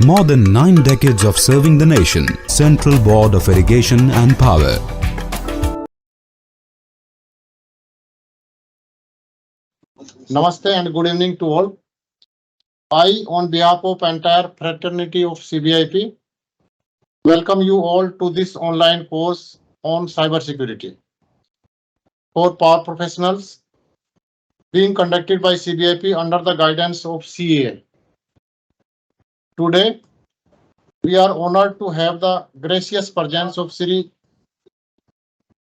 More than 9 decades of serving the nation. Central Board of Irrigation and Power. Namaste and good evening to all. I, on behalf of entire fraternity of CBIP, welcome you all to this online course on cybersecurity for power professionals being conducted by CBIP under the guidance of CA. Today, we are honored to have the gracious presence of Shri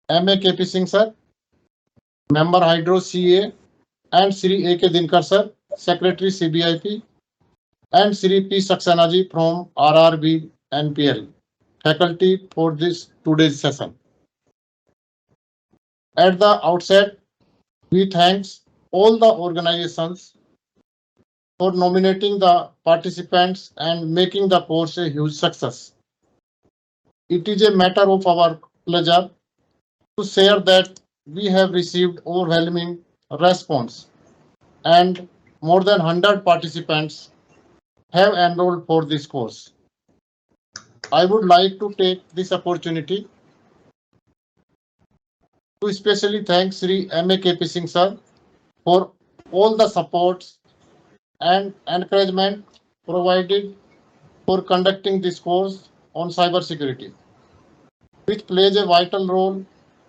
M.A.K. Singh sir, Member Hydro CA, and Shri A.K. Dinkar sir, Secretary CBIP, and Shri P. Saxena ji from RRVPNL, faculty for this today's session. At the outset, we thank all the organizations for nominating the participants and making the course a huge success. It is a matter of our pleasure to share that we have received overwhelming response and more than 100 participants have enrolled for this course. I would like to take this opportunity to especially thank Shri M.A.K. Singh sir for all the supports and encouragement provided for conducting this course on cybersecurity, which plays a vital role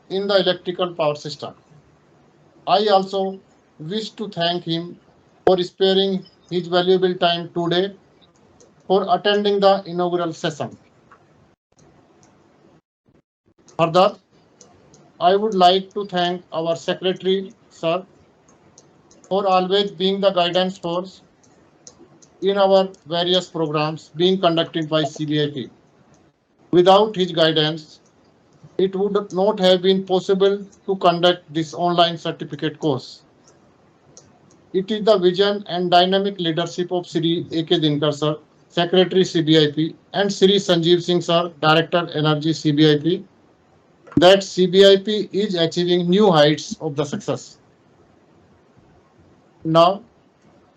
in the electrical power system. I also wish to thank him for sparing his valuable time today for attending the inaugural session. Further, I would like to thank our Secretary, sir, for always being the guidance force in our various programs being conducted by CBIP. Without his guidance, it would not have been possible to conduct this online certificate course. It is the vision and dynamic leadership of Shri A.K. Dinkar sir, Secretary CBIP, and Shri Sanjeev Singh sir, Director Energy CBIP, that CBIP is achieving new heights of the success. Now,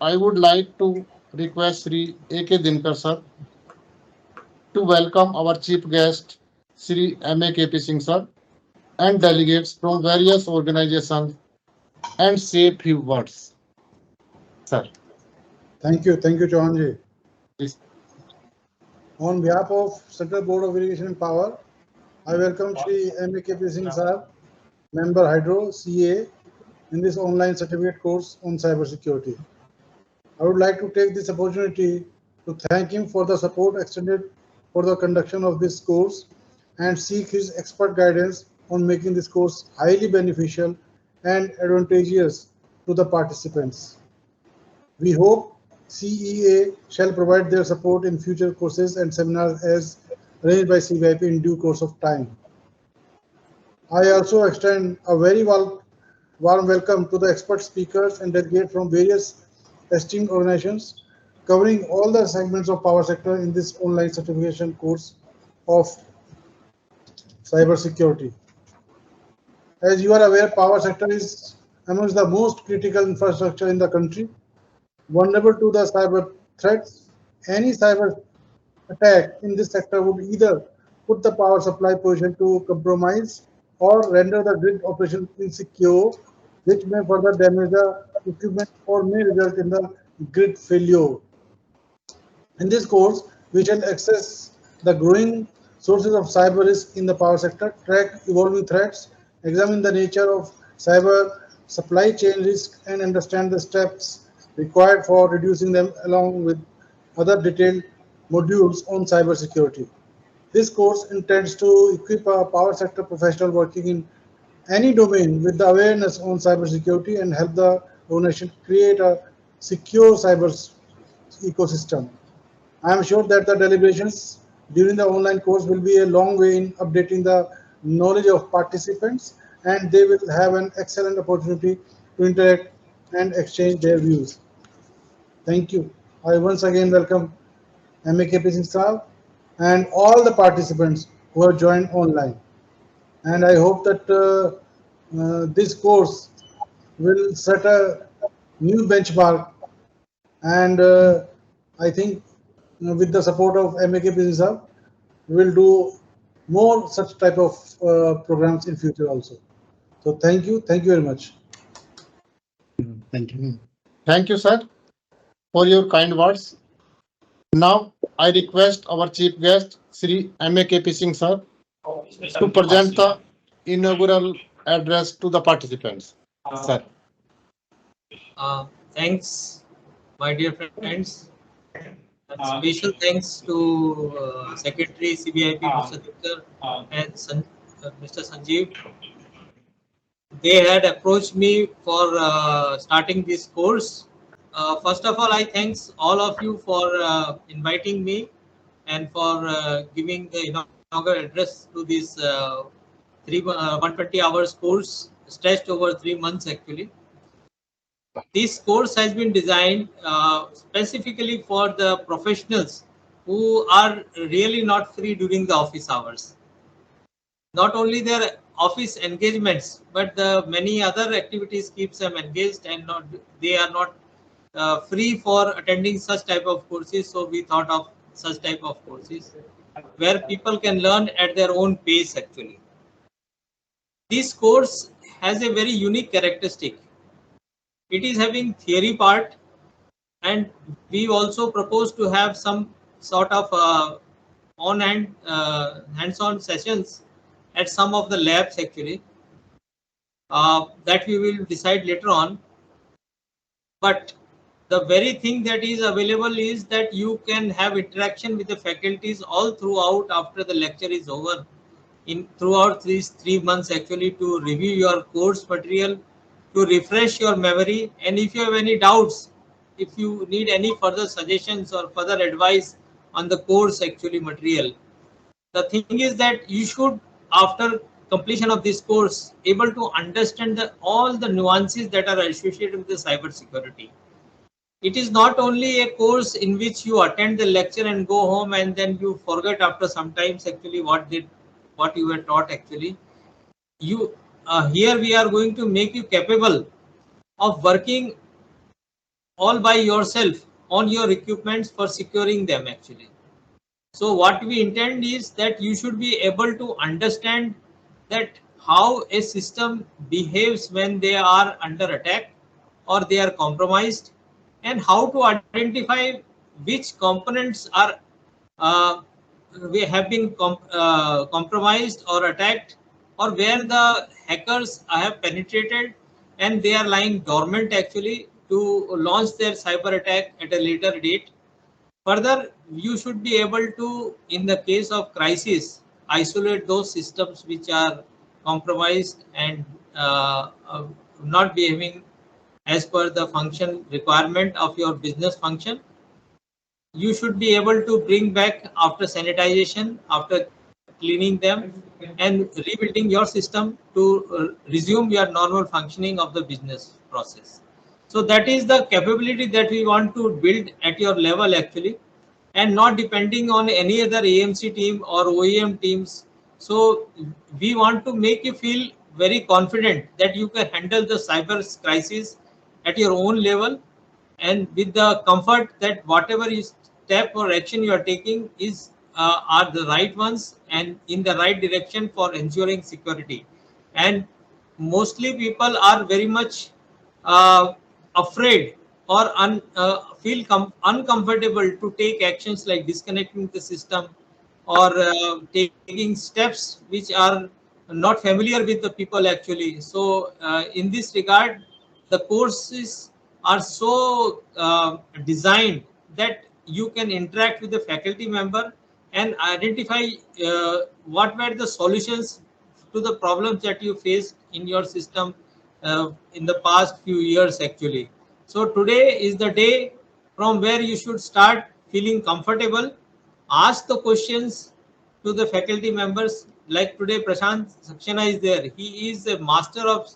I would like to request Shri A.K. Dinkar sir to welcome our chief guest, Shri M.A.K. Singh sir, and delegates from various organizations and say a few words. Sir. Thank you, Chauhanji. Please. On behalf of Central Board of Irrigation and Power, I welcome Shri M.A.K. Singh sir, Member Hydro CA, in this online certificate course on cybersecurity. I would like to take this opportunity to thank him for the support extended for the conduction of this course and seek his expert guidance on making this course highly beneficial and advantageous to the participants. We hope CEA shall provide their support in future courses and seminars as arranged by CBIP in due course of time. I also extend a very warm welcome to the expert speakers and delegates from various esteemed organizations covering all the segments of power sector in this online certification course of cybersecurity. As you are aware, power sector is amongst the most critical infrastructure in the country, vulnerable to the cyber threats. Any cyber attack in this sector would either put the power supply position to compromise or render the grid operation insecure, which may further damage the equipment or may result in the grid failure. In this course, we shall assess the growing sources of cyber risk in the power sector, track evolving threats, examine the nature of cyber supply chain risk, and understand the steps required for reducing them along with other detailed modules on cybersecurity. This course intends to equip a power sector professional working in any domain with the awareness on cybersecurity and help the organization create a secure cyber ecosystem. I am sure that the deliberations during the online course will be a long way in updating the knowledge of participants, and they will have an excellent opportunity to interact and exchange their views. Thank you. I once again welcome M.A.K. Singh sir and all the participants who have joined online. And I hope that this course will set a new benchmark, and I think with the support of M.A.K.P. sir, we will do more such type of programs in future also. So thank you very much. Thank you. Thank you, sir, for your kind words. Now, I request our chief guest, Shri M.A.K.P. Singh, sir, to present the inaugural address to the participants. Sir. Thanks, my dear friends. Special thanks to Secretary CBIP Mr. Dinkar and Mr. Sanjeev. They had approached me for starting this course. First of all, I thanks all of you for inviting me and for giving the inaugural address to this 120 hours course stretched over 3 months actually. This course has been designed specifically for the professionals who are really not free during the office hours. Not only their office engagements, but the many other activities keeps them engaged, and they are not free for attending such type of courses. So we thought of such type of courses where people can learn at their own pace actually. This course has a very unique characteristic. It is having theory part, and we also propose to have some sort of hands-on sessions at some of the labs actually that we will decide later on. But the very thing that is available is that you can have interaction with the faculties all throughout after the lecture is over, throughout these 3 months actually, to review your course material, to refresh your memory, and if you have any doubts, if you need any further suggestions or further advice on the course actually material, the thing is that you should, after completion of this course, able to understand all the nuances that are associated with the cyber security. It is not only a course in which you attend the lecture and go home and then you forget after some times actually what you were taught actually. You here we are going to make you capable of working all by yourself on your equipments for securing them actually. So what we intend is that you should be able to understand that how a system behaves when they are under attack or they are compromised, and how to identify which components are we have been compromised or attacked, or where the hackers have penetrated and they are lying dormant actually to launch their cyber attack at a later date. Further, you should be able to, in the case of crisis, isolate those systems which are compromised and not behaving as per the function requirement of your business function. You should be able to bring back after sanitization, after cleaning them, and rebuilding your system to resume your normal functioning of the business process. So that is the capability that we want to build at your level actually, and not depending on any other AMC team or OEM teams. So we want to make you feel very confident that you can handle the cyber crisis at your own level, and with the comfort that whatever step or action you are taking is are the right ones and in the right direction for ensuring security. And mostly people are very much afraid or feel uncomfortable to take actions like disconnecting the system or taking steps which are not familiar with the people actually. So in this regard, the courses are so designed that you can interact with the faculty member and identify what were the solutions to the problems that you faced in your system in the past few years actually. So today is the day from where you should start feeling comfortable, ask the questions to the faculty members. Like today Prashant Saxena is there, he is a master of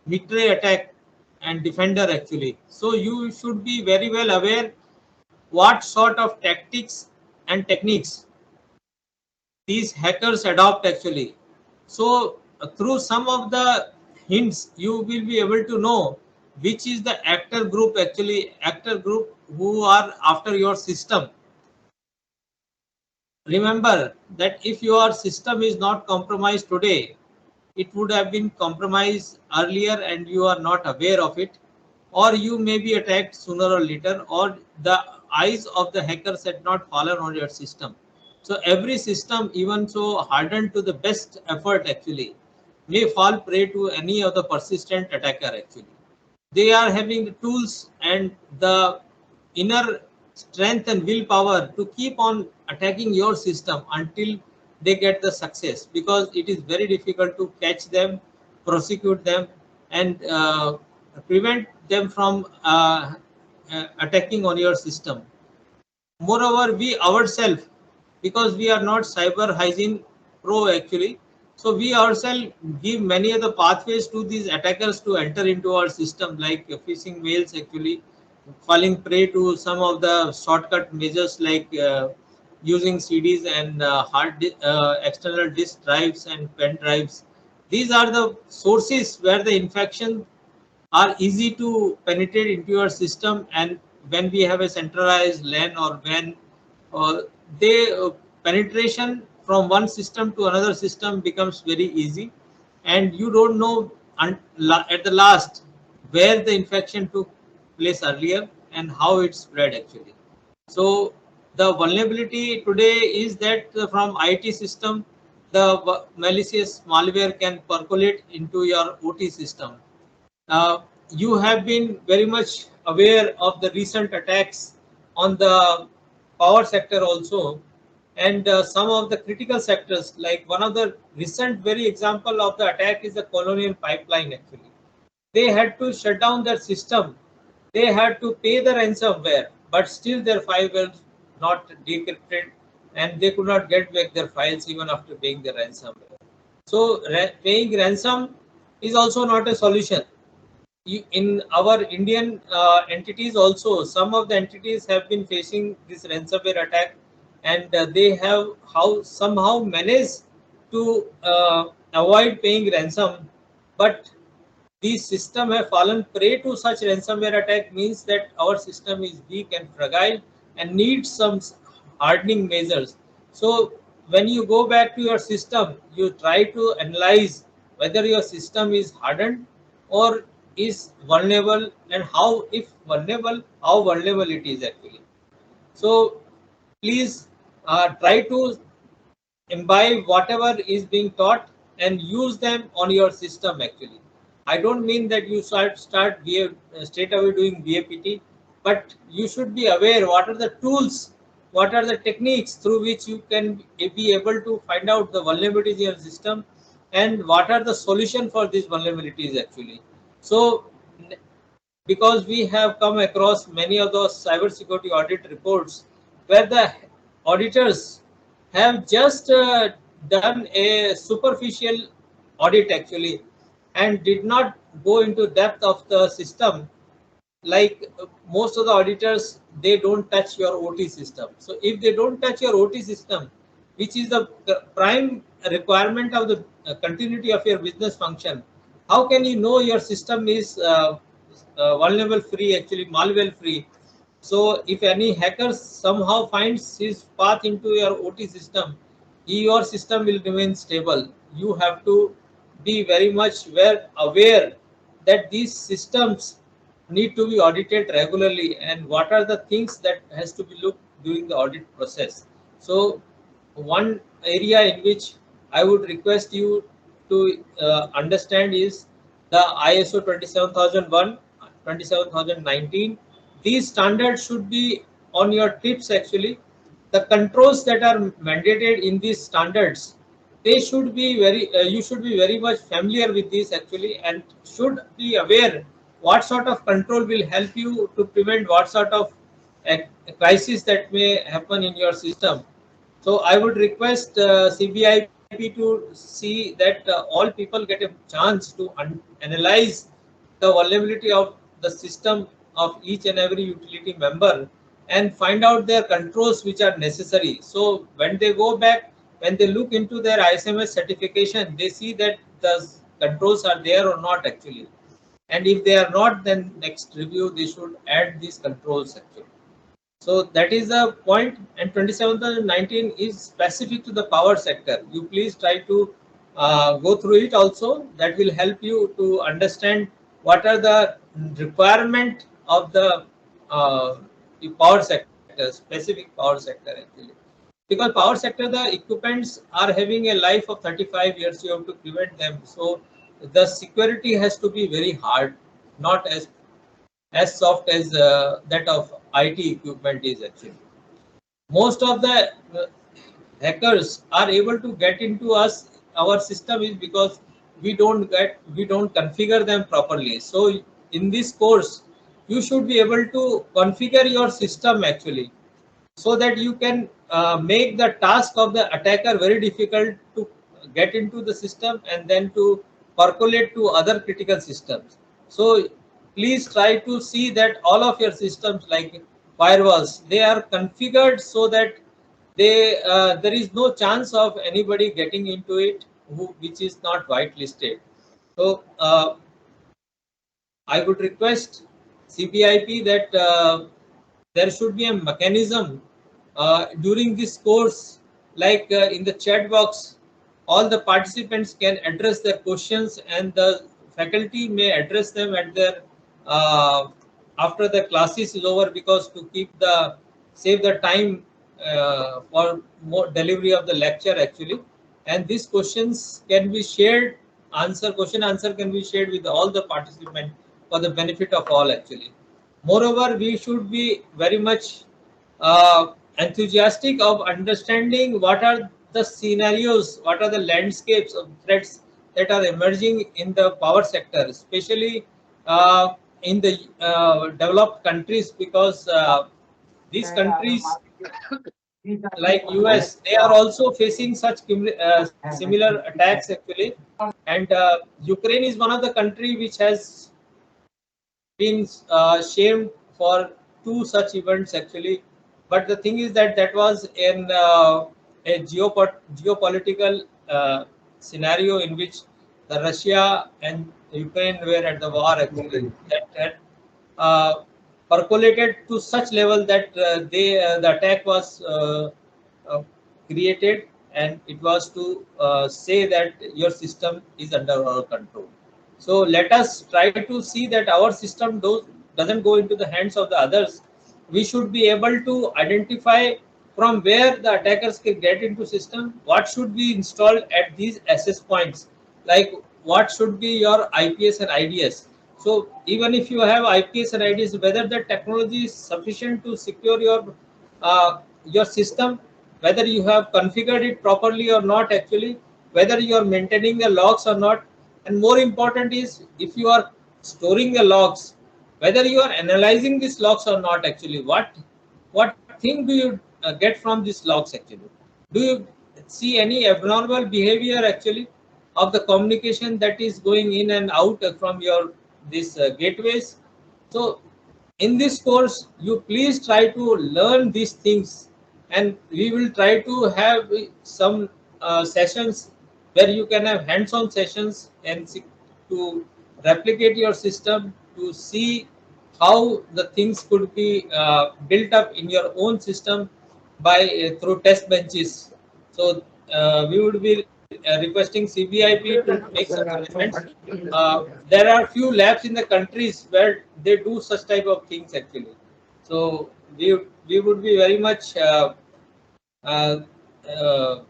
mid-tray attack and defender actually. So you should be very well aware what sort of tactics and techniques these hackers adopt actually. So through some of the hints, you will be able to know which is the actor group who are after your system, remember that if your system is not compromised today, it would have been compromised earlier and you are not aware of it, or you may be attacked sooner or later, or the eyes of the hackers had not fallen on your system. So every system, even so hardened to the best effort actually, may fall prey to any of the persistent attacker actually. They are having the tools and the inner strength and willpower to keep on attacking your system until they get the success, because it is very difficult to catch them, prosecute them, and prevent them from attacking on your system. Moreover, we ourselves, because we are not cyber hygiene pro actually, so we ourselves give many of the pathways to these attackers to enter into our system, like phishing mails actually, falling prey to some of the shortcut measures like using CDs and external disk drives and pen drives. These are the sources where the infection are easy to penetrate into your system, and when we have a centralized LAN or WAN, uh, they penetration from one system to another system becomes very easy, and you don't know at the last where the infection took place earlier and how it spread actually. So the vulnerability today is that from IT system, the malicious malware can percolate into your OT system. uh, you have been very much aware of the recent attacks on the power sector also, and some of the critical sectors, like one of the recent very example of the attack is the colonial pipeline actually. They had to shut down their system, they had to pay the ransomware, but still their file was not decrypted and they could not get back their files even after paying the ransomware. So paying ransom is also not a solution. In our Indian entities also, some of the entities have been facing this ransomware attack, and they have somehow managed to avoid paying ransom, but these system have fallen prey to such ransomware attack, means that our system is weak and fragile and needs some hardening measures. So when you go back to your system, you try to analyze whether your system is hardened or is vulnerable, and how, if vulnerable, how vulnerable it is actually. So please try to imbibe whatever is being taught and use them on your system actually. I don't mean that you start straight away doing BAPT, but you should be aware what are the tools, what are the techniques through which you can be able to find out the vulnerabilities in your system, and what are the solution for these vulnerabilities actually. So because we have come across many of those cybersecurity audit reports where the auditors have just done a superficial audit actually, and did not go into depth of the system. Like most of the auditors, they don't touch your OT system. So if they don't touch your OT system, which is the prime requirement of the continuity of your business function, how can you know your system is vulnerable free, actually malware free? So if any hacker somehow finds his path into your OT system, your system will remain stable. You have to be very much aware that these systems need to be audited regularly, and what are the things that has to be looked during the audit process. So one area in which I would request you to understand is the ISO 27001, 27019. These standards should be on your tips actually. The controls that are mandated in these standards, they should be you should be very much familiar with this actually, and should be aware what sort of control will help you to prevent what sort of a crisis that may happen in your system. So I would request CBIP to see that all people get a chance to analyze the vulnerability of the system of each and every utility member, and find out their controls which are necessary. So when they go back, when they look into their ISMS certification, they see that the controls are there or not actually. And if they are not, then next review they should add these controls actually. So that is the point. And 27,019 is specific to the power sector. You please try to go through it also. That will help you to understand what are the requirement of the power sector, specific power sector actually. Because power sector, the equipments are having a life of 35 years. You have to prevent them. So the security has to be very hard, not as soft as that of IT equipment is actually. Most of the hackers are able to get into our system is because we don't configure them properly. So in this course, you should be able to configure your system actually, so that you can make the task of the attacker very difficult to get into the system and then to percolate to other critical systems. So please try to see that all of your systems like firewalls, they are configured so that there is no chance of anybody getting into it which is not whitelisted. So I would request CBIP that there should be a mechanism during this course, like in the chat box, all the participants can address their questions and the faculty may address them at their after the classes is over, because to save the time for more delivery of the lecture actually. And these questions can be shared, question answer can be shared with all the participants for the benefit of all actually. Moreover, we should be very much enthusiastic of understanding what are the scenarios, what are the landscapes of threats that are emerging in the power sector, especially in the developed countries, because these countries like US, they are also facing such similar attacks actually. And Ukraine is one of the country which has been shamed for two such events actually. But the thing is that that was in a geopolitical scenario in which the Russia and Ukraine were at the war actually. That had percolated to such level that the attack was uh, created, and it was to say that your system is under our control. So let us try to see that our system doesn't go into the hands of the others. We should be able to identify from where the attackers can get into system, what should be installed at these access points, like what should be your IPS and IDS. So even if you have IPS and IDS, whether the technology is sufficient to secure your system, whether you have configured it properly or not actually, whether you are maintaining the logs or not, and more important is if you are storing the logs, whether you are analyzing these logs or not actually. What thing do you get from these logs actually? Do you see any abnormal behavior actually of the communication that is going in and out from your these gateways? So in this course, you please try to learn these things, and we will try to have some sessions where you can have hands-on sessions and to replicate your system, to see how the things could be built up in your own system by through test benches. So we would be requesting CBIP to make such arrangements. There are few labs in the countries where they do such type of things actually. So we would be very much uh, uh,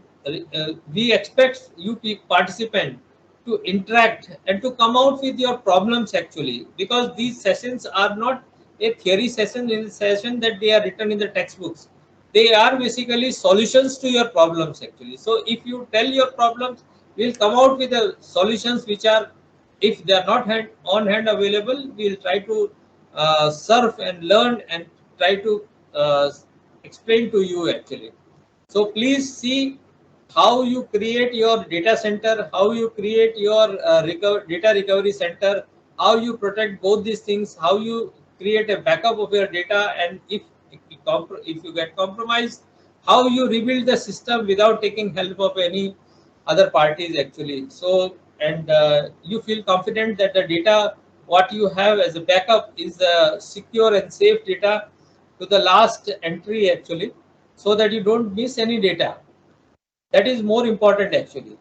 we expect you participant to interact and to come out with your problems actually, because these sessions are not a theory session in the session that they are written in the textbooks. They are basically solutions to your problems actually. So if you tell your problems, we'll come out with the solutions which are, if they are not on hand available, we'll try to surf and learn and try to explain to you actually. So please see how you create your data center, how you create your data recovery center, how you protect both these things, how you create a backup of your data, and if you get compromised, how you rebuild the system without taking help of any other parties actually. So, and you feel confident that the data what you have as a backup is secure and safe data, to the last entry actually, so that you don't miss any data. That is more important actually.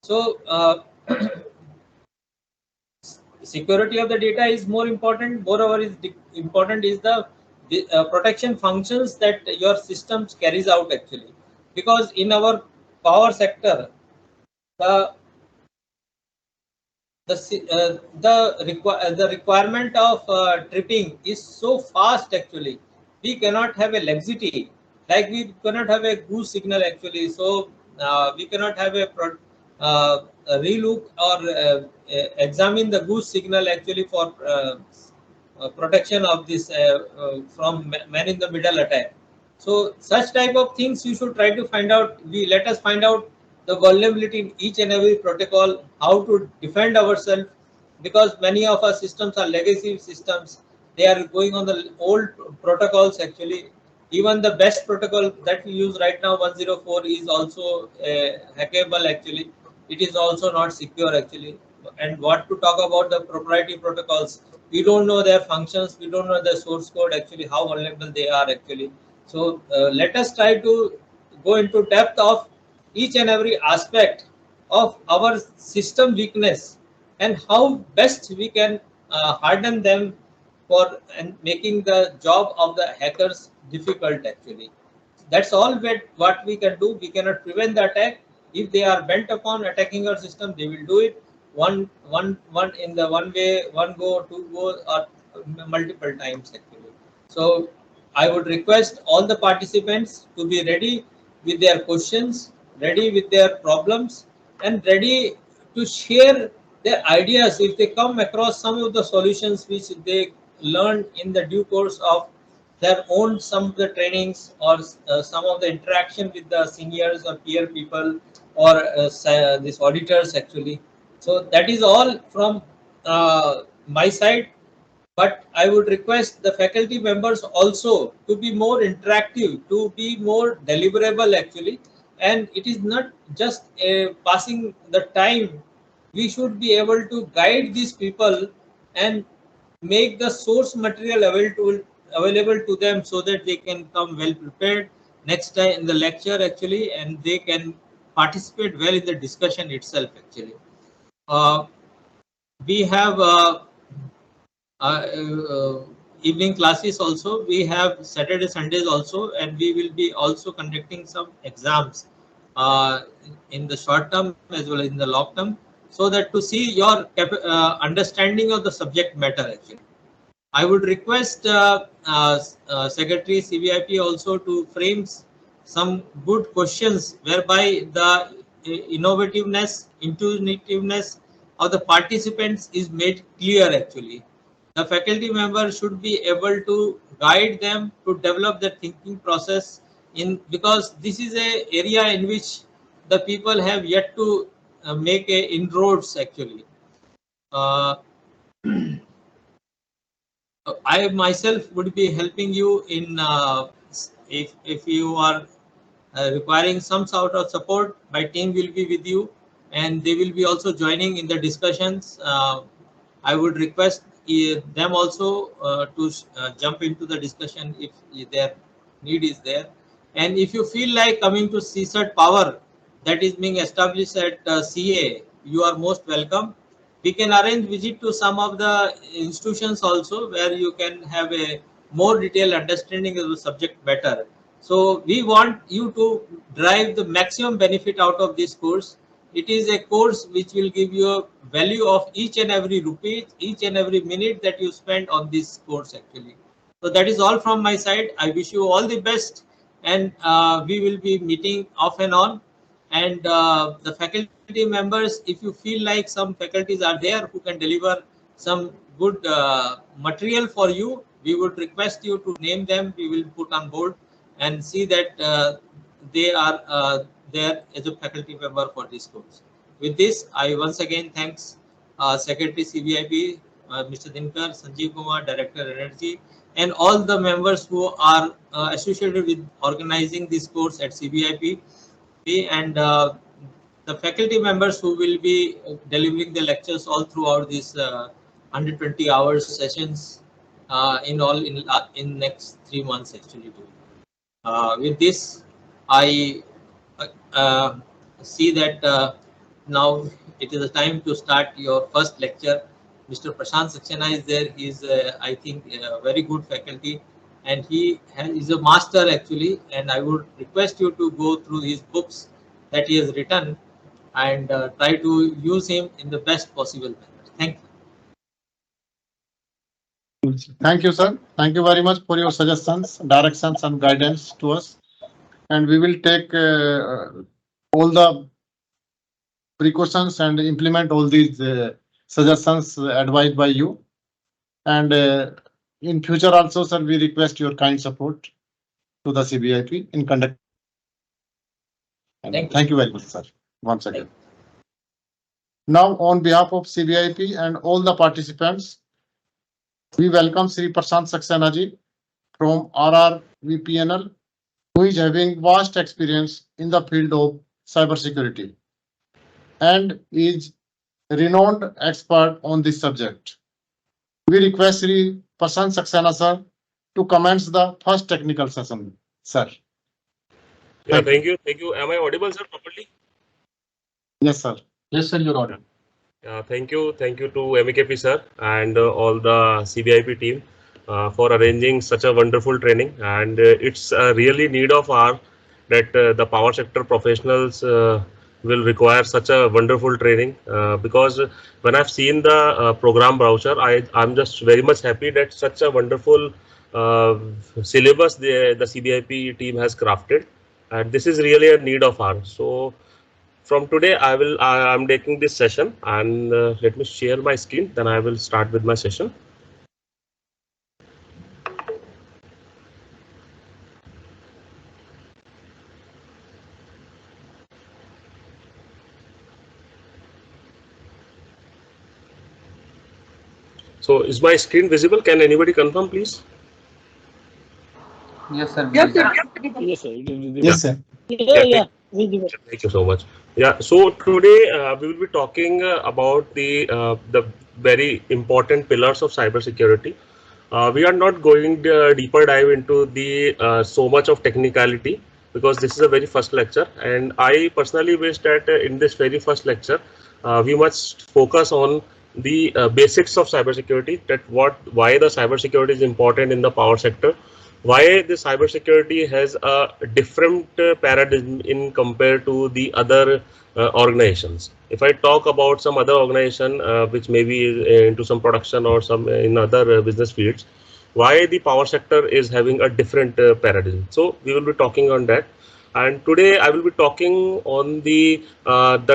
So security of the data is more important. Moreover, is important is the protection functions that your systems carries out actually, because in our power sector, the the requirement of tripping is so fast actually. We cannot have a laxity, like we cannot have a goose signal actually. So we cannot have a relook or examine the goose signal actually for protection of this from man in the middle attack. So such type of things you should try to find out. Let us find out the vulnerability in each and every protocol, how to defend ourselves, because many of our systems are legacy systems. They are going on the old protocols actually. Even the best protocol that we use right now, 104, is also hackable actually. It is also not secure actually. And what to talk about the proprietary protocols? We don't know their functions. We don't know the source code actually, how vulnerable they are actually. So let us try to go into depth of each and every aspect of our system weakness and how best we can harden them for and making the job of the hackers difficult actually. That's all what we can do. We cannot prevent the attack. If they are bent upon attacking your system, they will do it one in the one way, one go, two go, or multiple times actually. So I would request all the participants to be ready with their questions, ready with their problems, and ready to share their ideas if they come across some of the solutions which they learned in the due course of their own some of the trainings or some of the interaction with the seniors or peer people or these auditors actually. So that is all from my side, but I would request the faculty members also to be more interactive, to be more deliverable actually. And it is not just passing the time. We should be able to guide these people and make the source material available to them so that they can come well prepared next time in the lecture actually, and they can participate well in the discussion itself actually. Uh, we have evening classes also. We have Saturday, Sundays also, and we will be also conducting some exams in the short term as well as in the long term, so that to see your understanding of the subject matter actually. I would request Secretary CBIP also to frame some good questions whereby the innovativeness, intuitiveness of the participants is made clear actually. The faculty member should be able to guide them to develop their thinking process in, because this is a area in which the people have yet to make a inroads actually. I myself would be helping you in if you are requiring some sort of support. My team will be with you, and they will be also joining in the discussions. I would request them also to jump into the discussion if their need is there. And if you feel like coming to CSAT Power that is being established at CA, you are most welcome. We can arrange visit to some of the institutions also where you can have a more detailed understanding of the subject matter. So we want you to drive the maximum benefit out of this course. It is a course which will give you a value of each and every rupee, each and every minute that you spend on this course actually. So that is all from my side. I wish you all the best, and we will be meeting off and on. And the faculty members, if you feel like some faculties are there who can deliver some good material for you, we would request you to name them. We will put on board and see that they are there as a faculty member for this course. With this, I once again thanks Secretary CBIP, Mr. Dinkar, Sanjeev Kumar, Director Energy, and all the members who are associated with organizing this course at CBIP, and the faculty members who will be delivering the lectures all throughout these 120 hours sessions. in next 3 months actually too. With this, I see that now it is the time to start your first lecture. Mr. Prashant Saxena is there. He is, I think, a very good faculty, and he is a master actually. And I would request you to go through his books that he has written and try to use him in the best possible manner. Thank you. Thank you, sir. Thank you very much for your suggestions, directions, and guidance to us. And we will take all the precautions and implement all these suggestions advised by you. And in future also, sir, we request your kind support to the CBIP in conduct. Thank you very much, sir, once again. Now, on behalf of CBIP and all the participants, we welcome Shri Prashant Saxena ji from RRVPNL, who is having vast experience in the field of cybersecurity and is renowned expert on this subject. We request Shri Prashant Saxena sir to commence the first technical session, sir. Yeah, thank you. Thank you. Am I audible, sir, properly? Yes, sir. Yes, sir, you're audible. Thank you. Thank you to M.A.K.P, sir, and all the CBIP team for arranging such a wonderful training. And it's really need of our that the power sector professionals will require such a wonderful training because when I've seen the program brochure, I'm just very much happy that such a wonderful syllabus the CBIP team has crafted. And this is really a need of ours. So from today, I'm taking this session, and let me share my screen. Then I will start with my session. So is my screen visible? Can anybody confirm, please? Yes, sir. Yes, sir. Yes, sir. Yes, sir. Yeah. Thank you so much. Yeah. So today we will be talking about the very important pillars of cybersecurity. We are not going deeper dive into the so much of technicality because this is a very first lecture, and I personally wish that in this very first lecture we must focus on the basics of cybersecurity. That why the cybersecurity is important in the power sector, why the cybersecurity has a different paradigm in compared to the other organizations. If I talk about some other organization which may be into some production or some in other business fields, why the power sector is having a different paradigm. So we will be talking on that. And today I will be talking on the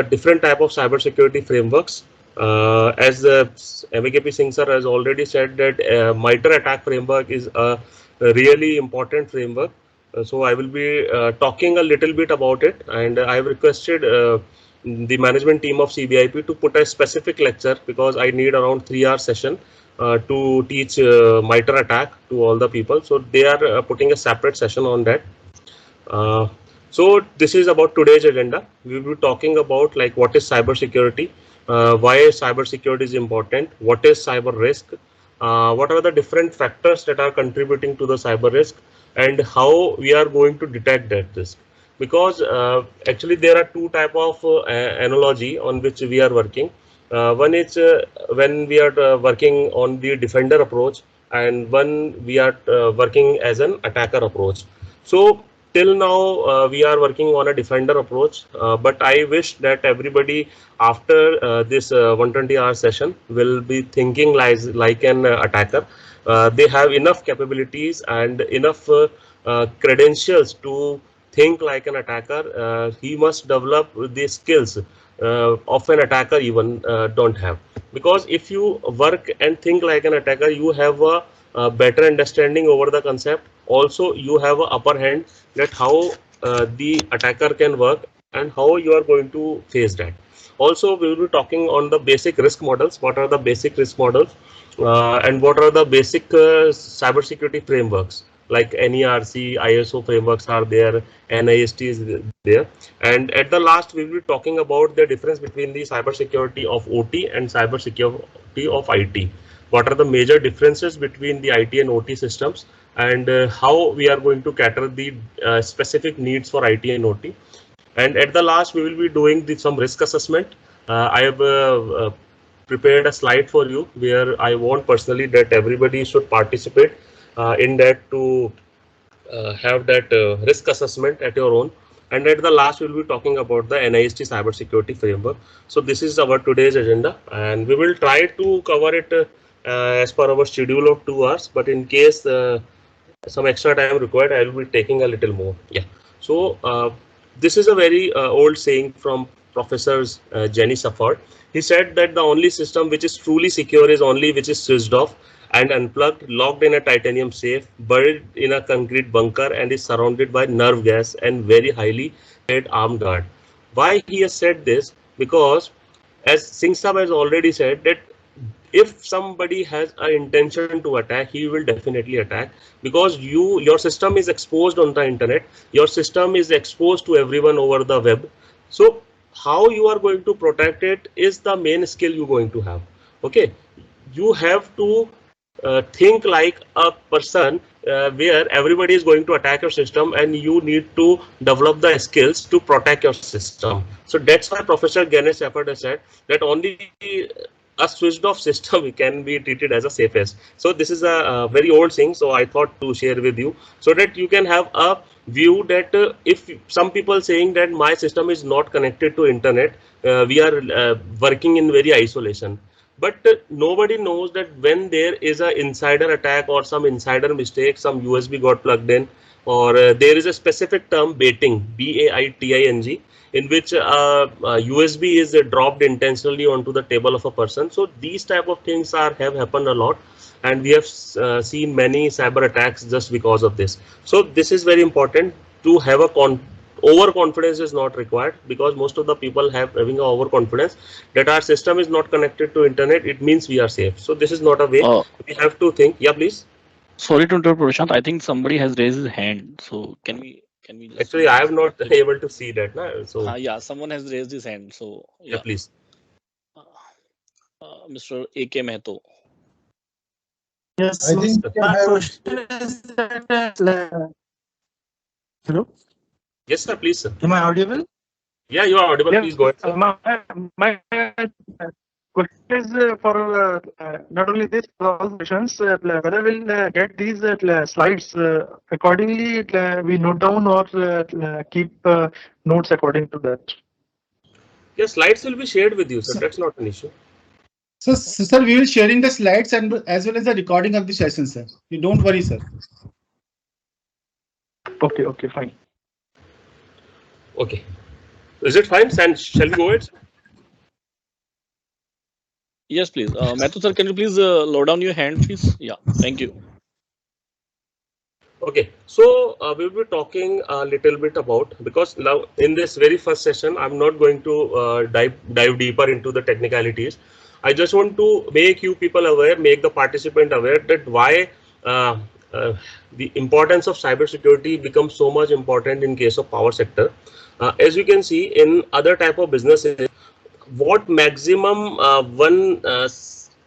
different type of cybersecurity frameworks. As M.A.K.P. Singh sir has already said that MITRE attack framework is a really important framework. So I will be talking a little bit about it, and I have requested the management team of CBIP to put a specific lecture because I need around 3-hour session to teach MITRE attack to all the people. So they are putting a separate session on that. So this is about today's agenda. We will be talking about like what is cybersecurity, why cybersecurity is important, what is cyber risk, what are the different factors that are contributing to the cyber risk, and how we are going to detect that risk. Because actually there are two type of analogy on which we are working. One is when we are working on the defender approach, and one we are working as an attacker approach. So till now we are working on a defender approach, but I wish that everybody after this 120-hour session will be thinking like an attacker. They have enough capabilities and enough credentials to think like an attacker. He must develop the skills of an attacker even don't have, because if you work and think like an attacker, you have a better understanding over the concept. Also you have a upper hand that how the attacker can work and how you are going to face that. Also we will be talking on the basic risk models. What are the basic risk models and what are the basic cybersecurity frameworks like NERC, ISO frameworks are there, NIST is there. And at the last we will be talking about the difference between the cybersecurity of OT and cybersecurity of IT. what are the major differences between the IT and OT systems, and how we are going to cater the specific needs for IT and OT. And at the last, we will be doing some risk assessment. I have prepared a slide for you where I want personally that everybody should participate in that to have that risk assessment at your own. And at the last, we'll be talking about the NIST cybersecurity framework. So this is our today's agenda, and we will try to cover it as per our schedule of 2 hours. But in case some extra time required, I will be taking a little more. Yeah. So this is a very old saying from Professor Jenny Safford. He said that the only system which is truly secure is only which is switched off and unplugged, locked in a titanium safe, buried in a concrete bunker, and is surrounded by nerve gas and very highly paid armed guard. Why he has said this? Because as Singh Sahab has already said that if somebody has an intention to attack, he will definitely attack, because your system is exposed on the internet, your system is exposed to everyone over the web. So how you are going to protect it is the main skill you're going to have. Okay, you have to think like a person where everybody is going to attack your system, and you need to develop the skills to protect your system. So that's why Professor Ganesh Shepard has said that only a switched off system can be treated as a safest. So this is a very old thing, so I thought to share with you so that you can have a view that if some people saying that my system is not connected to internet, we are working in very isolation. But nobody knows that when there is a insider attack or some insider mistake, some USB got plugged in, or there is a specific term baiting, BAITING, in which USB is dropped intentionally onto the table of a person. So these type of things have happened a lot, and we have seen many cyber attacks just because of this. So this is very important to have a overconfidence is not required, because most of the people having a overconfidence that our system is not connected to internet, it means we are safe. So this is not a way. We have to think. Yeah, please. Sorry to interrupt, Prashant. I think somebody has raised his hand. So can we just Actually, I am not able to see that. So yeah, someone has raised his hand. So yeah, please. Mr. A.K. Mehto. Yes, I think we can my have- question is that, hello, Yes, sir. Please, sir. am I audible? Yeah, you are audible. Please go ahead, sir. My question is for not only this, for all questions, whether we'll get these slides accordingly, we note down or keep notes according to that. Yes, slides will be shared with you, sir. That's not an issue. So, sir, we will sharing the slides and as well as the recording of the session, sir. You don't worry, sir. Okay, fine. Okay. Is it fine? Shall we go ahead, sir? Yes, please. Mehto sir, can you please lower down your hand, please? Yeah, thank you. Okay, so we will be talking a little bit about, because now in this very first session, I'm not going to dive deeper into the technicalities. I just want to make you people aware, make the participant aware that why the importance of cybersecurity becomes so much important in case of power sector. As you can see in other type of businesses, what maximum one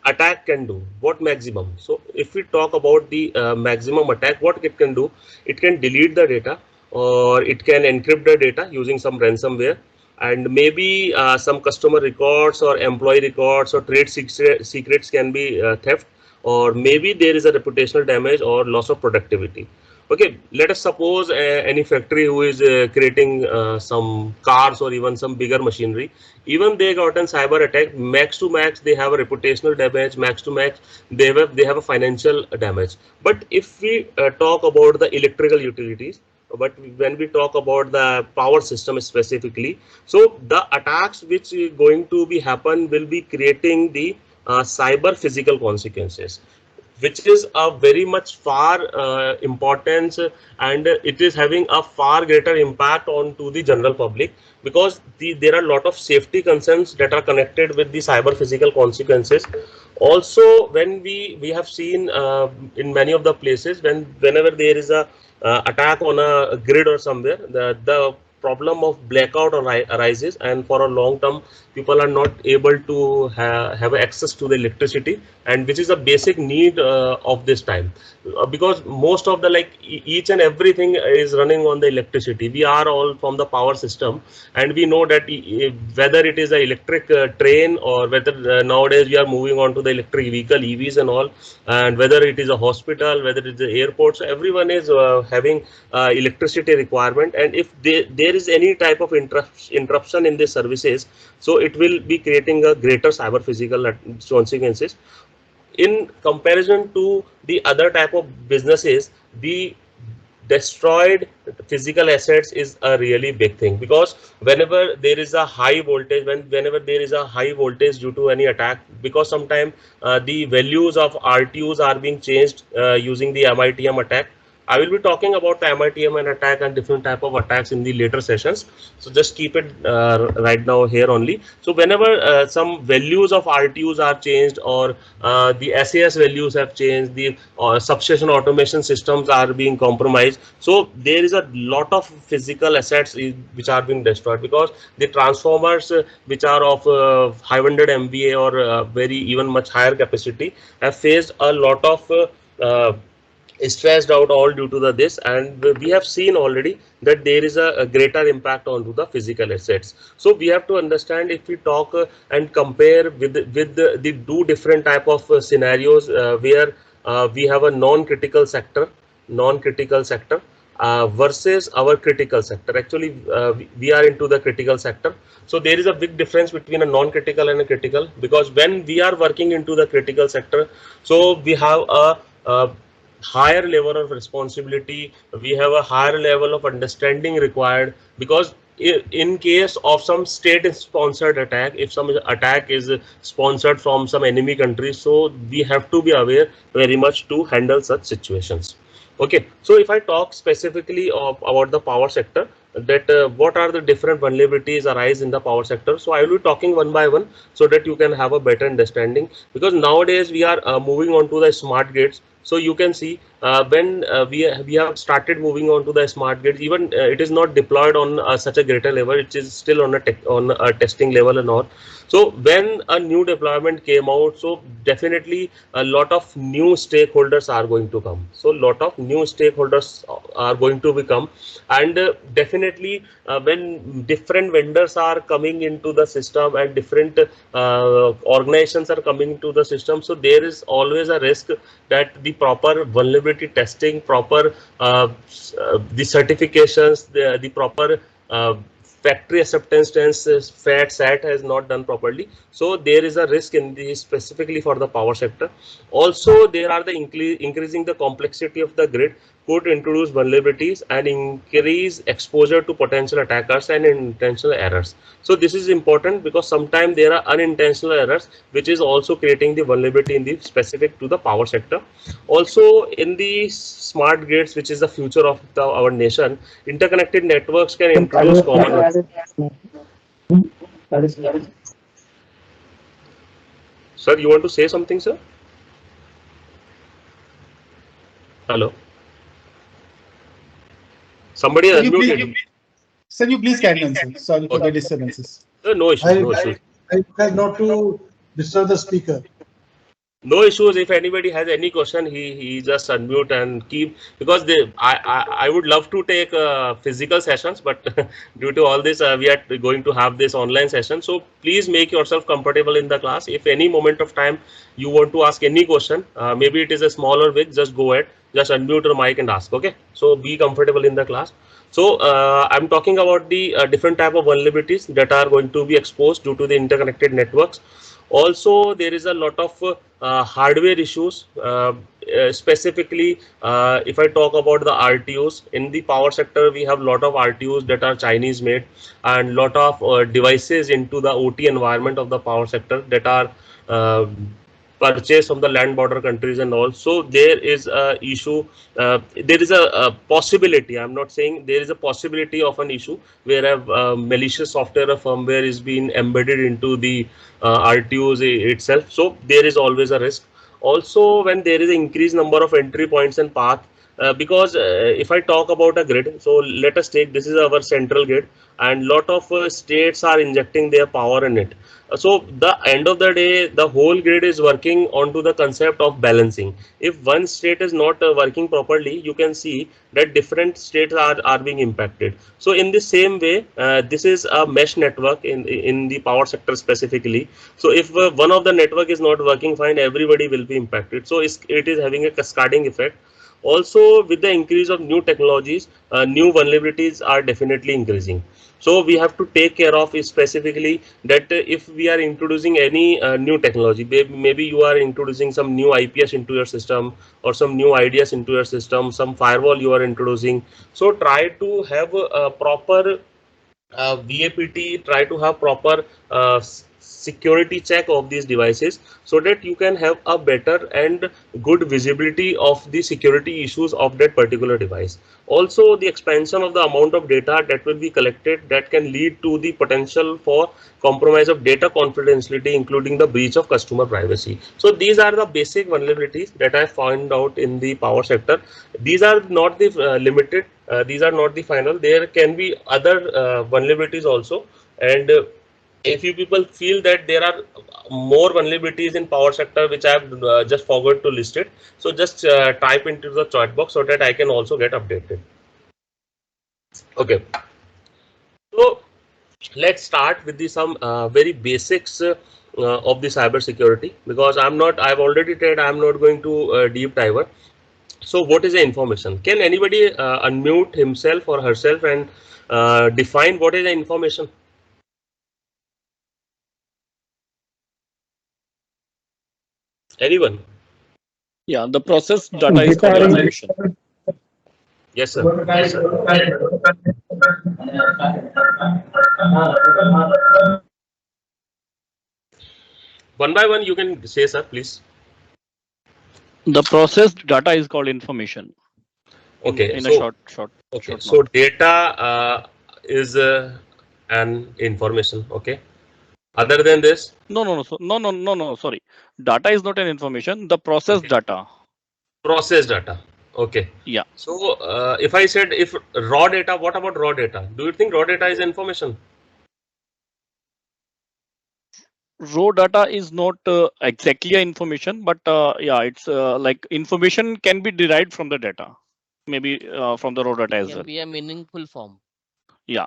attack can do, what maximum. So if we talk about the maximum attack, what it can do, it can delete the data, or it can encrypt the data using some ransomware, and maybe some customer records or employee records or trade secrets can be theft, or maybe there is a reputational damage or loss of productivity. Okay, let us suppose any factory who is creating some cars or even some bigger machinery, even they got an cyber attack, max to max they have a reputational damage, max to max they have a financial damage. But if we talk about the electrical utilities, but when we talk about the power system specifically, so the attacks which is going to be happen will be creating the cyber physical consequences, which is a very much far importance, and it is having a far greater impact on to the general public, because there are a lot of safety concerns that are connected with the cyber physical consequences. Also, when we have seen in many of the places, whenever there is a attack on a grid or somewhere, the problem of blackout arises, and for a long term people are not able to have access to the electricity, and which is a basic need of this time, because most of the each and everything is running on the electricity. We are all from the power system, and we know that whether it is a electric train, or whether nowadays we are moving on to the electric vehicle, EVs and all, and whether it is a hospital, whether it is the airport, so everyone is having electricity requirement. And if there is any type of interruption in the services, so it will be creating a greater cyber physical consequences. In comparison to the other type of businesses, the destroyed physical assets is a really big thing, because whenever there is a high voltage, whenever there is a high voltage due to any attack, because sometimes the values of RTUs are being changed using the MITM attack. I will be talking about the MITM attack and different type of attacks in the later sessions. So just keep it right now here only. So whenever some values of RTUs are changed, or the SAS values have changed, the substation automation systems are being compromised. So there is a lot of physical assets which are being destroyed, because the transformers which are of 500 MVA or very even much higher capacity have faced a lot of stressed out all due to this, and we have seen already that there is a greater impact onto the physical assets. So we have to understand, if we talk and compare with the two different type of scenarios where we have a non-critical sector versus our critical sector. Actually we are into the critical sector, so there is a big difference between a non-critical and a critical, because when we are working into the critical sector, so we have a higher level of responsibility, we have a higher level of understanding required, because in case of some state sponsored attack, if some attack is sponsored from some enemy country, so we have to be aware very much to handle such situations. Okay, so if I talk specifically about the power sector, that what are the different vulnerabilities arise in the power sector, so I will be talking one by one so that you can have a better understanding, because nowadays we are moving on to the smart grids. So you can see when we have started moving on to the smart grids, even it is not deployed on such a greater level, it is still on a testing level and all. So when a new deployment came out, so definitely a lot of new stakeholders are going to come. So lot of new stakeholders are going to become, and definitely when different vendors are coming into the system and different organizations are coming into the system, so there is always a risk that the proper vulnerability testing, proper the certifications, the proper factory acceptance test, FAT, SAT has not done properly. So there is a risk in the specifically for the power sector. Also, there are the increasing the complexity of the grid could introduce vulnerabilities and increase exposure to potential attackers and intentional errors. So this is important, because sometimes there are unintentional errors which is also creating the vulnerability in the specific to the power sector. Also in the smart grids, which is the future of our nation, interconnected networks can introduce common. Sir, you want to say something, sir? Hello. Somebody Sir, unmuted. Sir, you please carry on, sir. Sorry for the disturbances. No issues. No issues. I request not to disturb the speaker. No issues. If anybody has any question, he just unmute and keep, because I would love to take physical sessions, but due to all this we are going to have this online session. So please make yourself comfortable in the class. If any moment of time you want to ask any question, maybe it is a small or big, just go ahead, just unmute your mic and ask. Okay, so be comfortable in the class. So I'm talking about the different type of vulnerabilities that are going to be exposed due to the interconnected networks. Also, there is a lot of hardware issues, specifically if I talk about the RTUs in the power sector, we have a lot of RTUs that are Chinese made, and lot of devices into the OT environment of the power sector that are purchased from the land border countries and all. So there is a issue, there is a possibility, I'm not saying there is a possibility of an issue where a malicious software or firmware is being embedded into the RTUs itself. So there is always a risk. Also, when there is an increased number of entry points and path, because if I talk about a grid, so let us take this is our central grid, and lot of states are injecting their power in it. So the end of the day, the whole grid is working onto the concept of balancing. If one state is not working properly, you can see that different states are being impacted. So in the same way, this is a mesh network in the power sector specifically. So if one of the network is not working fine, everybody will be impacted. So it is having a cascading effect. Also, with the increase of new technologies, new vulnerabilities are definitely increasing. So we have to take care of specifically that if we are introducing any new technology, maybe you are introducing some new IPS into your system or some new ideas into your system, some firewall you are introducing. So try to have a proper VAPT, try to have proper security check of these devices so that you can have a better and good visibility of the security issues of that particular device. Also, the expansion of the amount of data that will be collected, that can lead to the potential for compromise of data confidentiality, including the breach of customer privacy. So these are the basic vulnerabilities that I found out in the power sector. These are not the limited, these are not the final. There can be other vulnerabilities also, and if you people feel that there are more vulnerabilities in power sector which I have just forgot to list it, so just type into the chat box so that I can also get updated. Okay, so let's start with the some very basics of the cyber security, because I've already said I'm not going to deep dive. So what is the information? Can anybody unmute himself or herself and define what is the information? Anyone? Yeah, the process data is called information. Yes, sir. One by one, you can say, sir, please. The processed data is called information. Okay. In so, a short so note. data is an information. Okay. Other than this? No. Sorry, data is not an information. The processed data. Process data. Okay. Yeah. So if I said if raw data, what about raw data? Do you think raw data is information? Raw data is not exactly a information, but yeah, it's like information can be derived from the data, maybe from the raw data as well. Can be a meaningful form. Yeah.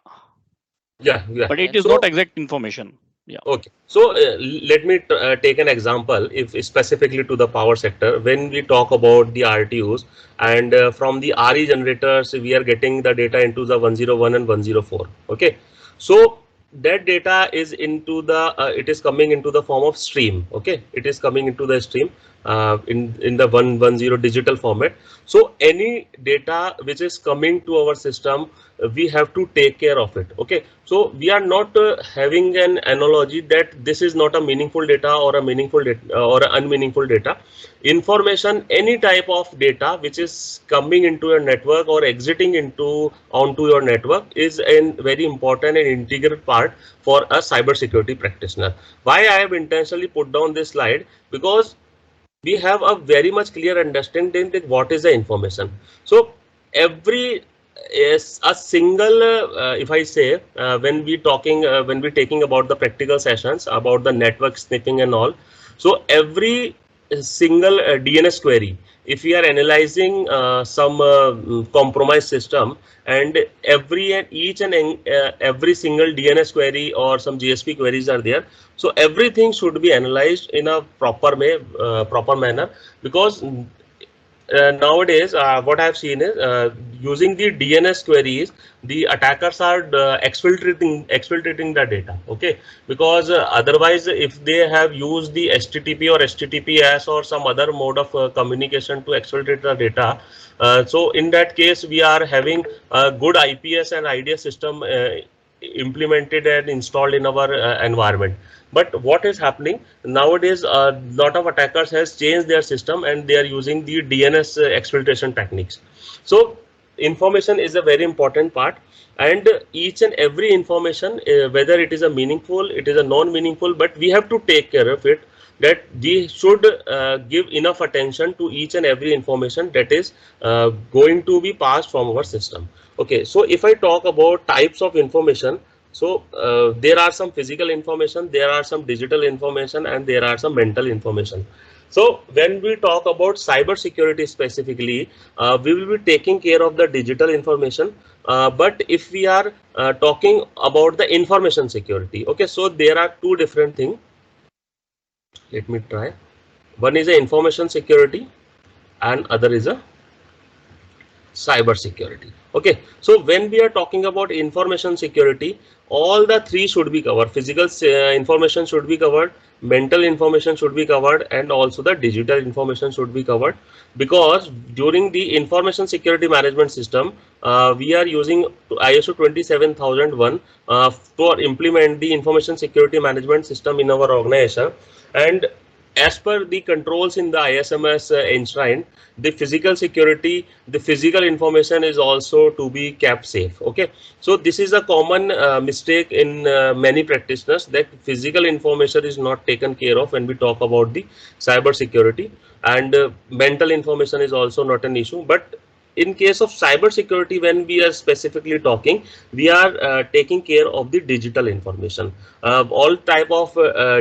Yeah. But it is not exact information. Yeah. Okay. So let me take an example, if specifically to the power sector, when we talk about the RTUs and from the RE generators, we are getting the data into the 101 and 104. Okay. So that data is into the, it is coming into the form of stream. Okay. It is coming into the stream in the 110 digital format. So any data which is coming to our system, we have to take care of it. Okay. So we are not having an analogy that this is not a meaningful data or a meaningful data or an unmeaningful data. Information, any type of data which is coming into your network or exiting into onto your network, is a very important and integral part for a cybersecurity practitioner. Why I have intentionally put down this slide? Because we have a very much clear understanding that what is the information. So every is a single if I say when we taking about the practical sessions about the network sniffing and all, so every single DNS query, if we are analyzing some compromised system, and each and every single DNS query or some GSP queries are there, so everything should be analyzed in a proper manner, because nowadays what I have seen is using the DNS queries, the attackers are exfiltrating the data. Okay, because otherwise, if they have used the HTTP or HTTPS or some other mode of communication to exfiltrate the data, so in that case, we are having a good IPS and IDS system implemented and installed in our environment. But what is happening nowadays, a lot of attackers has changed their system and they are using the DNS exfiltration techniques. So information is a very important part, and each and every information, whether it is a meaningful, it is a non-meaningful, but we have to take care of it. that we should give enough attention to each and every information that is going to be passed from our system. Okay, so if I talk about types of information, so there are some physical information, there are some digital information, and there are some mental information. So when we talk about cyber security specifically, we will be taking care of the digital information. But if we are talking about the information security, okay, so there are two different things. Let me try. One is a information security and other is a cyber security. Okay, so when we are talking about information security, all the three should be covered. Physical information should be covered, mental information should be covered, and also the digital information should be covered, because during the information security management system, we are using ISO 27001 to implement the information security management system in our organization. And as per the controls in the ISMS enshrined, the physical security, the physical information is also to be kept safe. Okay, so this is a common mistake in many practitioners, that physical information is not taken care of when we talk about the cyber security, and mental information is also not an issue. But in case of cyber security, when we are specifically talking, we are taking care of the digital information, all type of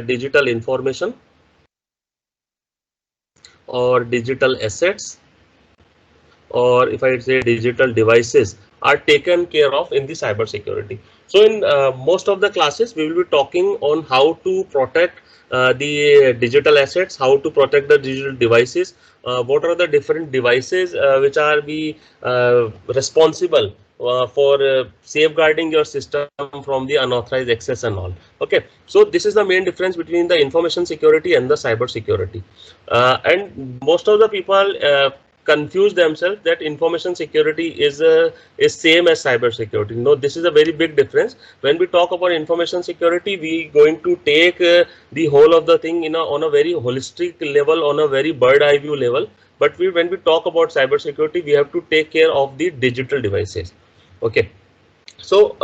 digital information or digital assets, or if I say digital devices, are taken care of in the cyber security. So in most of the classes, we will be talking on how to protect the digital assets, how to protect the digital devices, what are the different devices which are be responsible for safeguarding your system from the unauthorized access and all. Okay, so this is the main difference between the information security and the cyber security. And most of the people confuse themselves that information security is same as cyber security. No, this is a very big difference. When we talk about information security, we going to take the whole of the thing on a very holistic level, on a very bird eye view level. But when we talk about cyber security, we have to take care of the digital devices. Okay, so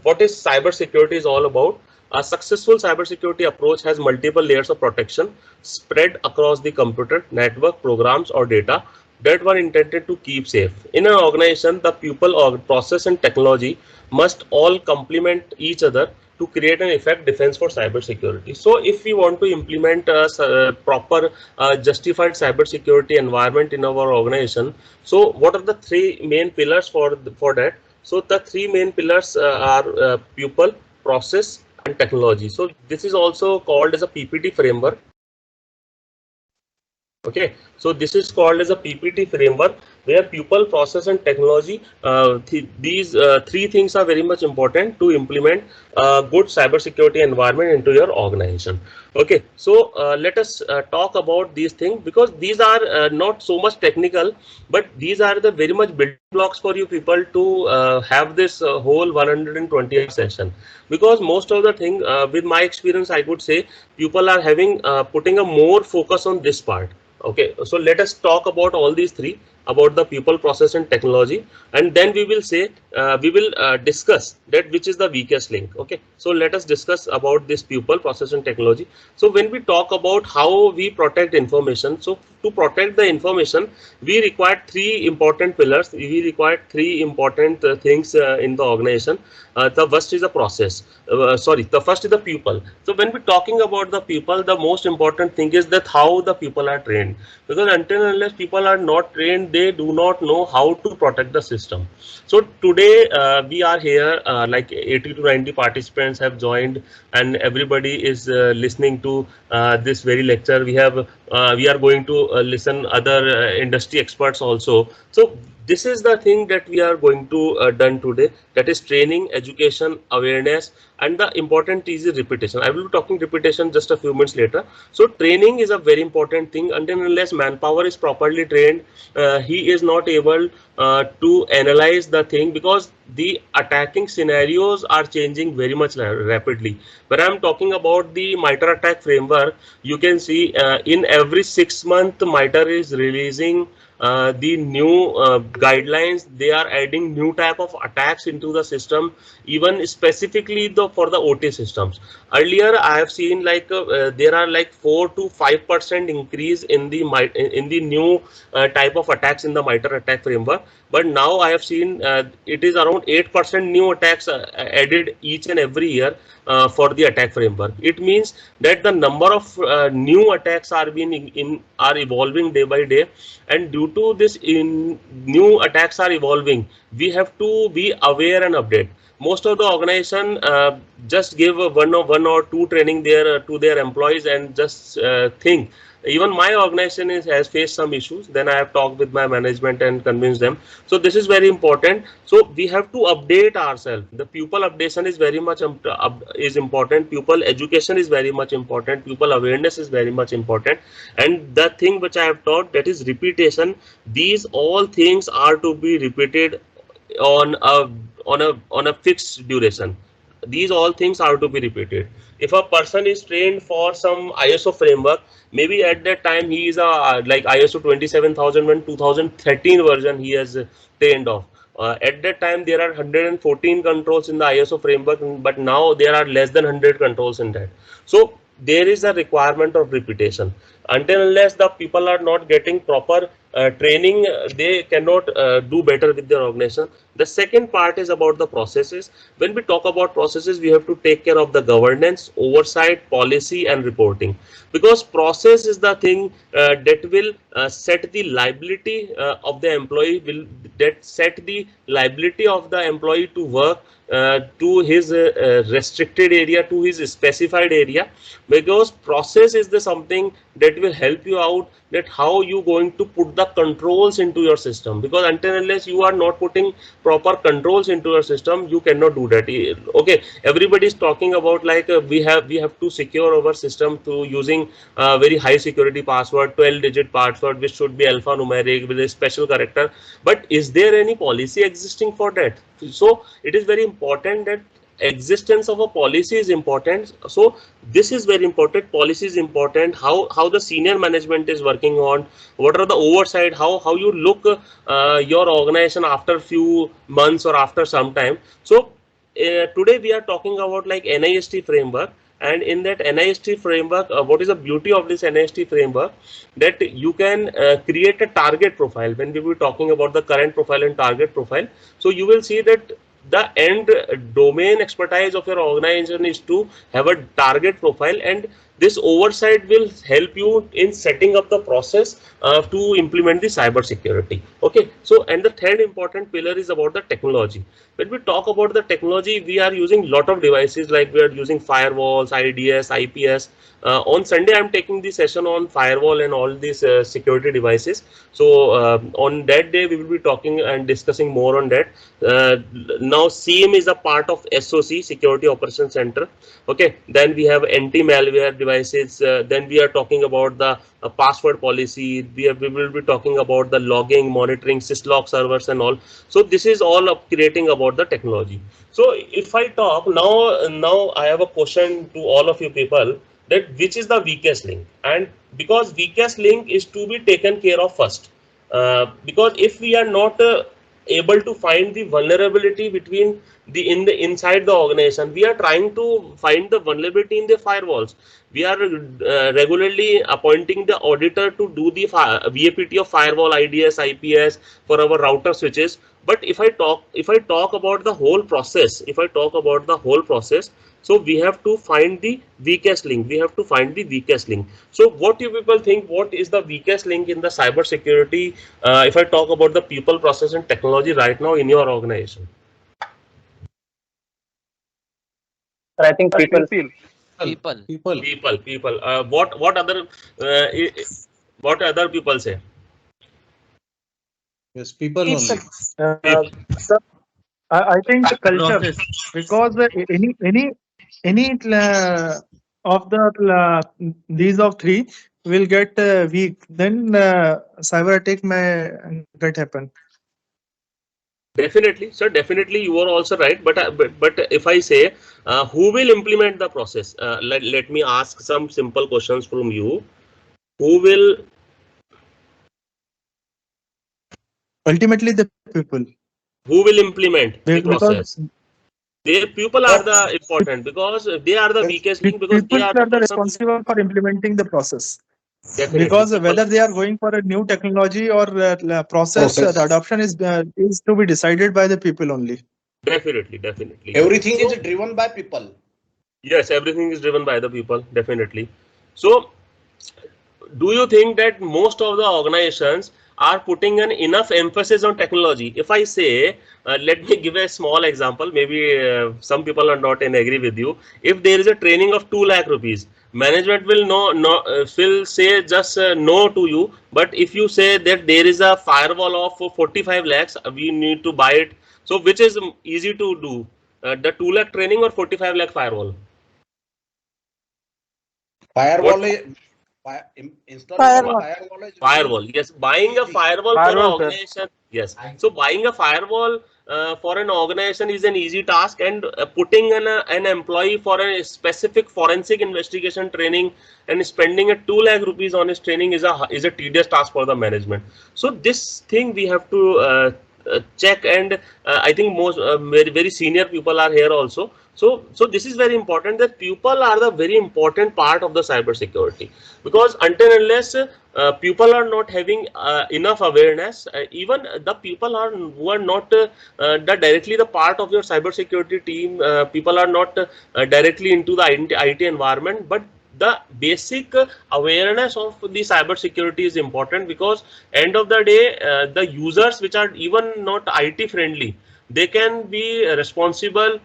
what is cyber security is all about? A successful cybersecurity approach has multiple layers of protection spread across the computer, network, programs, or data that were intended to keep safe. In an organization, the people, or process, and technology must all complement each other to create an effective defense for cybersecurity. So, if we want to implement a proper, justified cybersecurity environment in our organization, so what are the three main pillars for that? So the three main pillars are people, process, and technology. So this is also called as a PPT framework. Okay, so this is called as a PPT framework, where people, process, and technology, these three things are very much important to implement a good cybersecurity environment into your organization. Okay, so let us talk about these things, because these are not so much technical, but these are the very much building blocks for you people to have this whole 120 session. Because most of the thing, with my experience, I could say people are having putting a more focus on this part. Okay, so let us talk about all these three, about the people, process, and technology, and then we will say we will discuss that which is the weakest link. Okay, so let us discuss about this people, process, and technology. So when we talk about how we protect information, so to protect the information, we require three important pillars. We require three important things in the organization. The first is the process. The first is the people. So when we're talking about the people, the most important thing is that how the people are trained. Because until and unless people are not trained, they do not know how to protect the system. So today we are here, like 80 to 90 participants have joined, and everybody is listening to this very lecture. We are going to listen other industry experts also. So this is the thing that we are going to done today, that is training, education, awareness, and the important is repetition. I will be talking repetition just a few minutes later. So training is a very important thing. Until and unless manpower is properly trained, he is not able to analyze the thing, because the attacking scenarios are changing very much rapidly. When I'm talking about the MITRE attack framework, you can see in every 6 months, MITRE is releasing the new guidelines. They are adding new type of attacks into the system, even specifically for the OT systems. Earlier, I have seen like there are like 4 to 5% increase in the new type of attacks in the MITRE attack framework. But now I have seen it is around 8% new attacks added each and every year for the attack framework. It means that the number of new attacks are are evolving day by day, and due to this new attacks are evolving, we have to be aware and update. Most of the organization just give one or two training there to their employees and just think. Even my organization has faced some issues. Then I have talked with my management and convinced them. So this is very important. So we have to update ourselves. The pupil updation is very much is important. Pupil education is very much important. Pupil awareness is very much important. And the thing which I have taught, that is repetition. These all things are to be repeated on a fixed duration. These all things are to be repeated. If a person is trained for some ISO framework, maybe at that time he is a like ISO 27001 2013 version he has trained of. At that time there are 114 controls in the ISO framework, but now there are less than 100 controls in that. So there is a requirement of repetition. Until unless the people are not getting proper training, they cannot do better with their organization. The second part is about the processes. When we talk about processes, we have to take care of the governance, oversight, policy and reporting, because process is the thing that will set the liability of the employee, will that set the liability of the employee to work to his restricted area, to his specified area, because process is the something that will help you out, that how you going to put the controls into your system, because until unless you are not putting proper controls into your system, you cannot do that. Okay, everybody is talking about like we have to secure our system through using very high security password, 12-digit password, which should be alphanumeric with a special character. But is there any policy existing for that? So it is very important that existence of a policy is important. So this is very important. Policy is important. How the senior management is working on, what are the oversight, how you look your organization after few months or after some time. So today we are talking about like NIST framework. And in that NIST framework, what is the beauty of this NIST framework? That you can create a target profile. When we were talking about the current profile and target profile, so you will see that the end domain expertise of your organization is to have a target profile, and this oversight will help you in setting up the process to implement the cyber security. Okay, so and the third important pillar is about the technology. When we talk about the technology, we are using lot of devices, like we are using firewalls, IDS, IPS. On Sunday, I'm taking the session on firewall and all these security devices. So on that day, we will be talking and discussing more on that. Now SIEM is a part of SOC, Security Operations Center. Okay, then we have anti-malware devices. Then we are talking about the password policy. We will be talking about the logging, monitoring, syslog servers and all. So this is all of creating about the technology. So if I talk now I have a question to all of you people, that which is the weakest link, and because weakest link is to be taken care of first. Because if we are not able to find the vulnerability between the inside the organization, we are trying to find the vulnerability in the firewalls. We are regularly appointing the auditor to do the VAPT of firewall, IDS, IPS for our router switches. But if I talk about the whole process, so we have to find the weakest link. So what you people think, what is the weakest link in the cyber security? If I talk about the people, process and technology right now in your organization? I think people. People. What other people say? Yes, people only. Sir, I think culture, because any of the these of three will get weak, then cyber attack may get happen. Definitely, sir. Definitely, you are also right. But if I say who will implement the process, let me ask some simple questions from you. Who will Ultimately, the people. implement the Because process? The people are the important because they are the weakest link because they people are the are the person. responsible for implementing the process. Definitely, Because people. whether they are going for a new technology or process, the adoption is to be decided by the people only. Definitely. Everything is So driven by people. yes, everything is driven by the people. Definitely. So do you think that most of the organizations are putting an enough emphasis on technology? If I say, let me give a small example, maybe some people are not in agree with you. If there is a training of 2 lakh rupees, management will will say just no to you. But if you say that there is a firewall of 45 lakhs, we need to buy it. So which is easy to do, the 2 lakh training or 45 lakh firewall? What? Firewall is installing of firewall is very Firewall, yes. Buying a easy. firewall for an Firewall, sir. organization, yes. So buying a firewall for an organization is an easy task, and putting an employee for a specific forensic investigation training and spending a 2 lakh rupees on his training is a tedious task for the management. So this thing we have to check, and I think most very senior people are here also. So this is very important that people are the very important part of the cyber security, because until unless people are not having enough awareness, even the people who are not directly the part of your cyber security team, people are not directly into the IT environment, but the basic awareness of the cyber security is important, because end of the day the users which are even not IT friendly, they can be responsible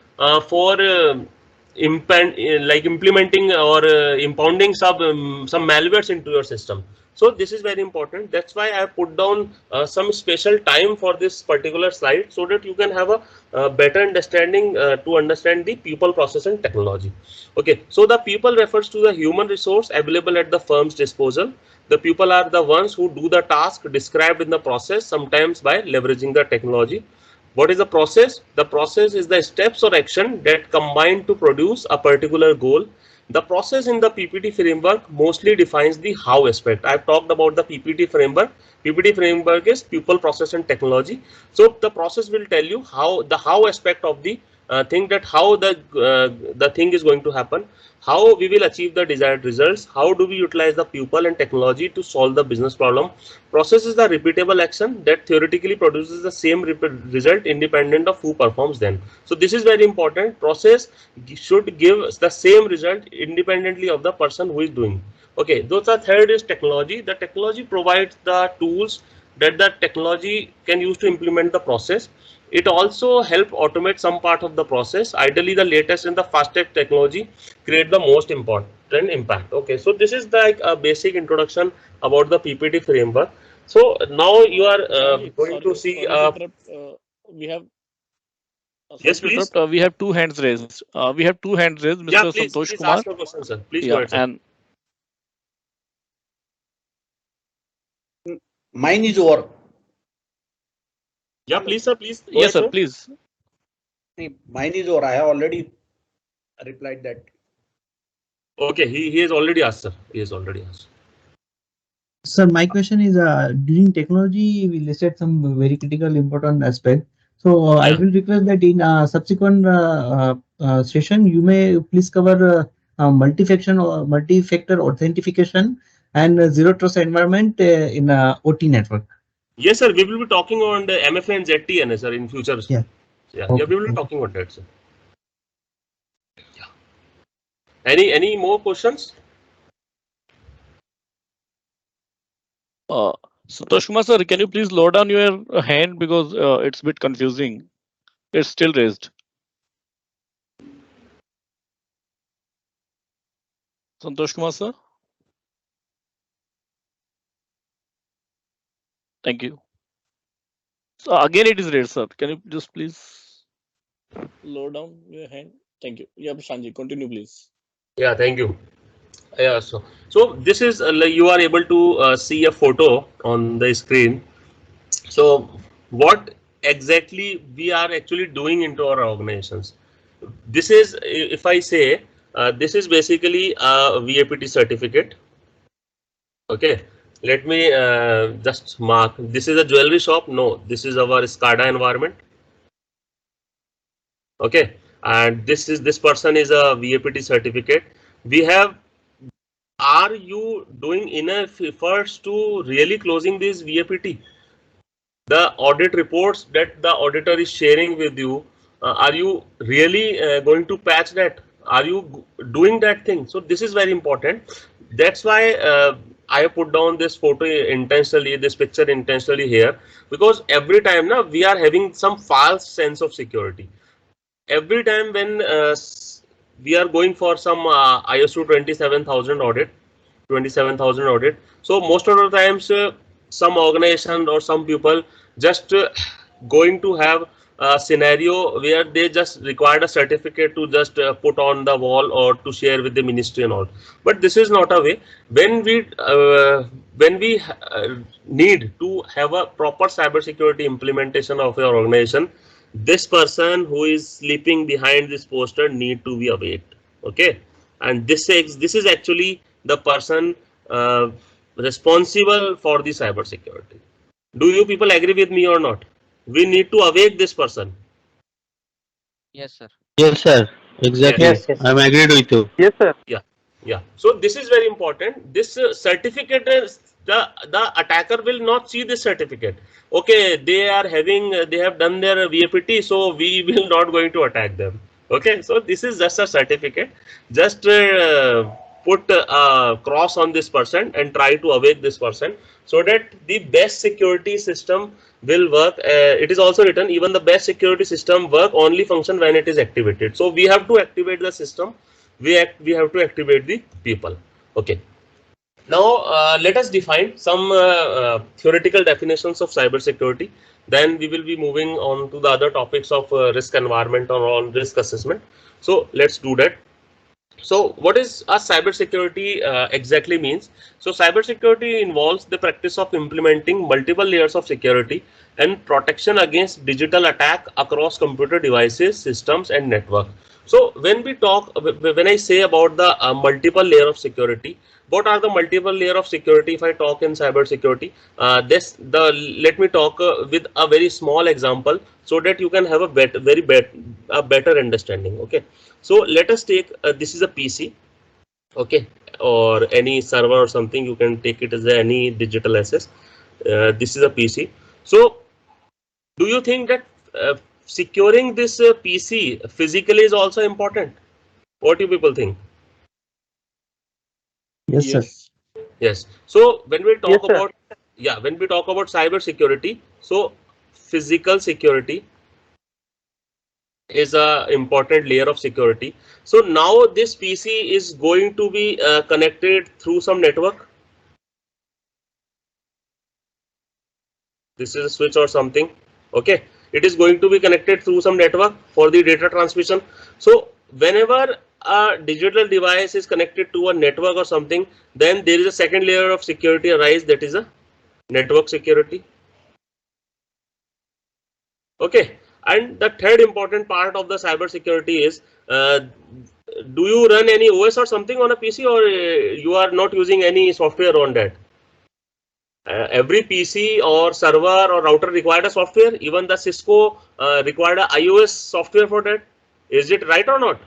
for like implementing or impounding some malwares into your system. So this is very important. That's why I put down some special time for this particular slide, so that you can have a better understanding to understand the people, process and technology. Okay, so the people refers to the human resource available at the firm's disposal. The people are the ones who do the task described in the process, sometimes by leveraging the technology. What is the process? The process is the steps or action that combine to produce a particular goal. The process in the PPT framework mostly defines the how aspect. I've talked about the PPT framework. PPT framework is people, process and technology. So the process will tell you how the how aspect of the thing, that how the thing is going to happen, how we will achieve the desired results, how do we utilize the people and technology to solve the business problem. Process is the repeatable action that theoretically produces the same result independent of who performs them. So this is very important. Process should give the same result independently of the person who is doing. Okay, those are third is technology. The technology provides the tools that the technology can use to implement the process. It also help automate some part of the process. Ideally, the latest and the fastest technology create the most important impact. Okay, so this is like a basic introduction about the PPT framework. So now you are Sanjay, going to see. sorry to interrupt. We have sorry Yes, to please. interrupt. We have two hands raised. We have two hands raised, Yeah, Mr. Santosh please Kumar. ask your question, sir. Please go Yeah, ahead, sir. and Mine is over. Yeah, please, sir. Please go yes, ahead, sir. sir. Please. Mine is over. I have already replied that. Okay, he has already asked, sir. He has already asked. Sir, my question is, during technology, we listed some very critical important aspect. So I Yeah. will request that in subsequent session, you may please cover multi-factor authentication and zero trust environment in OT network. Yes, sir. We will be talking on the MFA and ZTN, sir, in future. Yeah. Yeah, Okay. we will be talking on that, sir. Yeah. Any more questions? Santosh Kumar, sir, can you please lower down your hand because it's a bit confusing. It's still raised. Santosh Kumar, sir. Thank you. So again, it is raised, sir. Can you just please lower down your hand? Thank you. Yeah, Prashant, continue, please. Yeah, thank you. Yeah, so this is like you are able to see a photo on the screen. So what exactly we are actually doing into our organizations. This is, if I say, this is basically a VAPT certificate. Okay, let me just mark. This is a jewelry shop. No, this is our SCADA environment. Okay, and this person is a VAPT certificate. We have. Are you doing enough efforts to really closing this VAPT? The audit reports that the auditor is sharing with you, are you really going to patch that? Are you doing that thing? So this is very important. That's why I put down this photo intentionally, this picture intentionally here, because every time now we are having some false sense of security. Every time when we are going for some ISO 27000 audit, 27,000 audit. So most of the times, some organization or some people just going to have a scenario where they just required a certificate to just put on the wall or to share with the ministry and all. But this is not a way. When we need to have a proper cybersecurity implementation of your organization, this person who is sleeping behind this poster need to be awake. Okay, and this is actually the person responsible for the cyber security. Do you people agree with me or not? We need to awake this person. Yes, sir. Yes, sir. Exactly. Yes. Yes, yes. I'm agreed with you. Yes, sir. Yeah, yeah. So this is very important. This certificate is the attacker will not see this certificate. Okay, they are having they have done their VAPT, so we will not going to attack them. Okay, so this is just a certificate. Just put a cross on this person and try to awake this person so that the best security system will work. It is also written even the best security system work only function when it is activated. So we have to activate the system. We have to activate the people. Okay. Now let us define some theoretical definitions of cybersecurity. Then we will be moving on to the other topics of risk environment or on risk assessment. So let's do that. So what is a cybersecurity exactly means? So cybersecurity involves the practice of implementing multiple layers of security and protection against digital attack across computer devices, systems and network. So when I say about the multiple layer of security, what are the multiple layer of security? If I talk in cybersecurity, let me talk with a very small example so that you can have a better understanding. Okay. So let us take this is a PC, okay, or any server or something. You can take it as any digital access. This is a PC. So do you think that securing this PC physically is also important? What do you people think? Yes, sir. Yes. So when we talk Yes, sir. about when we talk about cyber security, so physical security is a important layer of security. So now this PC is going to be connected through some network. This is a switch or something. Okay, it is going to be connected through some network for the data transmission. So whenever a digital device is connected to a network or something, then there is a second layer of security arise, that is a network security. Okay, and the third important part of the cyber security is do you run any OS or something on a PC, or you are not using any software on that? Every PC or server or router required a software. Even the Cisco required a iOS software for that. Is it right or not?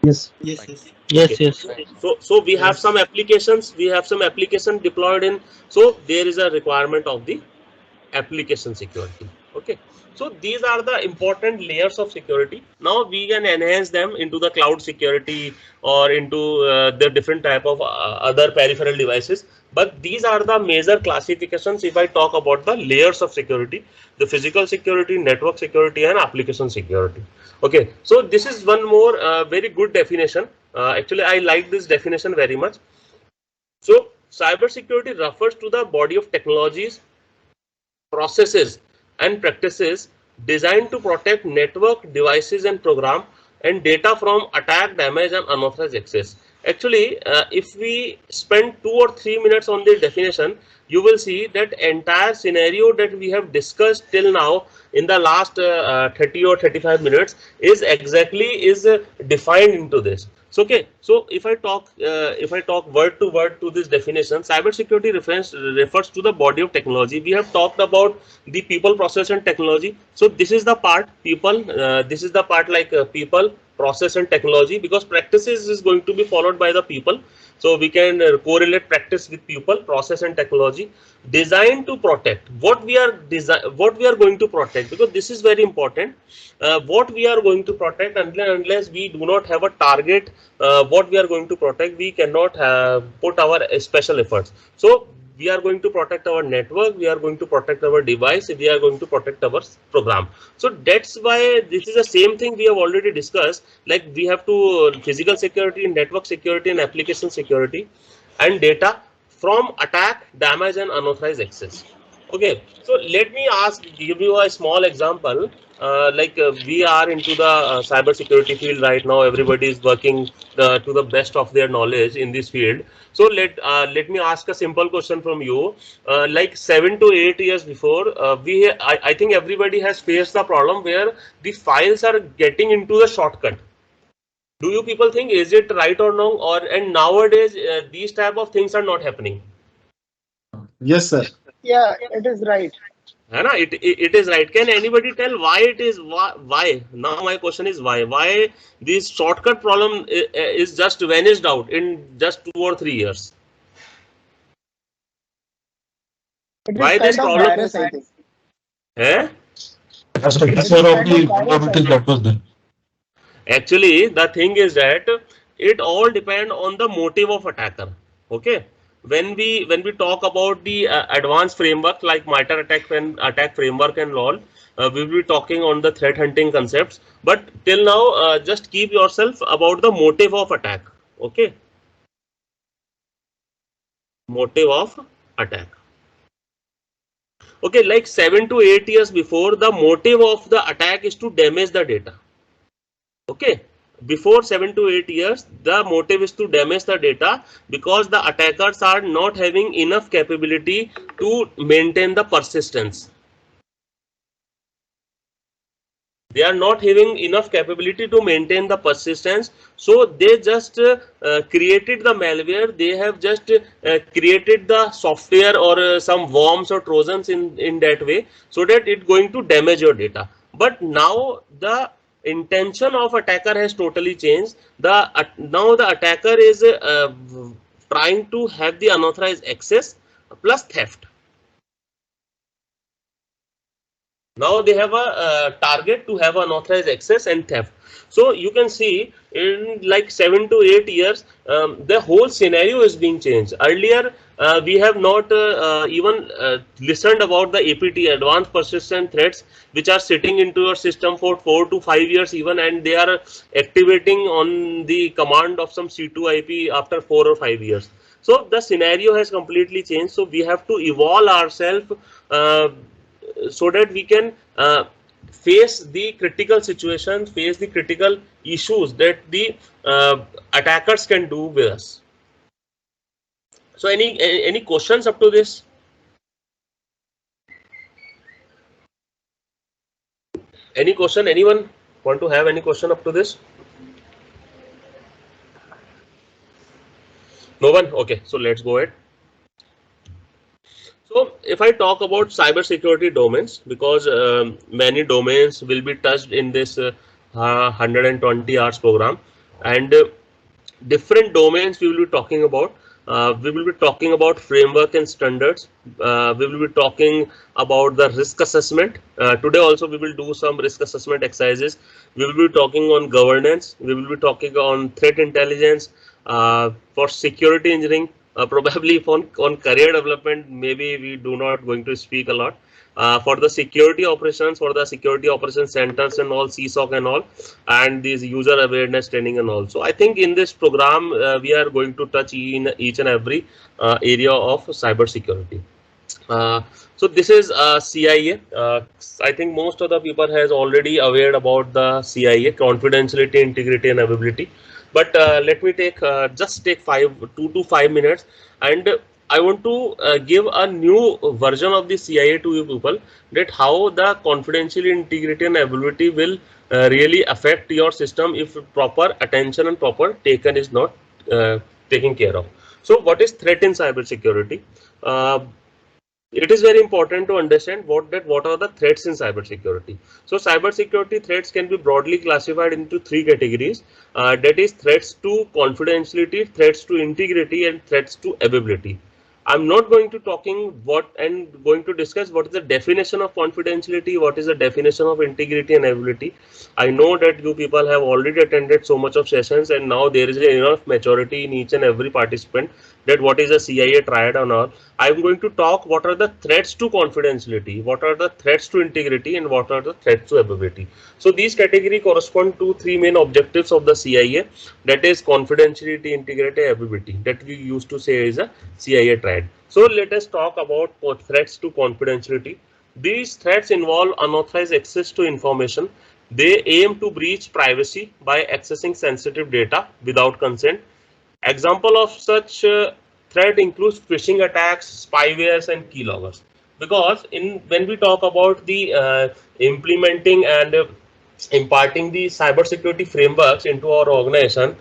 Yes. Right. Yes, Okay. yes. So we have some applications. We have some application deployed in. So there is a requirement of the application security. Okay, so these are the important layers of security. Now we can enhance them into the cloud security or into the different type of other peripheral devices, but these are the major classifications if I talk about the layers of security: the physical security, network security and application security. Okay, so this is one more very good definition. Actually I like this definition very much. So cyber security refers to the body of technologies, processes and practices designed to protect network devices and program and data from attack, damage and unauthorized access. actually, if we spend 2 or 3 minutes on the definition, you will see that entire scenario that we have discussed till now in the last 30 or 35 minutes is exactly defined into this. So okay, so if I talk word to this definition, cybersecurity refers to the body of technology. We have talked about the people, process, and technology. So this is the part people. This is the part like people, process, and technology, because practices is going to be followed by the people. So we can correlate practice with people, process, and technology. Designed to protect what we are going to protect, because this is very important. What we are going to protect, unless we do not have a target, what we are going to protect, we cannot put our special efforts. So we are going to protect our network, we are going to protect our device, we are going to protect our program. So that's why this is the same thing we have already discussed, like we have to physical security, network security, and application security, and data from attack, damage, and unauthorized access. Okay, so let me give you a small example. We are into the cyber security field right now. Everybody is working to the best of their knowledge in this field. So let me ask a simple question from you. Like 7 to 8 years before, I think everybody has faced the problem where the files are getting into the shortcut. Do you people think is it right or wrong? And nowadays these type of things are not happening. Yes, sir. Yeah, it is right. It is right. Can anybody tell why it is? Why? Now my question is why? Why this shortcut problem is just vanished out in just 2 or 3 years? It is Why this kind of problem? virus, I think. Eh? It is kind of virus, I think. Actually, the thing is that it all depend on the motive of attacker. Okay. When we talk about the advanced framework like MITRE attack framework and all, we will be talking on the threat hunting concepts. But till now, just keep yourself about the motive of attack. Okay. Motive of attack. Okay, like 7 to 8 years before, the motive of the attack is to damage the data. Okay, before 7 to 8 years, the motive is to damage the data, because the attackers are not having enough capability to maintain the persistence. They are not having enough capability to maintain the persistence, so they just created the malware. They have just created the software or some worms or trojans in that way, so that it's going to damage your data. But now the intention of attacker has totally changed. Now the attacker is trying to have the unauthorized access plus theft. Now they have a target to have unauthorized access and theft. So you can see in like 7 to 8 years, the whole scenario is being changed. Earlier, we have not even listened about the APT, advanced persistent threats, which are sitting into your system for 4 to 5 years even, and they are activating on the command of some C2IP after 4 or 5 years. So the scenario has completely changed. So we have to evolve ourselves so that we can face the critical situation, face the critical issues that the attackers can do with us. So any questions up to this? Any question? Anyone want to have any question up to this? No one? Okay, so let's go ahead. So if I talk about cybersecurity domains, because many domains will be touched in this 120 hours program, and different domains we will be talking about. We will be talking about framework and standards. We will be talking about the risk assessment. Today also we will do some risk assessment exercises. We will be talking on governance. We will be talking on threat intelligence, for security engineering. Probably on career development, maybe we do not going to speak a lot. For the security operations, for the security operations centers and all, CSOC and all, and these user awareness training and all. So I think in this program, we are going to touch in each and every area of cyber security. So this is CIA. I think most of the people has already aware about the CIA, confidentiality, integrity, and availability. but let me take just take 2 to 5 minutes, and I want to give a new version of the CIA to you people, that how the confidentiality, integrity and availability will really affect your system if proper attention and proper taken is not taken care of. So what is threat in cybersecurity? It is very important to understand what are the threats in cybersecurity. So cybersecurity threats can be broadly classified into three categories. That is threats to confidentiality, threats to integrity, and threats to availability. I'm not going to going to discuss what is the definition of confidentiality, what is the definition of integrity and availability. I know that you people have already attended so much of sessions, and now there is enough maturity in each and every participant that what is a CIA triad and all. I'm going to talk what are the threats to confidentiality, what are the threats to integrity, and what are the threats to availability. So these categories correspond to three main objectives of the CIA, that is confidentiality, integrity, availability, that we used to say is a CIA triad. So let us talk about threats to confidentiality. These threats involve unauthorized access to information. They aim to breach privacy by accessing sensitive data without consent. Example of such threat includes phishing attacks, spywares, and keyloggers. Because when we talk about the implementing and imparting the cybersecurity frameworks into our organization,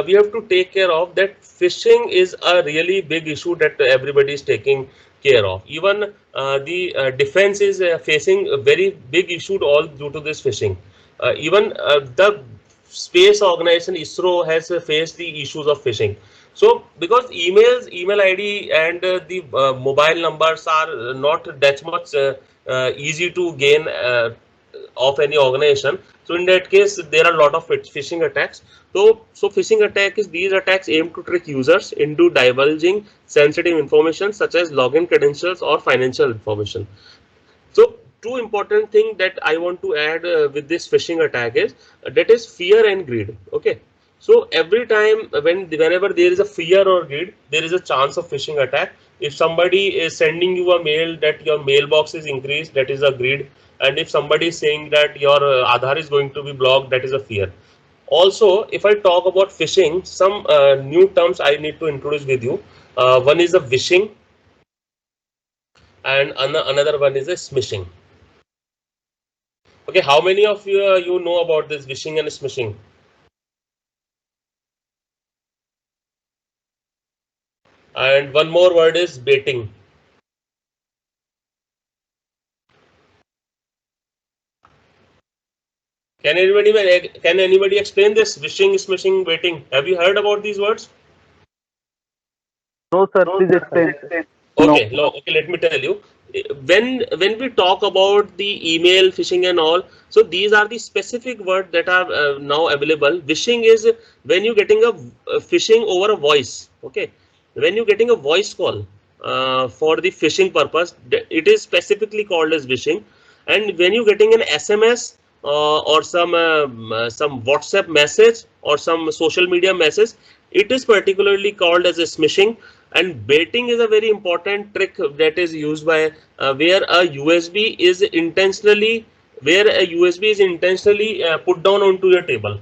we have to take care of that. Phishing is a really big issue that everybody is taking care of. Even the defense is facing a very big issue all due to this phishing. Even the space organization ISRO has faced the issues of phishing. So because email ID and the mobile numbers are not that much easy to gain of any organization, so in that case there are a lot of phishing attacks. So phishing attack is, these attacks aim to trick users into divulging sensitive information such as login credentials or financial information. So two important thing that I want to add with this phishing attack is that is fear and greed. Okay, so every time whenever there is a fear or greed, there is a chance of phishing attack. If somebody is sending you a mail that your mailbox is increased, that is a greed. And if somebody is saying that your Aadhaar is going to be blocked, that is a fear. Also, if I talk about phishing, some new terms I need to introduce with you. One is a wishing, and another one is a smishing. Okay, how many of you know about this wishing and smishing? And one more word is baiting. Can anybody explain this wishing, smishing, baiting? Have you heard about these words? No, sir. Please explain. Okay, okay, let me tell you. When we talk about the email phishing and all, so these are the specific words that are now available. Wishing is when you're getting a phishing over a voice. Okay, when you're getting a voice call for the phishing purpose, it is specifically called as wishing. And when you're getting an SMS or some WhatsApp message or some social media message, it is particularly called as a smishing. And baiting is a very important trick that is used by where a USB is intentionally put down onto your table.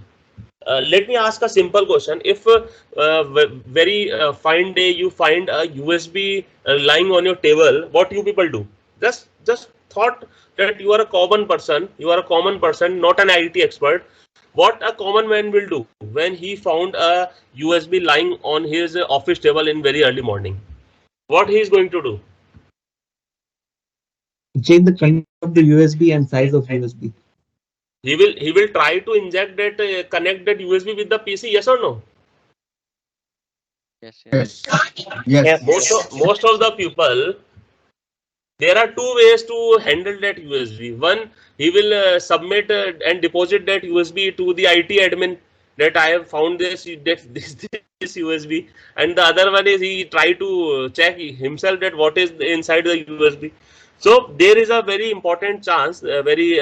Let me ask a simple question. If very fine day you find a USB lying on your table, what you people do? Just thought that you are a common person. You are a common person, not an IT expert. What a common man will do when he found a USB lying on his office table in very early morning? What he is going to do? Change the content of the USB and size of USB. He will try to inject that connect that USB with the PC. Yes or no? Yes. Yes. Most of the people, there are two ways to handle that USB. One, he will submit and deposit that USB to the IT admin that I have found this USB, and the other one is he try to check himself that what is inside the USB. So there is a very important chance, very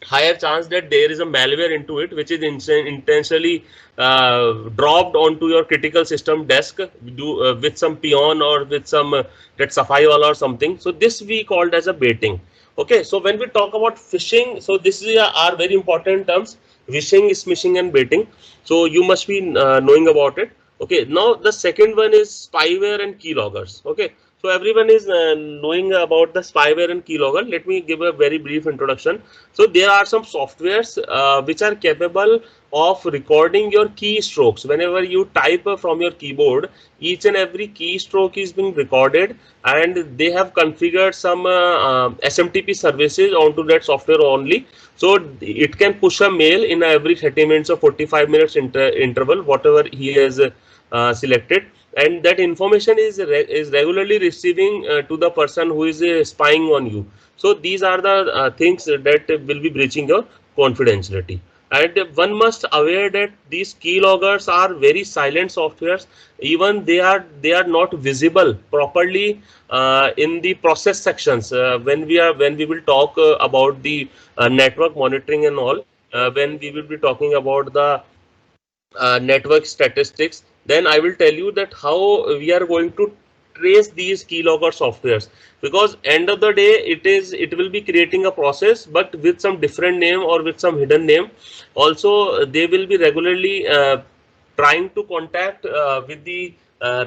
higher chance that there is a malware into it, which is intentionally dropped onto your critical system desk with some peon or with some that Safaiwala or something. So this we called as a baiting. Okay, so when we talk about phishing, so this is are very important terms. wishing, smishing, and baiting. So you must be knowing about it. Okay, now the second one is spyware and keyloggers. Okay, so everyone is knowing about the spyware and keylogger. Let me give a very brief introduction. So there are some softwares which are capable of recording your keystrokes. Whenever you type from your keyboard, each and every keystroke is being recorded, and they have configured some SMTP services onto that software only. So it can push a mail in every 30 minutes or 45 minutes interval, whatever he has selected, and that information is regularly receiving to the person who is spying on you. So these are the things that will be breaching your confidentiality. And one must aware that these keyloggers are very silent softwares. Even they are not visible properly in the process sections. When we will talk about the network monitoring and all, when we will be talking about the network statistics, then I will tell you that how we are going to trace these keylogger softwares, because end of the day it will be creating a process but with some different name or with some hidden name. Also they will be regularly trying to contact with the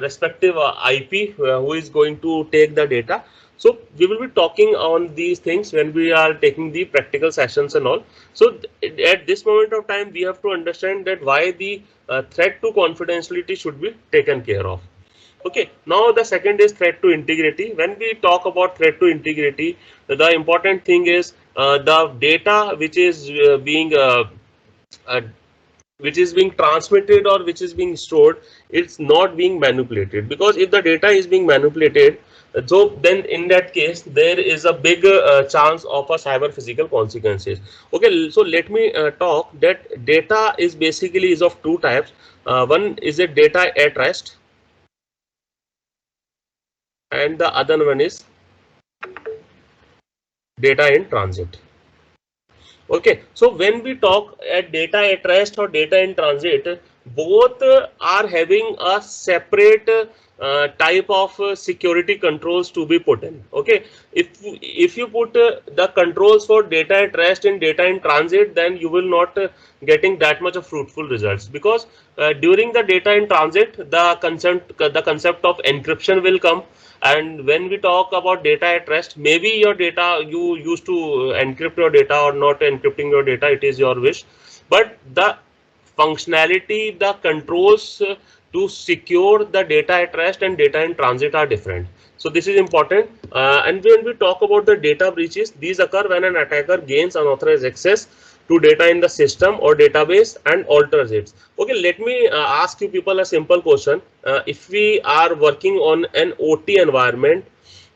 respective IP who is going to take the data. So we will be talking on these things when we are taking the practical sessions and all. So at this moment of time, we have to understand that why the threat to confidentiality should be taken care of. Okay, now the second is threat to integrity. When we talk about threat to integrity, the important thing is the data uh, which is being transmitted or which is being stored, it's not being manipulated. Because if the data is being manipulated, so then in that case there is a big chance of a cyber physical consequences. Okay, so let me talk that data is basically is of two types. One is a data at rest, and the other one is data in transit. Okay, so when we talk at data at rest or data in transit, both are having a separate type of security controls to be put in. Okay, if you put the controls for data at rest and data in transit, then you will not getting that much of fruitful results, because during the data in transit, the concept of encryption will come. And when we talk about data at rest, maybe your data, you used to encrypt your data or not encrypting your data, it is your wish. But the functionality, the controls to secure the data at rest and data in transit are different. So this is important. And when we talk about the data breaches, these occur when an attacker gains unauthorized access to data in the system or database and alters it. Okay, let me ask you people a simple question. If we are working on an OT environment,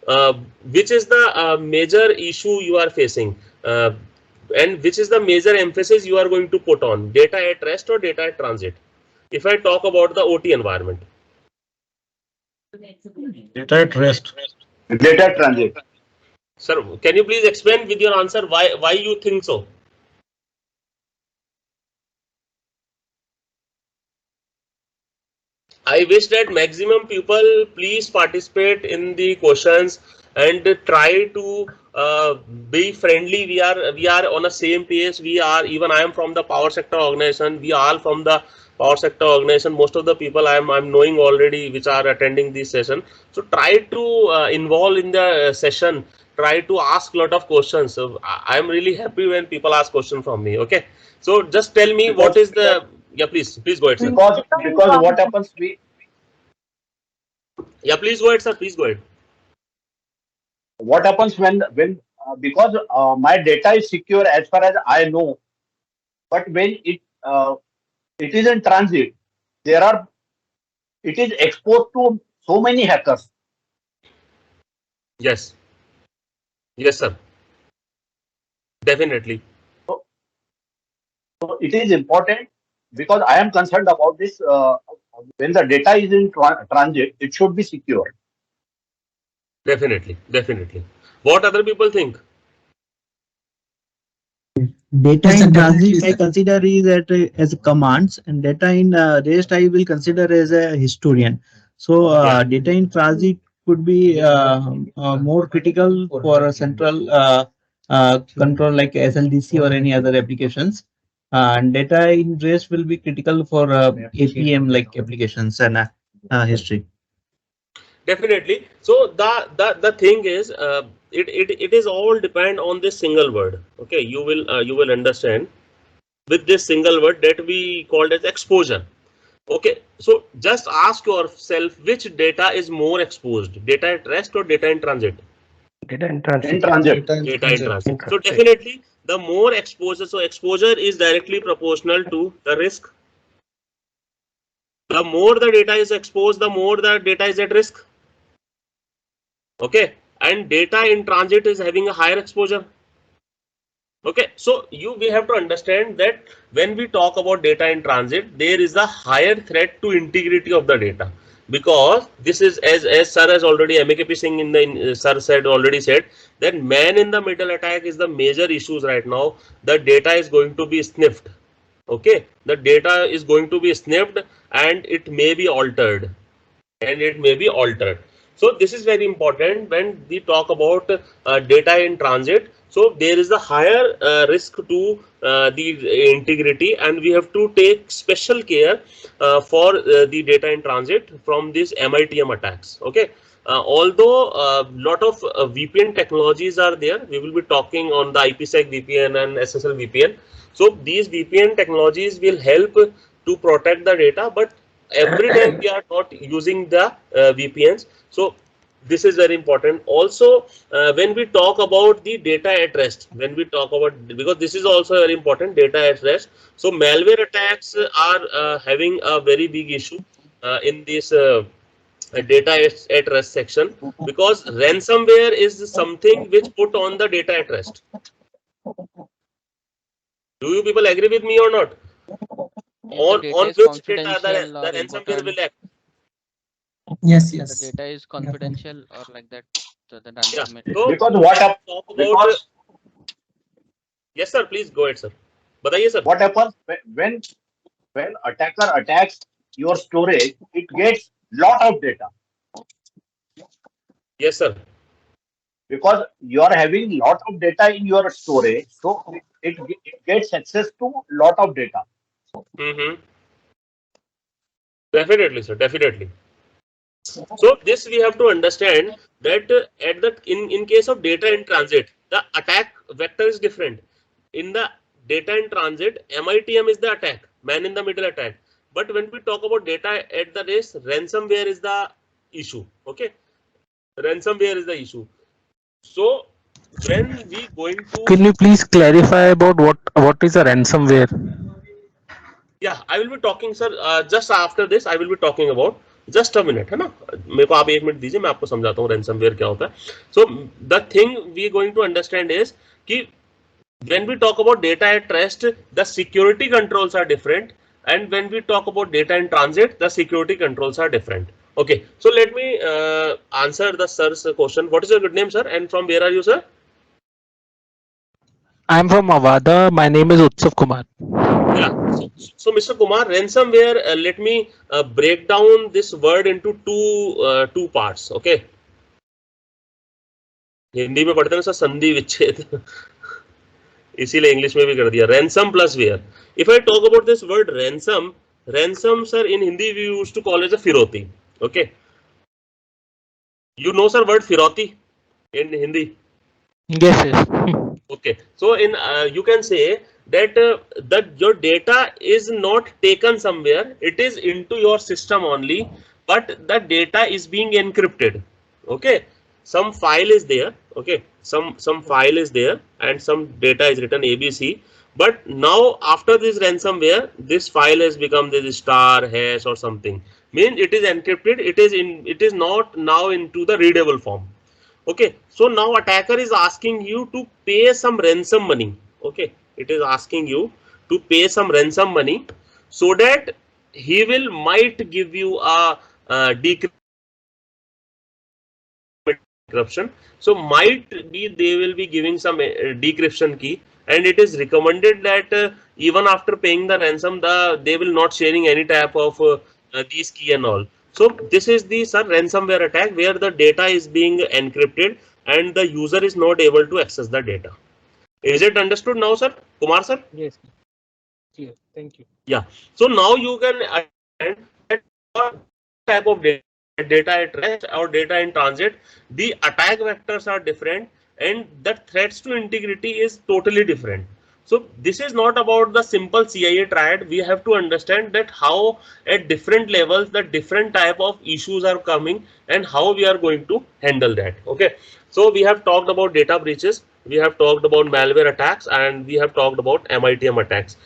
uh, which is the major issue you are facing, and which is the major emphasis you are going to put on, data at rest or data at transit? If I talk about the OT environment, Data at rest. Data transit. sir, can you please explain with your answer why you think so? I wish that maximum people please participate in the questions and try to be friendly. We are on the same page. We are, even I am from the power sector organization. We are all from the power sector organization. Most of the people I'm knowing already, which are attending this session. So try to involve in the session. Try to ask a lot of questions. So I'm really happy when people ask questions from me. Okay. So just tell me what is the, yeah, please go ahead, sir. Because what happens, Yeah, please go ahead, sir. Please go ahead. what happens when because my data is secure as far as I know, but when it is in transit, it is exposed to so many hackers. Yes. Yes, sir. Definitely. So it is important, because I am concerned about this. When the data is in transit, it should be secure. Definitely. Definitely. What other people think? Data in transit I consider is as commands, and data in rest I will consider as a historian. So data in transit could be more critical for a central control like SLDC or any other applications. And data in REST will be critical for APM like applications and history. Definitely. So the thing is, it is all depend on this single word. Okay, you will understand with this single word that we called as exposure. Okay, so just ask yourself which data is more exposed, data at rest or data in transit? Data in In transit. transit. Data in transit. In So transit. definitely the more exposure, so exposure is directly proportional to the risk. The more the data is exposed, the more the data is at risk. Okay, and data in transit is having a higher exposure. Okay, so we have to understand that when we talk about data in transit, there is a higher threat to integrity of the data, because this is as sir has already M.A.K.P. Singh in the sir said already said that man in the middle attack is the major issues right now. The data is going to be sniffed. Okay, the data is going to be sniffed and it may be altered. So this is very important when we talk about data in transit. So there is a higher risk to the integrity, and we have to take special care for the data in transit from these MITM attacks. Okay. Although a lot of VPN technologies are there, we will be talking on the IPsec VPN and SSL VPN. So these VPN technologies will help to protect the data, but every time we are not using the VPNs. So this is very important. Also, when we talk about the data at rest, when we talk about, because this is also very important, data at rest. So malware attacks are having a very big issue in this data at rest section, because ransomware is something which put on the data at rest. Do you people agree with me or not? If the data On is which data confidential or the ransomware will important, act? Yes, if the data is confidential or like that, so the Yeah. ransom So Because what hap- talk about because yes sir, please go ahead sir. Bataiye sir. what happens when attacker attacks your storage, it gets lot of data Yes sir. because you are having lot of data in your storage, so it gets access to lot of data. Mm-hmm. Definitely sir, definitely. So this we have to understand that at the in case of data in transit, the attack vector is different. In the data in transit, MITM is the attack, man in the middle attack. But when we talk about data at the rest, ransomware is the issue. Okay, ransomware is the issue. So when we going to, Can you please clarify about what is a ransomware? yeah, I will be talking sir, just after this I will be talking about, just a minute है ना, मेरे को आप एक minute दीजिए, मैं आपको समझाता हूँ रैंसमवेयर क्या होता है. So the thing we going to understand is कि when we talk about data at rest, the security controls are different, and when we talk about data in transit, the security controls are different. Okay, so let me answer the sir's question. What is your good name sir, and from where are you sir? I am from Avada. My name is Utsav Kumar. Yeah. So Mr. Kumar, ransomware, let me break down this word into two parts. Okay. Hindi में पढ़ते हैं sir संधि विच्छेद, इसीलिए English में भी कर दिया, ransom plus ware. If I talk about this word ransom, ransom sir in Hindi we used to call as a फिरौती. Okay, you know sir word फिरौती in Hindi? Yes, yes. Okay, so in you can say that that your data is not taken somewhere, it is into your system only, but the data is being encrypted. Okay, some file is there. Okay, some file is there and some data is written ABC, but now after this ransomware, this file has become this star hash or something, means it is encrypted, it is not now into the readable form. Okay, so now attacker is asking you to pay some ransom money. Okay, it is asking you to pay some ransom money so that he will might give you a decryption. So might be they will be giving some decryption key, and it is recommended that even after paying the ransom, they will not sharing any type of these key and all. So this is the sir ransomware attack where the data is being encrypted and the user is not able to access the data. Is it understood now, sir? Kumar sir? yes, clear. Thank you. Yeah. So now you can understand that for type of data at rest or data in transit, the attack vectors are different and the threats to integrity is totally different. So this is not about the simple CIA triad. We have to understand that how at different levels the different type of issues are coming and how we are going to handle that. Okay. So we have talked about data breaches, we have talked about malware attacks, and we have talked about MITM attacks.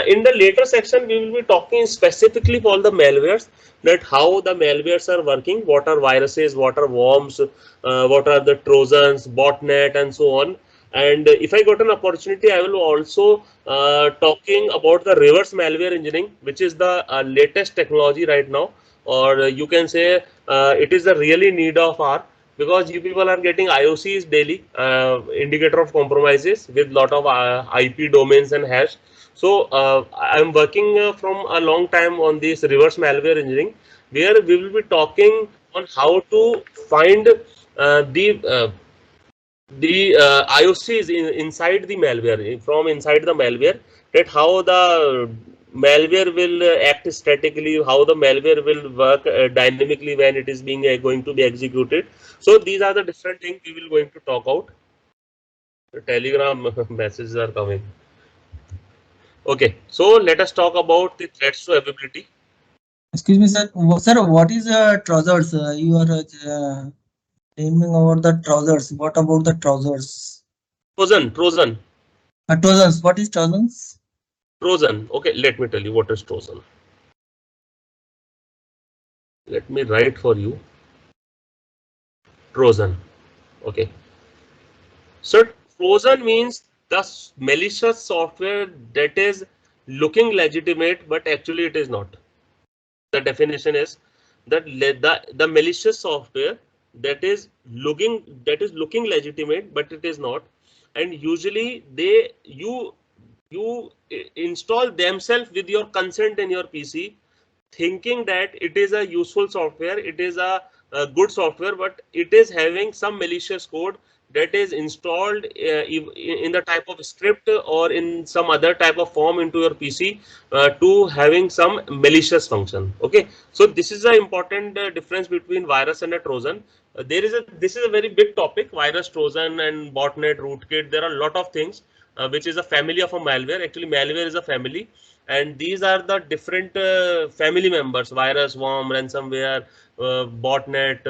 In the later section, we will be talking specifically for the malwares, that how the malwares are working, what are viruses, what are worms, what are the trojans, botnet, and so on. And if I got an opportunity, I will also talking about the reverse malware engineering, which is the latest technology right now, or you can say it is the really need of our, because you people are getting IOCs daily, indicator of compromises with lot of IP domains and hash. So I'm working from a long time on this reverse malware engineering, where we will be talking on how to find the IOCs inside the malware, from inside the malware, that how the malware will act statically, how the malware will work dynamically when it is being going to be executed. So these are the different things we will going to talk out. The Telegram messages are coming. Okay, so let us talk about the threats to availability. Excuse me, sir. Sir, what is trousers? You are naming about the trousers. What about the trousers? Trojan. Trousers. What is trousers? Trojan. Okay, let me tell you what is Trojan. Let me write for you. Trojan. Okay. So Trojan means the malicious software that is looking legitimate, but actually it is not. The definition is that the malicious software that is looking legitimate, but it is not. And usually you install themselves with your consent in your PC, thinking that it is a useful software, it is a good software, but it is having some malicious code that is installed in the type of script or in some other type of form into your PC to having some malicious function. Okay, so this is an important difference between virus and a Trojan. This is a very big topic: virus, Trojan, and botnet, rootkit. There are a lot of things which is a family of a malware. Actually, malware is a family, and these are the different family members: virus, worm, ransomware, botnet,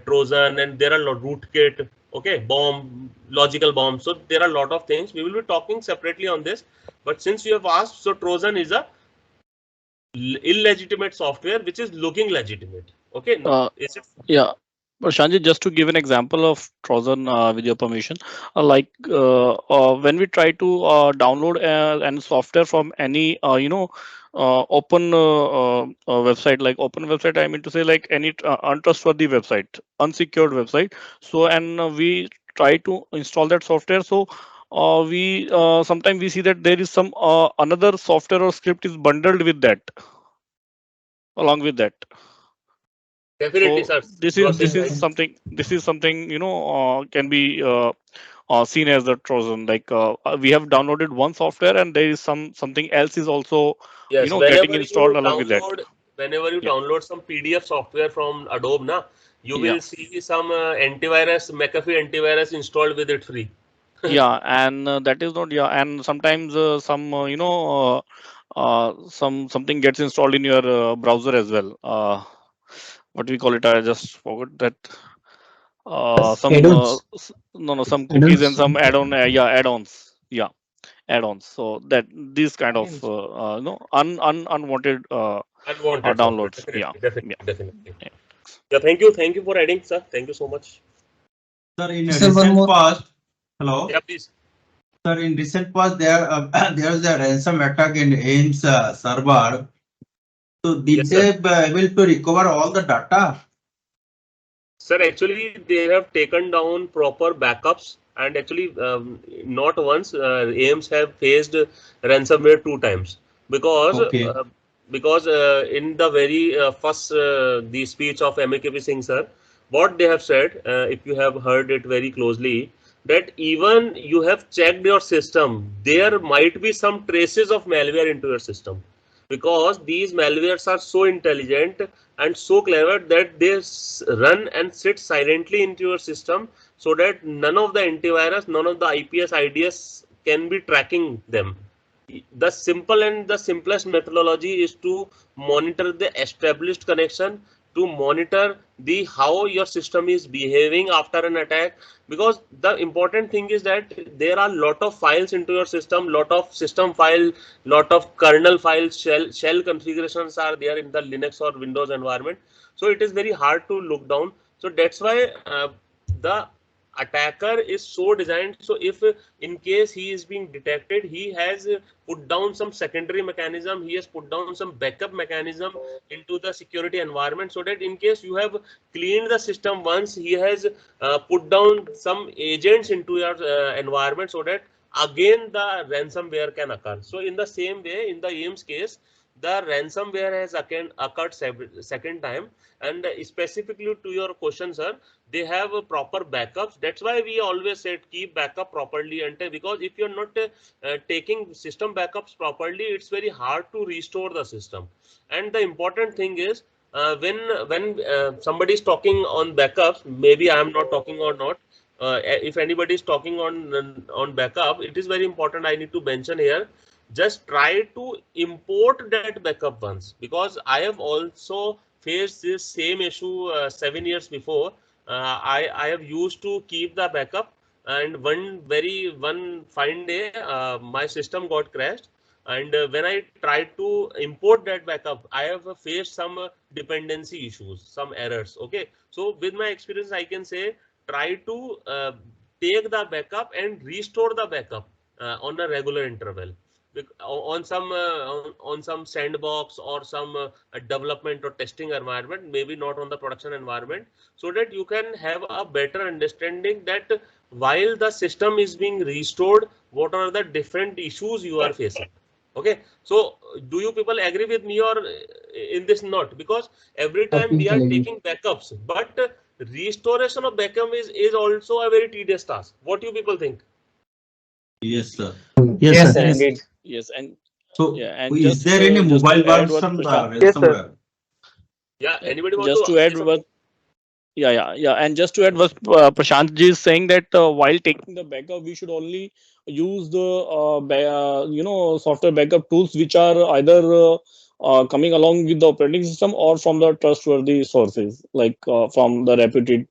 Trojan, and there are rootkit. Okay, bomb, logical bomb. So there are a lot of things. We will be talking separately on this. But since you have asked, so Trojan is a illegitimate software which is looking legitimate. Okay, is it? Yeah. Prashant, just to give an example of Trojan, with your permission, when we try to download any software from any open website, like open website, I mean to say like any untrustworthy website, unsecured website. So and we try to install that software. So we sometimes we see that there is some another software or script is bundled with that, along with that. Definitely, So sir. this is something can be seen as the Trojan. Like we have downloaded one software and there is something else is also Yes, getting installed along with that. whenever you Yeah, download some PDF software from Adobe, you yeah, will see some antivirus, McAfee antivirus installed with it free. yeah, and that is not, yeah, and sometimes some something gets installed in your browser as well. What we call it? I just forgot that. Some Add-ons. some cookies and Add-ons. some add-ons. Yeah, add-ons. So that these kind of unwanted Unwanted software, downloads. Yeah, definitely, definitely, yeah. definitely. Yeah. Yeah, thank you for adding, sir. Thank you so much. Sir, in Sir, one recent more. past, hello. Yeah, please. Sir, in recent past, there was a ransom attack in AIMS server. So did Yes, sir. they able to recover all the data? Sir, actually, they have taken down proper backups, and actually, not once. AIMS have faced ransomware 2 times, because Okay. in the very first the speech of M.A.K.P. Singh sir, what they have said, if you have heard it very closely, that even you have checked your system, there might be some traces of malware into your system, because these malwares are so intelligent and so clever that they run and sit silently into your system, so that none of the antivirus, none of the IPS IDS can be tracking them. The simple and the simplest methodology is to monitor the established connection, to monitor the how your system is behaving after an attack, because the important thing is that there are lot of files into your system, lot of system file, lot of kernel files, shell configurations are there in the Linux or Windows environment. So it is very hard to look down. So that's why the attacker is so designed. So if in case he is being detected, he has put down some secondary mechanism, he has put down some backup mechanism into the security environment, so that in case you have cleaned the system once, he has put down some agents into your environment, so that again the ransomware can occur. So in the same way, in the Ames case, the ransomware has occurred second time. And specifically to your question, sir, they have proper backups. That's why we always said keep backup properly, and because if you're not taking system backups properly, it's very hard to restore the system. And the important thing is, when somebody is talking on backups, maybe I am not talking or not, if anybody is talking on backup, it is very important, I need to mention here, just try to import that backup once, because I have also faced this same issue 7 years before. I have used to keep the backup, and one fine day my system got crashed, and when I tried to import that backup, I have faced some dependency issues, some errors. Okay, so with my experience, I can say try to take the backup and restore the backup on a regular interval, on some sandbox or some development or testing environment, maybe not on the production environment, so that you can have a better understanding that while the system is being restored, what are the different issues you are facing. Okay, so do you people agree with me or in this not? Because every time we are taking backups, but restoration of backup is also a very tedious task. What do you people think? Yes, sir. Yes, sir. indeed. Yes, and So, yeah, and is just there any just to mobile add what version Prashant, ransomware? Yeah, anybody want just to to add say what something? yeah, and just to add what Prashant ji is saying, that while taking the backup, we should only use the software backup tools which are either coming along with the operating system or from the trustworthy sources, like from the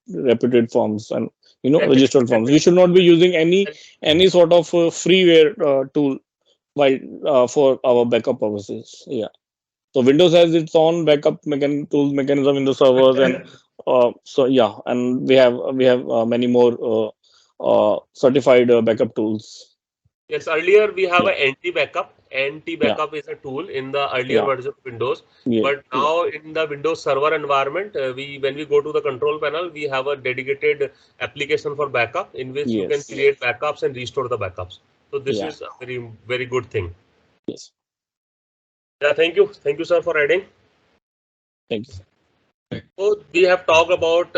reputed firms and registered firms. We should not be using any sort of freeware tool while for our backup purposes. Yeah. So Windows has its own backup tools mechanism in the servers, and so yeah, and we have many more certified backup tools. Yes, earlier we have Yeah, an anti-backup. yeah, Anti-backup is a tool in the earlier yeah, version of Windows, yeah, but yeah. now in the Windows Server environment, when we go to the control panel, we have a dedicated application for backup in which you can Yes, create backups and restore the backups. So this yeah, is a very good thing. yes. Yeah, thank you, sir, for adding. Thank you. So we have talked about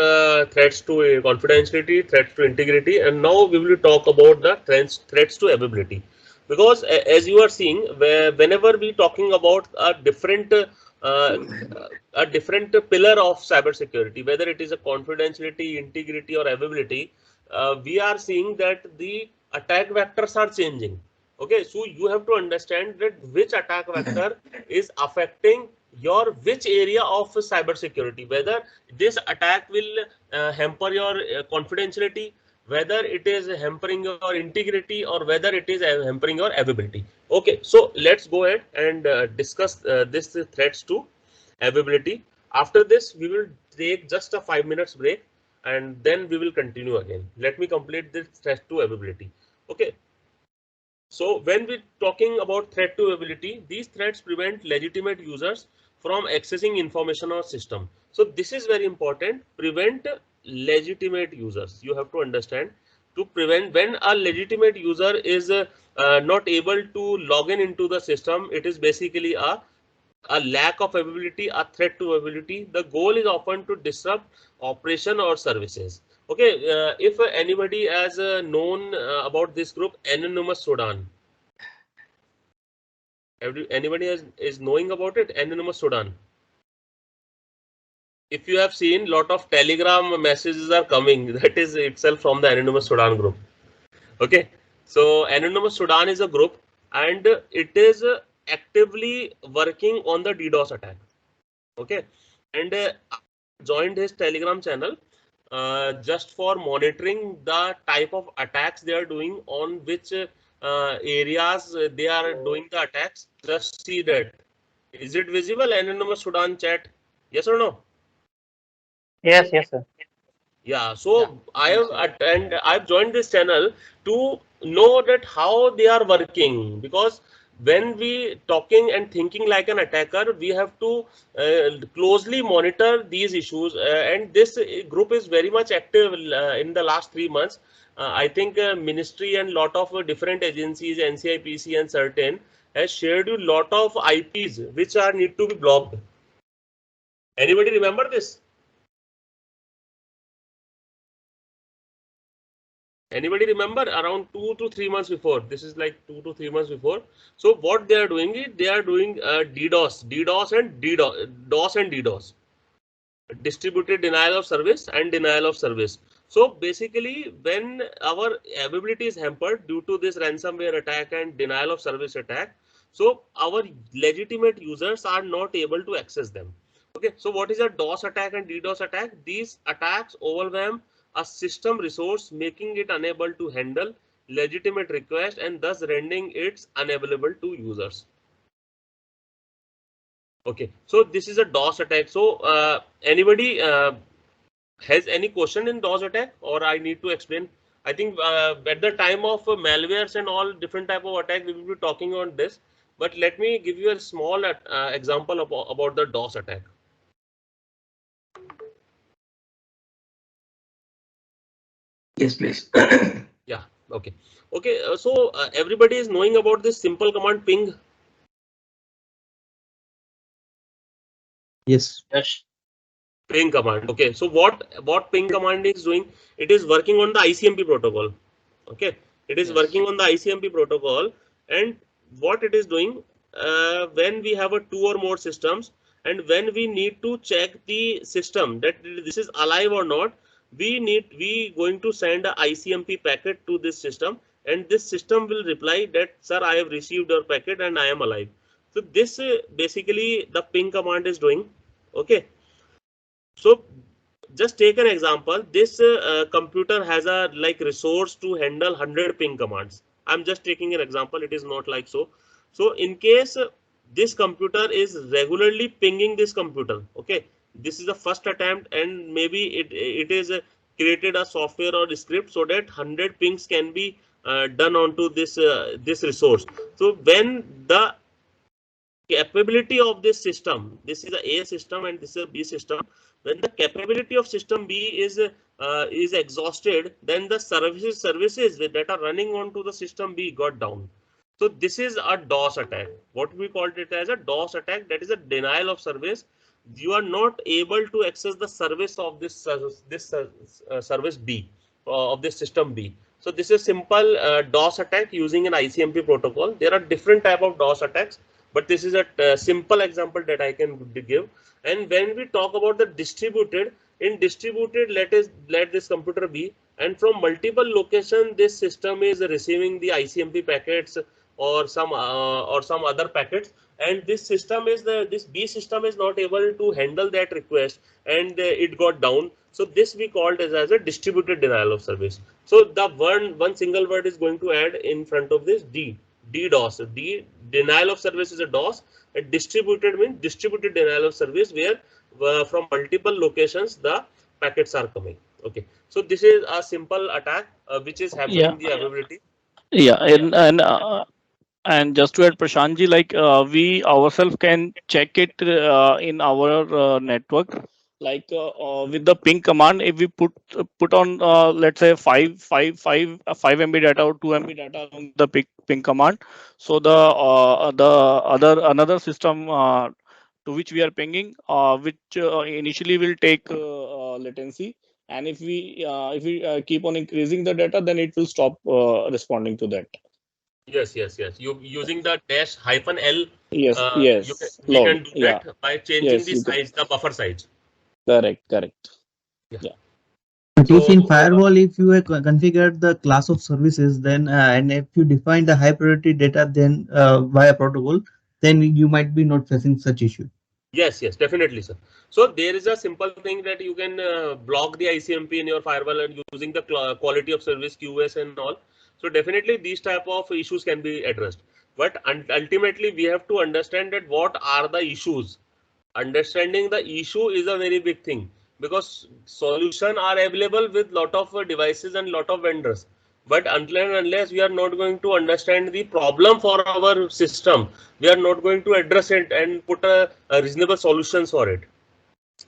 threats to confidentiality, threats to integrity, and now we will talk about the threats to availability. Because as you are seeing, whenever we talking about a different pillar of cybersecurity, whether it is a confidentiality, integrity, or availability, we are seeing that the attack vectors are changing. Okay, so you have to understand that which attack vector is affecting your which area of cybersecurity, whether this attack will hamper your confidentiality, whether it is hampering your integrity, or whether it is hampering your availability. Okay, so let's go ahead and discuss this threats to availability. After this, we will take just a 5 minutes break, and then we will continue again. Let me complete this threat to availability. Okay, so when we're talking about threat to availability, these threats prevent legitimate users from accessing information or system. So this is very important. Prevent legitimate users. You have to understand, to prevent when a legitimate user is not able to log in into the system, it is basically a lack of availability, a threat to availability. The goal is often to disrupt operation or services. Okay, if anybody has known about this group, Anonymous Sudan. Anybody is knowing about it, Anonymous Sudan? If you have seen, lot of Telegram messages are coming. That is itself from the Anonymous Sudan group. Okay, so Anonymous Sudan is a group, and it is actively working on the DDoS attack. Okay, and I joined his Telegram channel just for monitoring the type of attacks they are doing, on which areas they are doing the attacks. Just see that. Is it visible, Anonymous Sudan chat? Yes or no? Yes, yes, sir. Yeah, so I've joined this channel to know that how they are working, because when we talking and thinking like an attacker, we have to closely monitor these issues, and this group is very much active in the last 3 months. I think ministry and lot of different agencies, NCIPC and certain, has shared you lot of IPs which are need to be blocked. Anybody remember this? Anybody remember around 2 to 3 months before? This is like 2 to 3 months before. So what they are doing is they are doing DDoS and DDoS, distributed denial of service and denial of service. So basically, when our availability is hampered due to this ransomware attack and denial of service attack, so our legitimate users are not able to access them. Okay, so what is a DOS attack and DDoS attack? These attacks overwhelm a system resource, making it unable to handle legitimate requests and thus rendering it unavailable to users. Okay, so this is a DOS attack. So anybody has any question in DOS attack, or I need to explain? I think at the time of malwares and all different type of attack, we will be talking on this. But let me give you a small example about the DOS attack. Yes, please. Yeah. Okay. Okay. So everybody is knowing about this simple command ping. Yes. Yes. Ping command. Okay. So what ping command is doing? It is working on the ICMP protocol. Okay. It is working on the ICMP protocol, and what it is doing when we have a 2 or more systems, and when we need to check the system that this is alive or not, we going to send a ICMP packet to this system, and this system will reply that, sir, I have received your packet and I am alive. So this basically the ping command is doing. Okay. So just take an example. This computer has a like resource to handle 100 ping commands. I'm just taking an example. It is not like so. So in case this computer is regularly pinging this computer, okay, this is the first attempt, and maybe it is created a software or a script so that 100 pings can be done onto this resource. So when the capability of this system, this is a system and this is a B system, when the capability of system B is exhausted, then the services that are running onto the system B got down. So this is a DOS attack. What we called it as a DOS attack, that is a denial of service. You are not able to access the service of this service B of this system B. So this is simple DOS attack using an ICMP protocol. There are different type of DOS attacks, but this is a simple example that I can give. And when we talk about the distributed, in distributed, let this computer be, and from multiple location this system is receiving the ICMP packets or some other packets, and this system is this B system is not able to handle that request, and it got down. So this we called as a distributed denial of service. So the one single word is going to add in front of this DDoS. Denial of service is a DOS, and distributed means distributed denial of service, where from multiple locations the packets are coming. Okay, so this is a simple attack which is Yeah. happening the availability. Yeah, and just to add, Prashantji, like we ourselves can check it in our network. Like with the ping command, if we put on let's say 5 MB data or 2 MB data on the ping command, so the another system to which we are pinging, which initially will take latency, And if we keep on increasing the data, then it will stop responding to that. Yes, yes, yes. You using the dash hyphen L. Yes, We log. can do Yeah, that by changing yes, the you can. size, the buffer size. Correct. Yeah. Yeah. But if So in firewall, if you have configured the class of services, then and if you define the high priority data, then via protocol, then you might be not facing such issue. yes, yes, definitely, sir. So there is a simple thing that you can block the ICMP in your firewall and using the quality of service QoS and all. So definitely these type of issues can be addressed. But ultimately we have to understand that what are the issues. Understanding the issue is a very big thing, because solution are available with lot of devices and lot of vendors. But until and unless we are not going to understand the problem for our system, we are not going to address it and put a reasonable solutions for it.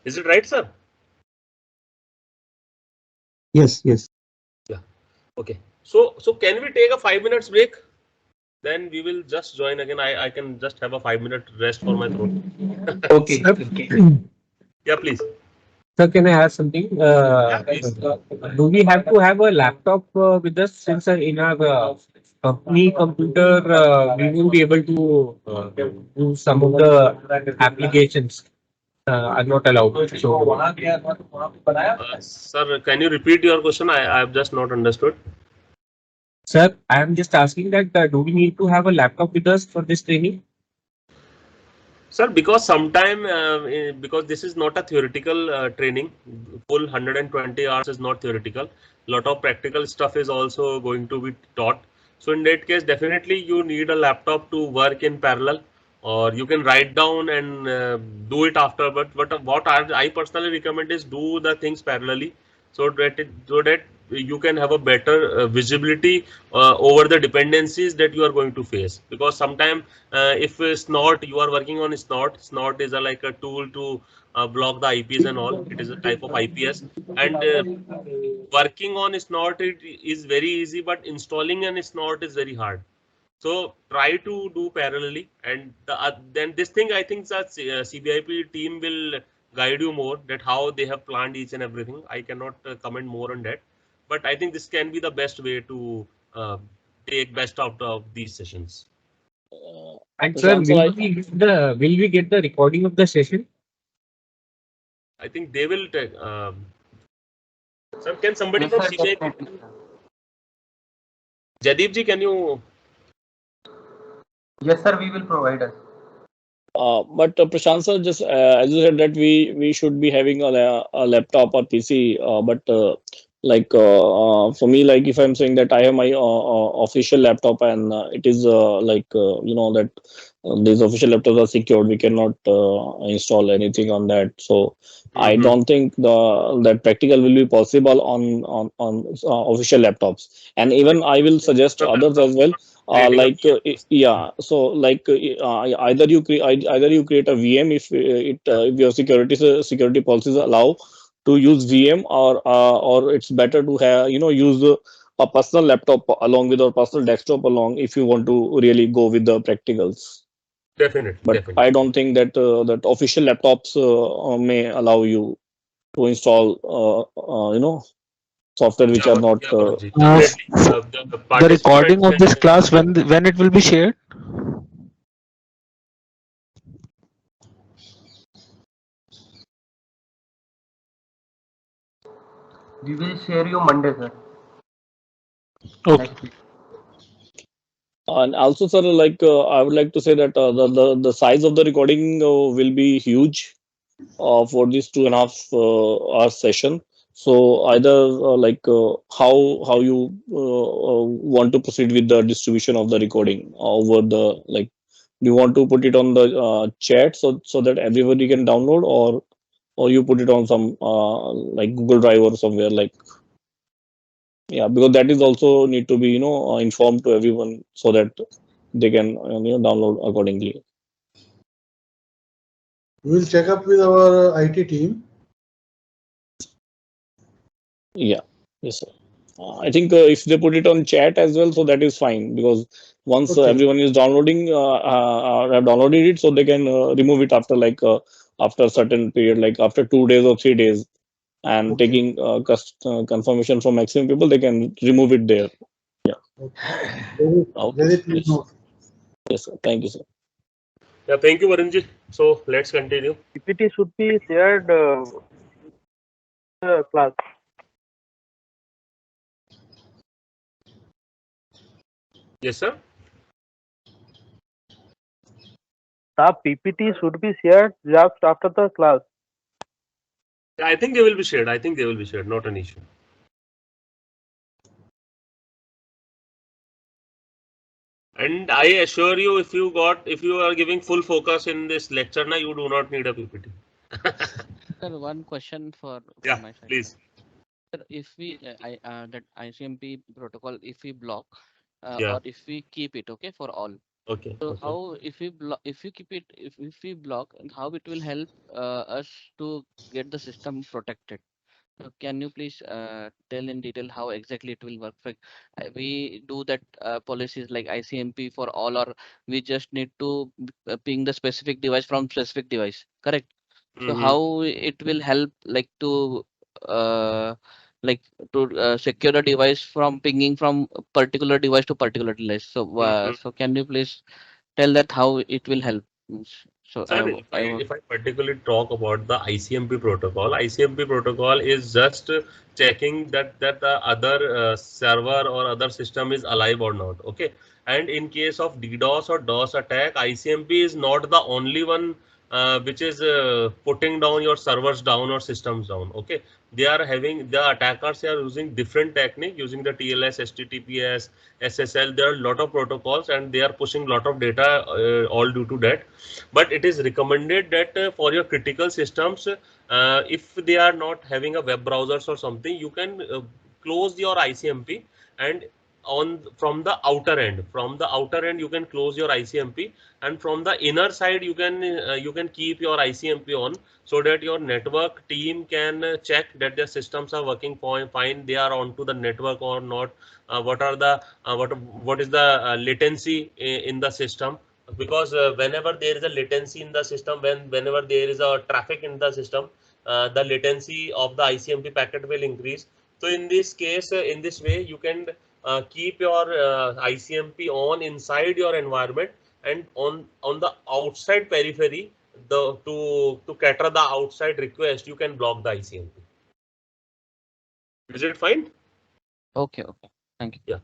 Is it right, sir? Yes, yes. Yeah. Okay. So can we take a 5 minutes break? Then we will just join again. I can just have a 5 minute rest for my throat. Okay. Yeah, please. Sir, can I ask something? Yeah, please. Do we have to have a laptop with us, since in our company computer we won't be able to do some of the applications are not allowed. So, Sir, can you repeat your question? I have just not understood. sir, I am just asking that do we need to have a laptop with us for this training? Sir, because sometime because this is not a theoretical training, full 120 hours is not theoretical. Lot of practical stuff is also going to be taught. So in that case, definitely you need a laptop to work in parallel, or you can write down and do it after. But what I personally recommend is do the things parallelly, so that you can have a better visibility over the dependencies that you are going to face. Because sometimes if snort, you are working on snort is like a tool to block the IPs and all. It is a type of IPS, and working on snort it is very easy, but installing an snort is very hard. So try to do parallelly, and then this thing I think that CBIP team will guide you more, that how they have planned each and everything. I cannot comment more on that, but I think this can be the best way to take best out of these sessions. And sir, will we get the recording of the session? I think they will take. Sir, can somebody from CBIP? Jadeep ji, can you? Yes, sir, we will provide us. But Prashant sir, just as you said that we should be having a laptop or PC, but for me, like if I'm saying that I have my official laptop and it is that these official laptops are secured, we cannot install anything on that. So I don't think that practical will be possible on official laptops. And even I will suggest others as well. Either you create a VM if your security policies allow to use VM, or it's better to have use a personal laptop along with, or personal desktop along, if you want to really go with the practicals. Definitely, But definitely. I don't think that that official laptops may allow you to install software which are not. The recording of this class, when it will be shared? We will share you Monday, sir. Okay. And also, sir, I would like to say that the size of the recording will be huge for this 2.5 hour session. So either how you want to proceed with the distribution of the recording over the, like, do you want to put it on the chat so that everybody can download, or you put it on some like Google Drive or somewhere, like. Yeah, because that is also need to be informed to everyone so that they can download accordingly. We will check up with our IT team. Yeah, yes, sir. I think if they put it on chat as well, so that is fine, because once everyone is downloading, have downloaded it, so they can remove it after after a certain period, like after 2 days or 3 days, and Okay. taking confirmation from maximum people, they can remove it there. Okay. Very clear Yes. note. Yes, sir. Thank you, sir. Yeah, thank you, Varunji. So let's continue. PPT should be shared class. Yes, sir. The PPT should be shared just after the class. I think they will be shared. I think they will be shared. Not an issue. And I assure you, if you are giving full focus in this lecture, now you do not need a PPT. Sir, one question from Yeah, my side. please. Sir, if we that ICMP protocol, if we block Yeah. or if we keep it, okay, for all. Okay. So Okay. how if we block, if we keep it, if we block, and how it will help us to get the system protected? So can you please tell in detail how exactly it will work? Like, we do that policies like ICMP for all, or we just need to ping the specific device from specific device, correct? So how it will help uh, like secure the device from pinging from a particular device to particular device. So so can you please tell that how it will help? So Sir, if I particularly talk about the ICMP protocol is just checking that the other server or other system is alive or not. Okay, and in case of DDoS or DOS attack, ICMP is not the only one which is putting down your servers down or systems down. Okay, the attackers are using different technique, using the TLS, HTTPS, SSL. There are a lot of protocols and they are pushing a lot of data all due to that. But it is recommended that for your critical systems, if they are not having a web browsers or something, you can close your ICMP, and from the outer end you can close your ICMP, and from the inner side you can keep your ICMP on, so that your network team can check that their systems are working fine, they are onto the network or not, what is the latency in the system, because whenever there is a latency in the system, whenever there is a traffic in the system, the latency of the ICMP packet will increase. So in this case, in this way, you can keep your ICMP on inside your environment, and on the outside periphery, to cater the outside request, you can block the ICMP. Is it fine? okay, thank you. Yeah.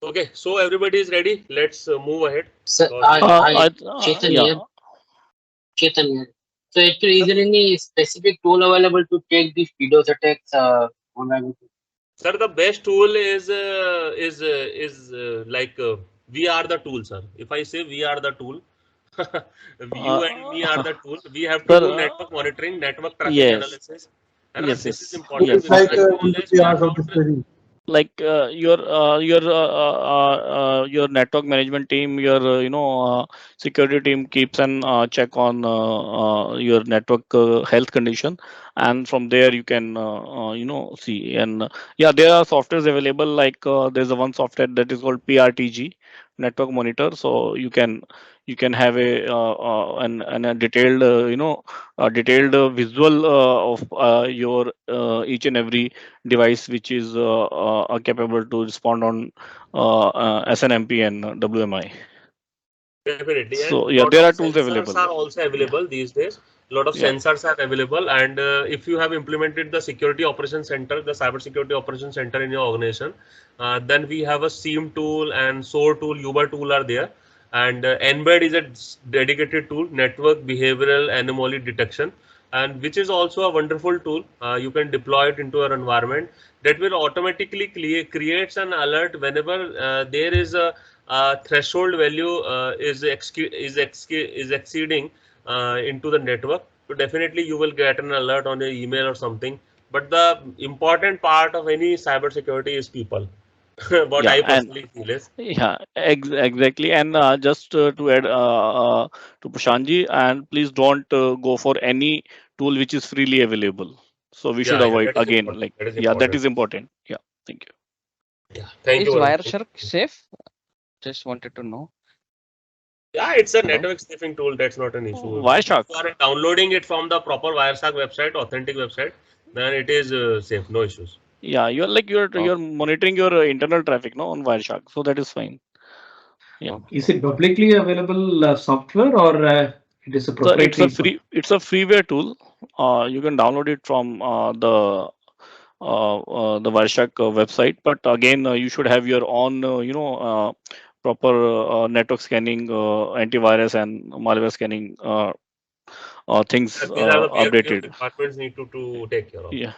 Okay, so everybody is ready. Let's move ahead. Sir, Chetan Yeah. here. Chetan here. So actually, is there any specific tool available to take these DDoS attacks online? Sir, the best tool is like we are the tool, sir. If I say we are the tool, you and me are the tool. We have to do Sir, network monitoring, network traffic yes, analysis. yes, This is yes, important yes. It's like because one to unless three we are hours of not the study. Like your network management team, your security team keeps an check on your network health condition, and from there you can see. And yeah, there are softwares available, like there's a one software that is called PRTG, network monitor. So you can have a detailed detailed visual of your each and every device which is capable to respond on SNMP and WMI. definitely, So and yeah, lot there of are tools sensors available. are also Yeah, available these days. Lot of yeah, sensors are available, and if you have implemented the security operations center, the cyber security operations center in your organization, then we have a SIEM tool and SOAR tool, Uber tool are there, and Embed is a dedicated tool, network behavioral anomaly detection, and which is also a wonderful tool. You can deploy it into your environment. That will automatically creates an alert whenever there is a threshold value is exceeding into the network. So definitely you will get an alert on your email or something. But the important part of any cyber security is people. What yeah, I and personally feel is, yeah, exactly. And just to add to Prashantji, and please don't go for any tool which is freely available. So we should yeah, avoid that is again, important. like, That is yeah, that important. is important. Yeah, thank you. Yeah, thank you, Is Varun. Wireshark safe? Just wanted to know. Yeah, it's a Hello. network sniffing tool. That's not an issue. If Wireshark. you are downloading it from the proper Wireshark website, authentic website, then it is safe, no issues. Yeah, you're monitoring your internal traffic, no, on Wireshark, so that is fine. Yeah. Is it publicly available software or it is a So it's a proprietary? freeware tool. You can download it from the Wireshark website. But again, you should have your own, proper network scanning, antivirus, and malware scanning things These are the your updated. departments need to take care of. Yeah,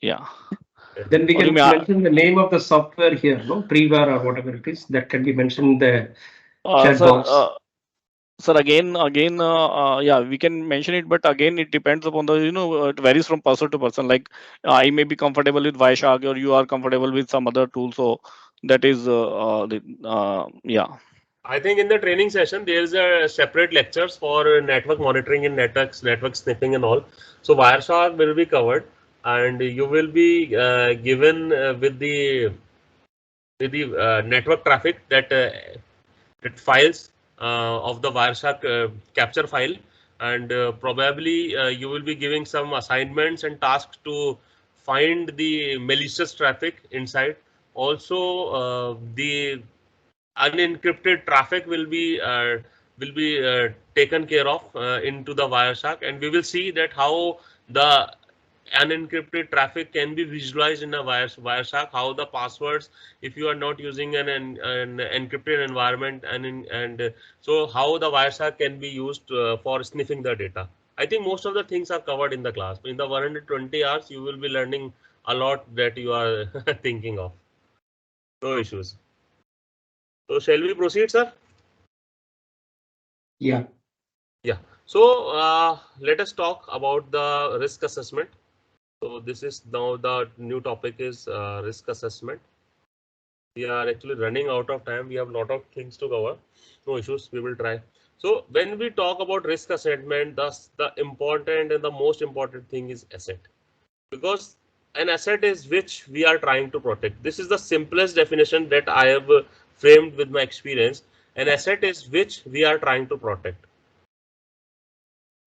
yeah. Then we Or you can may, mention the name of the software here, no? Preware or whatever it is that can be mentioned in the chat box. sir, again, yeah, we can mention it, but again, it depends upon the, it varies from person to person. Like I may be comfortable with Wireshark, or you are comfortable with some other tool. So that is, yeah. I think in the training session there is a separate lectures for network monitoring and network sniffing and all. So Wireshark will be covered, and you will be given with the network traffic that files of the Wireshark capture file, and probably you will be giving some assignments and tasks to find the malicious traffic inside. Also, the unencrypted traffic will be taken care of into the Wireshark, and we will see that how the unencrypted traffic can be visualized in a Wireshark, how the passwords, if you are not using an encrypted environment, and so how the Wireshark can be used for sniffing the data. I think most of the things are covered in the class. In the 120 hours, you will be learning a lot that you are thinking of. No issues. So shall we proceed, sir? Yeah. Yeah. So let us talk about the risk assessment. So this is now the new topic is risk assessment. We are actually running out of time. We have a lot of things to cover. No issues. We will try. So when we talk about risk assessment, the important and the most important thing is asset, because an asset is which we are trying to protect. This is the simplest definition that I have framed with my experience. An asset is which we are trying to protect.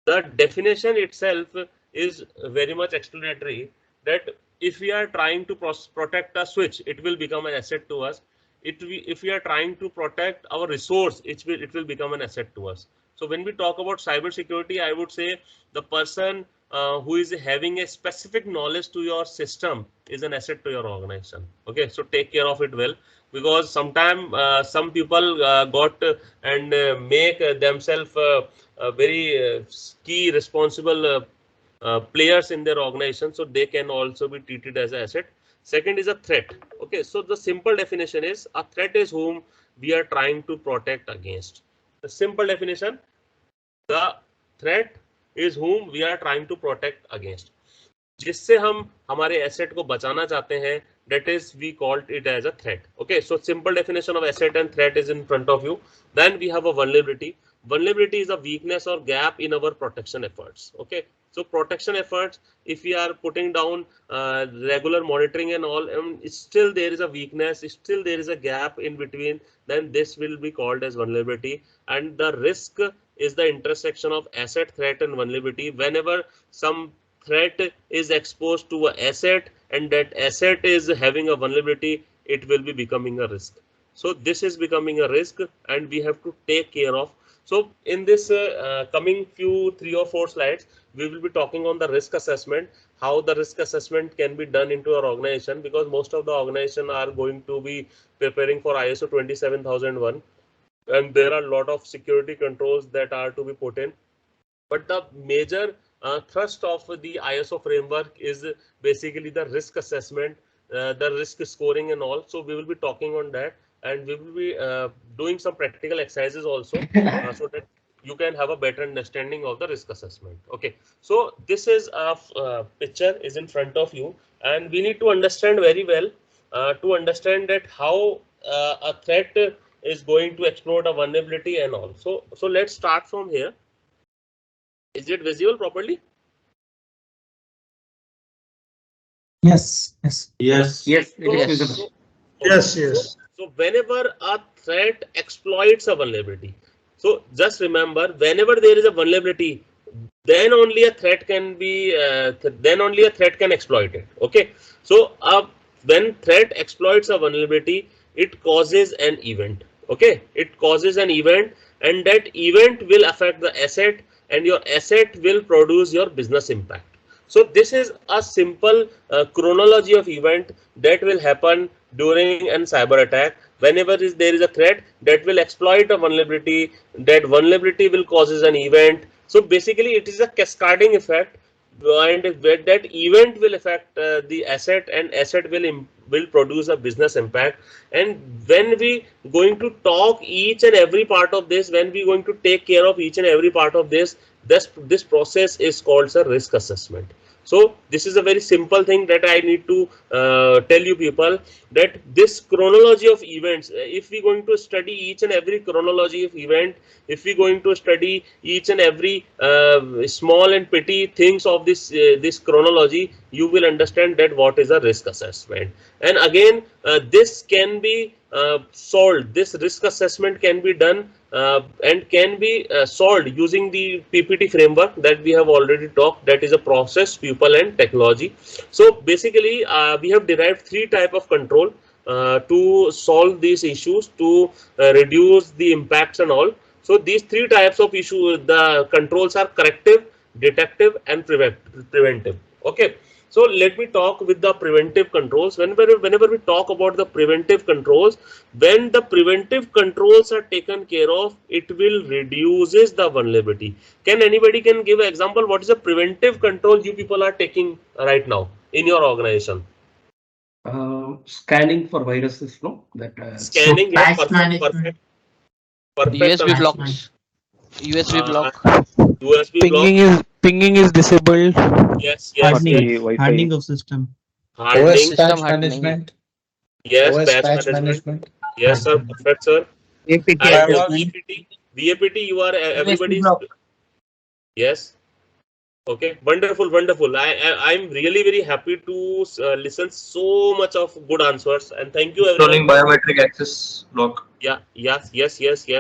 The definition itself is very much explanatory, that if we are trying to protect a switch, it will become an asset to us. If we are trying to protect our resource, it will become an asset to us. So when we talk about cyber security, I would say the person who is having a specific knowledge to your system is an asset to your organization. Okay, so take care of it well, because sometimes some people got and make themselves very key responsible players in their organization, so they can also be treated as an asset. Second is a threat. Okay, so the simple definition is a threat is whom we are trying to protect against. The simple definition, the threat is whom we are trying to protect against. जिससे हम हमारे asset को बचाना चाहते हैं, that is we called it as a threat. Okay, so simple definition of asset and threat is in front of you. Then we have a vulnerability. Vulnerability is a weakness or gap in our protection efforts. Okay, so protection efforts, if we are putting down regular monitoring and all, still there is a weakness, still there is a gap in between, then this will be called as vulnerability. And the risk is the intersection of asset, threat, and vulnerability. Whenever some threat is exposed to an asset and that asset is having a vulnerability, it will be becoming a risk. So this is becoming a risk and we have to take care of. So in this coming few 3 or 4 slides, we will be talking on the risk assessment, how the risk assessment can be done into our organization, because most of the organization are going to be preparing for ISO 27001 and there are a lot of security controls that are to be put in. But the major thrust of the ISO framework is basically the risk assessment, the risk scoring and all. So we will be talking on that, and we will be doing some practical exercises also so that you can have a better understanding of the risk assessment. Okay, so this is a picture is in front of you, and we need to understand very well to understand that how a threat is going to exploit a vulnerability and all. So let's start from here. Is it visible properly? Yes, yes. Yes, it is visible. Yes. So whenever a threat exploits a vulnerability, so just remember, whenever there is a vulnerability, then only a threat can be then only a threat can exploit it. Okay, so when threat exploits a vulnerability, it causes an event. Okay, it causes an event, and that event will affect the asset, and your asset will produce your business impact. So this is a simple chronology of event that will happen during an cyber attack. Whenever there is a threat that will exploit a vulnerability, that vulnerability will causes an event. So basically it is a cascading effect, and that event will affect the asset, and asset will produce a business impact. And when we going to talk each and every part of this, when we going to take care of each and every part of this process is called a risk assessment. So this is a very simple thing that I need to tell you people, that this chronology of events, if we going to study each and every chronology of event, if we going to study each and every small and petty things of this chronology, you will understand that what is a risk assessment. And again, this can be solved. This risk assessment can be done and can be solved using the PPT framework that we have already talked, that is a process, people and technology. So basically we have derived three type of control to solve these issues, to reduce the impacts and all. So these three types of issue, the controls are corrective, detective and preventive. Okay, so let me talk with the preventive controls. Whenever we talk about the preventive controls, when the preventive controls are taken care of, it will reduces the vulnerability. Can anybody can give an example? What is the preventive control you people are taking right now in your organization? Scanning for viruses, no? That scanning, yeah, perfect. USB blocks. USB block. USB block. Pinging is disabled. Yes, Hardening of system. Hardening. System hardening. Yes, OS patch patch management. management. Yes, sir, perfect, sir. APT And management. VAPT, you are everybody's. block. Yes. Okay, wonderful. I'm really very happy to listen so much of good answers, and thank you everyone. Installing biometric access block. Yeah, yes.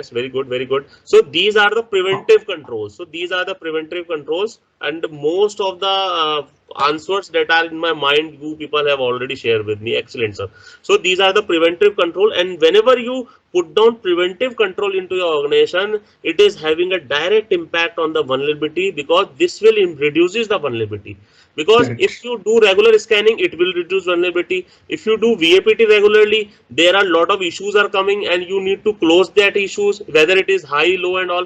Very good. So these are the preventive controls. So these are the preventive controls, and most of the answers that are in my mind, you people have already shared with me. Excellent, sir. So these are the preventive control, and whenever you put down preventive control into your organization, it is having a direct impact on the vulnerability, because this will reduces the vulnerability. Because if you do regular scanning, it will reduce vulnerability. If you do VAPT regularly, there are a lot of issues are coming, and you need to close that issues, whether it is high, low and all.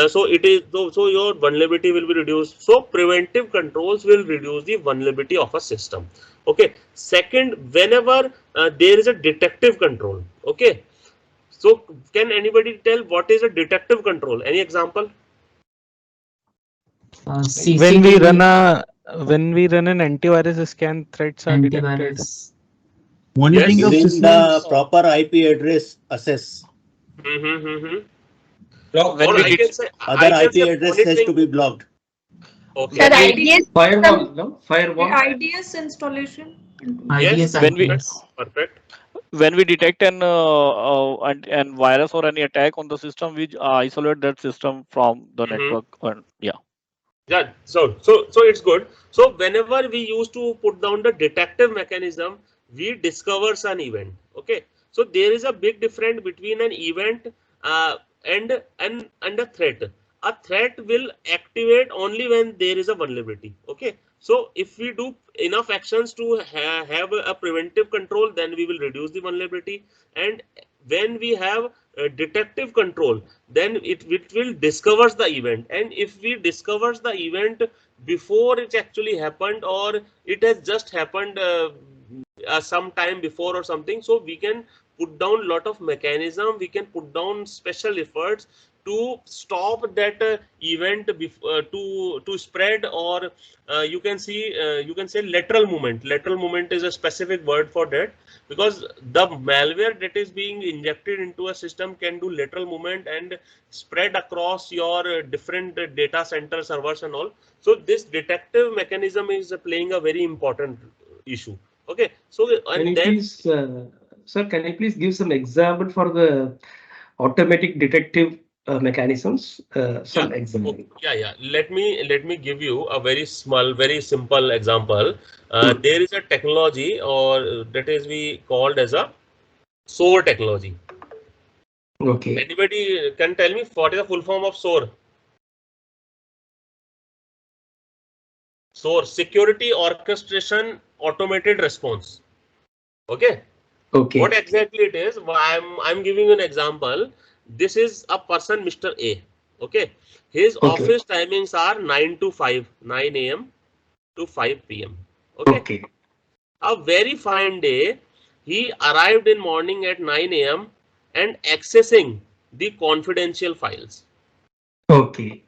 So it is so your vulnerability will be reduced. So preventive controls will reduce the vulnerability of a system. Okay. Second, whenever there is a detective control. Okay. So can anybody tell what is a detective control? Any example? When we run an antivirus scan, threats are detected. Monitoring of Giving the systems. proper IP address access. Or I can say Other IP address has to be blocked. Okay. Sir, IDS firewall, no? Firewall. IDS installation. Yes, perfect. When we detect an virus or any attack on the system, we isolate that system from the network. Yeah, so it's good. So whenever we used to put down the detective mechanism, we discovers an event. Okay, so there is a big difference between an event and a threat. A threat will activate only when there is a vulnerability. Okay, so if we do enough actions to have a preventive control, then we will reduce the vulnerability. And when we have detective control, then it will discovers the event. And if we discovers the event before it actually happened, or it has just happened some time before or something, so we can put down lot of mechanism, we can put down special efforts to stop that event to spread. Or you can say lateral movement is a specific word for that, because the malware that is being injected into a system can do lateral movement and spread across your different data center servers and all. So this detective mechanism is playing a very important issue. Okay, so and then Sir, can you please give some example for the automatic detective mechanisms. Some example. Yeah. Let me give you a very small, very simple example. There is a technology, or that is we called as a SOAR technology. Okay. Anybody can tell me what is the full form of SOAR? SOAR, Security Orchestration Automated Response. Okay. Okay. What exactly it is? I'm giving you an example. This is a person, Mr. A. Okay. His office timings are 9 to 5, 9 a.m. to 5 p.m. Okay. Okay. A very fine day, he arrived in morning at 9 a.m. and accessing the confidential files. Okay.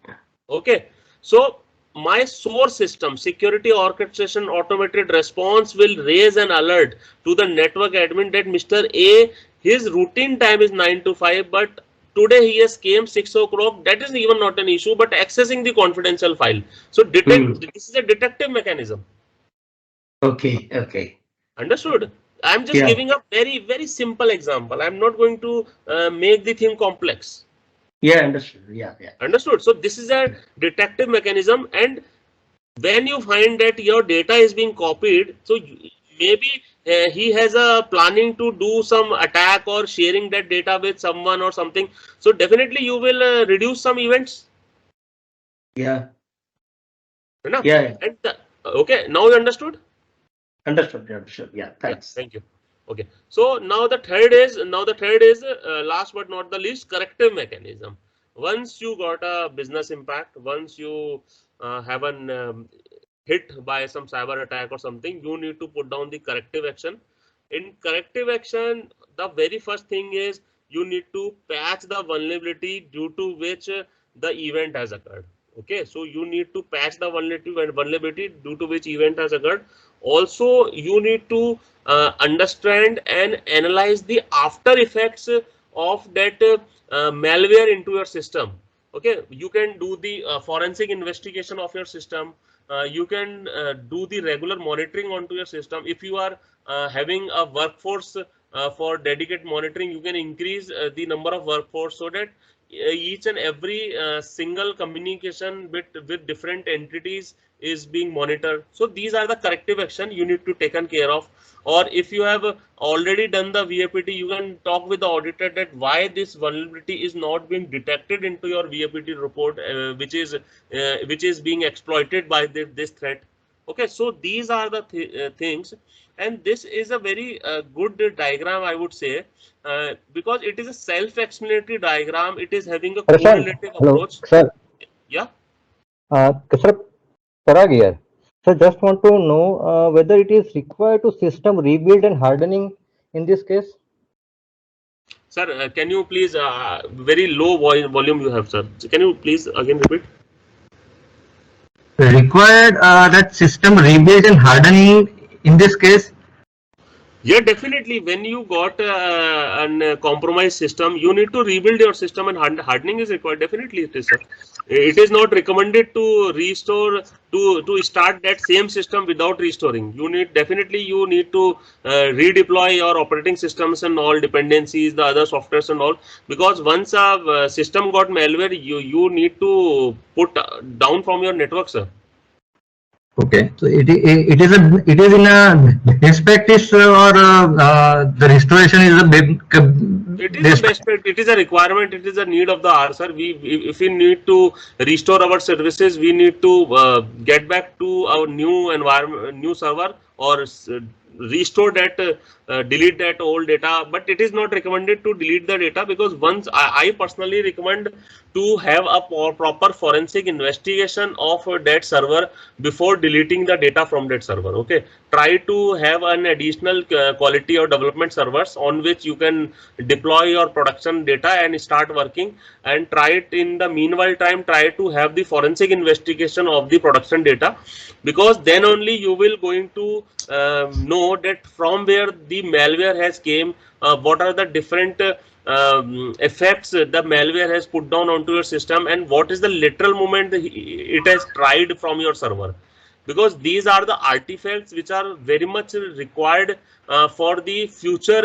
Okay. So my source system, security orchestration automated response, will raise an alert to the network admin that Mr. A, his routine time is 9 to 5, but today he has came 6 o'clock. That is even not an issue, but accessing the confidential file. So this is a detective mechanism. Okay. Okay. Understood? I'm just giving a very, very simple example. I'm not going to make the thing complex. Yeah, understood. Yeah. Understood? So this is a detective mechanism, and when you find that your data is being copied, so maybe he has a planning to do some attack or sharing that data with someone or something. So definitely you will reduce some events. Yeah. Enough? Yeah. And okay, now you understood? Understood. Yeah. Thanks. Thank you. Okay. So now the third is last but not the least, corrective mechanism. Once you got a business impact, once you have an hit by some cyber attack or something, you need to put down the corrective action. In corrective action, the very first thing is you need to patch the vulnerability due to which the event has occurred. Okay, so you need to patch the vulnerability due to which event has occurred. Also, you need to understand and analyze the after effects of that malware into your system. Okay, you can do the forensic investigation of your system. You can do the regular monitoring onto your system. If you are having a workforce for dedicated monitoring, you can increase the number of workforce so that each and every single communication with different entities is being monitored. So these are the corrective action you need to taken care of. Or if you have already done the VAPT, you can talk with the auditor that why this vulnerability is not being detected into your VAPT report, which is being exploited by this threat. Okay, so these are the things, and this is a very good diagram, I would say, because it is a self-explanatory diagram. It is having a Prashant, correlative hello, approach. sir. Yeah. Sir, Parag here. Sir, just want to know whether it is required to system rebuild and hardening in this case. Sir, can you please, very low volume you have, sir. So can you please again repeat? Required that system rebuild and hardening in this case. Yeah, definitely. When you got an compromised system, you need to rebuild your system, and hardening is required. Definitely, it is, sir. It is not recommended to restore to start that same system without restoring. You need to redeploy your operating systems and all dependencies, the other softwares and all. Because once a system got malware, you need to put down from your network, sir. Okay, so it is in a best practice or the restoration is a big. It is a best practice. It is a requirement. It is a need of the hour, sir. If we need to restore our services, we need to get back to our new environment, new server, or restore that, delete that old data. But it is not recommended to delete the data, because once I personally recommend to have a proper forensic investigation of that server before deleting the data from that server. Okay, try to have an additional quality or development servers on which you can deploy your production data and start working, and try it in the meanwhile time, try to have the forensic investigation of the production data, because then only you will going to know that from where the malware has came, what are the different effects the malware has put down onto your system, and what is the literal movement it has tried from your server. Because these are the artifacts which are very much required for the future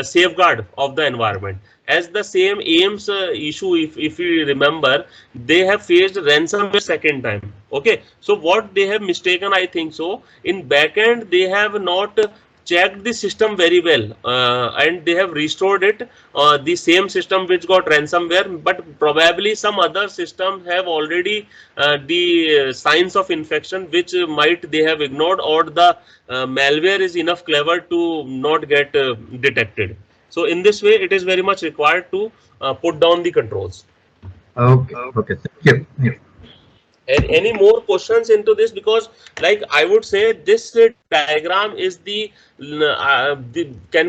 safeguard of the environment. as the same AIMS issue, if you remember, they have faced ransomware second time. Okay, so what they have mistaken, I think so, in backend they have not checked the system very well, and they have restored it, the same system which got ransomware, but probably some other systems have already the signs of infection which might they have ignored, or the malware is enough clever to not get detected. So in this way, it is very much required to put down the controls. Okay. Okay. Thank you. And any more questions into this? Because, like, I would say this diagram is can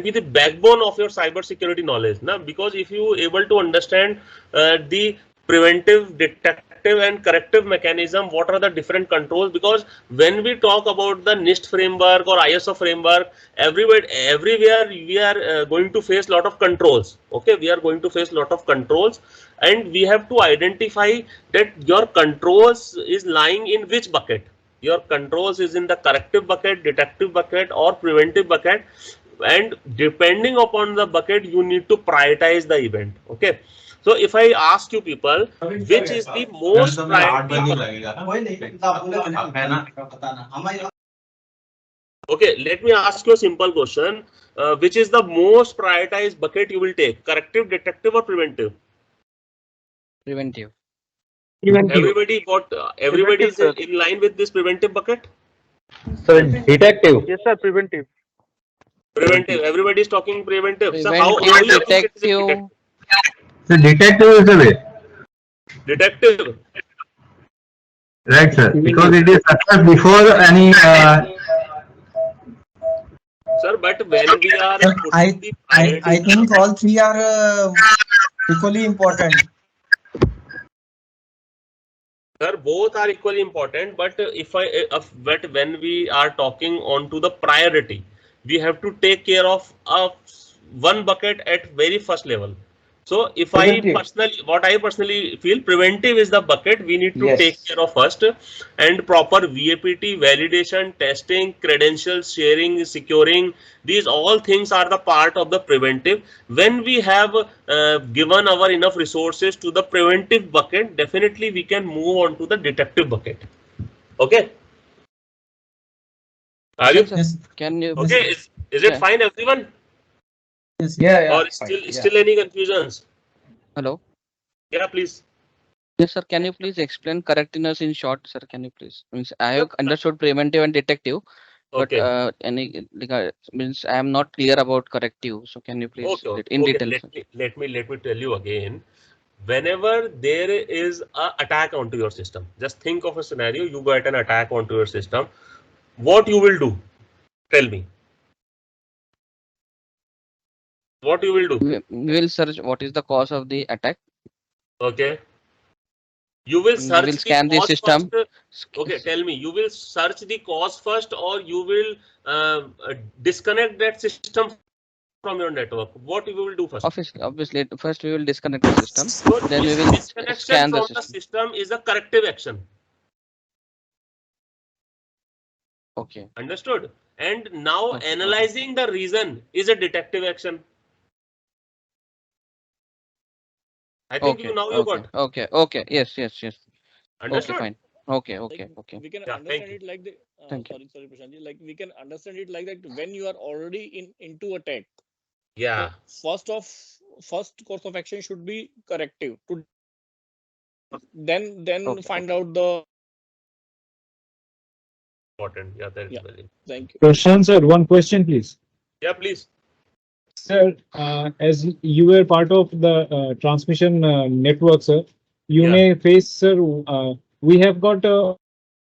be the backbone of your cybersecurity knowledge. Now, because if you able to understand the preventive, detective, and corrective mechanism, what are the different controls? Because when we talk about the NIST framework or ISO framework, everywhere we are going to face lot of controls. Okay, we are going to face lot of controls, and we have to identify that your controls is lying in which bucket. Your controls is in the corrective bucket, detective bucket, or preventive bucket, and depending upon the bucket you need to prioritize the event. Okay, so if I ask you people, which is the most priority okay, let me ask you a simple question. Which is the most prioritized bucket you will take, corrective, detective, or preventive? Preventive. Everybody got everybody is in line with this preventive bucket? So detective. Yes, sir. Preventive. Preventive. Everybody is talking preventive. So how Preventive, you think it is detective. So detective is the way. detective? Right, sir. Because it is occurred before any. Sir, but when we are Sir, putting the I think all three are equally important. sir, both are equally important, but but when we are talking on to the priority, we have to take care of one bucket at very first level. So if what I personally feel, preventive is the bucket we need to take care of first, and proper VAPT, validation, testing, credentials sharing, securing, these all things are the part of the preventive. When we have given our enough resources to the preventive bucket, definitely we can move on to the detective bucket. Okay. Are you? Yes. Can you? Okay. Is it fine, everyone? Yes. Or still any confusions? Hello. Yeah, please. Yes, sir. Can you please explain correctness in short, sir? Can you please? Means I have understood preventive and detective, but Okay. means I am not clear about corrective. So can you please in Okay. detail? Let me tell you again. Whenever there is a attack onto your system, just think of a scenario, you got an attack onto your system. What you will do? Tell me. What you will do? We will search what is the cause of the attack. Okay. You will We search will the scan the cause system. first. Okay, tell me, you will search the cause first, or you will disconnect that system from your network? What you will do first? Obviously, first we will disconnect the system. So Then we this will disconnection scan the from the system. system is a corrective action. Okay. Understood? And now analyzing the reason is a detective action. I think you got. Okay. Yes. Understood? Okay, fine. Okay. We can Yeah, understand it like the Thank you. sorry, Prashant. Like we can understand it like that when you are already into attack. Yeah. So first course of action should be corrective. To then find out the Important. Yeah, that is very. Thank you. Prashant sir, one question please. Yeah, please. Sir, as you were part of the transmission network, sir, you may face, sir, we have got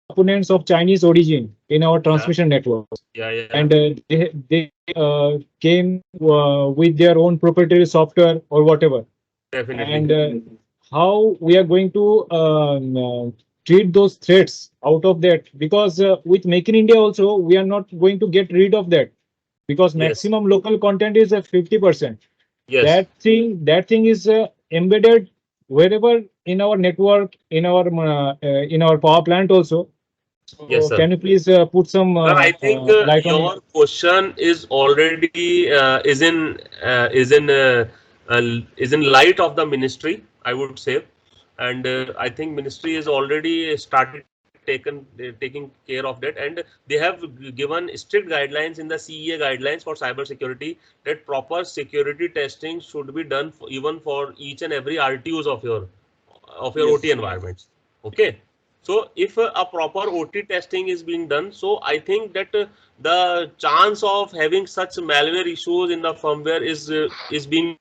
opponents of Chinese origin in our transmission network. Yeah. And they came with their own proprietary software or whatever. Definitely. And how we are going to treat those threats out of that? Because with Make in India also, we are not going to get rid of that. Because maximum local content is 50%. Yes. That thing is embedded wherever in our network, in our power plant also. So Yes, sir. can you please put some Sir, I think light on your it? question is already is in is in light of the ministry, I would say. And I think ministry is already started taking care of that, and they have given strict guidelines in the CEA guidelines for cyber security, that proper security testing should be done even for each and every RTUs of your OT environments. Okay. So if a proper OT testing is being done, so I think that the chance of having such malware issues in the firmware is being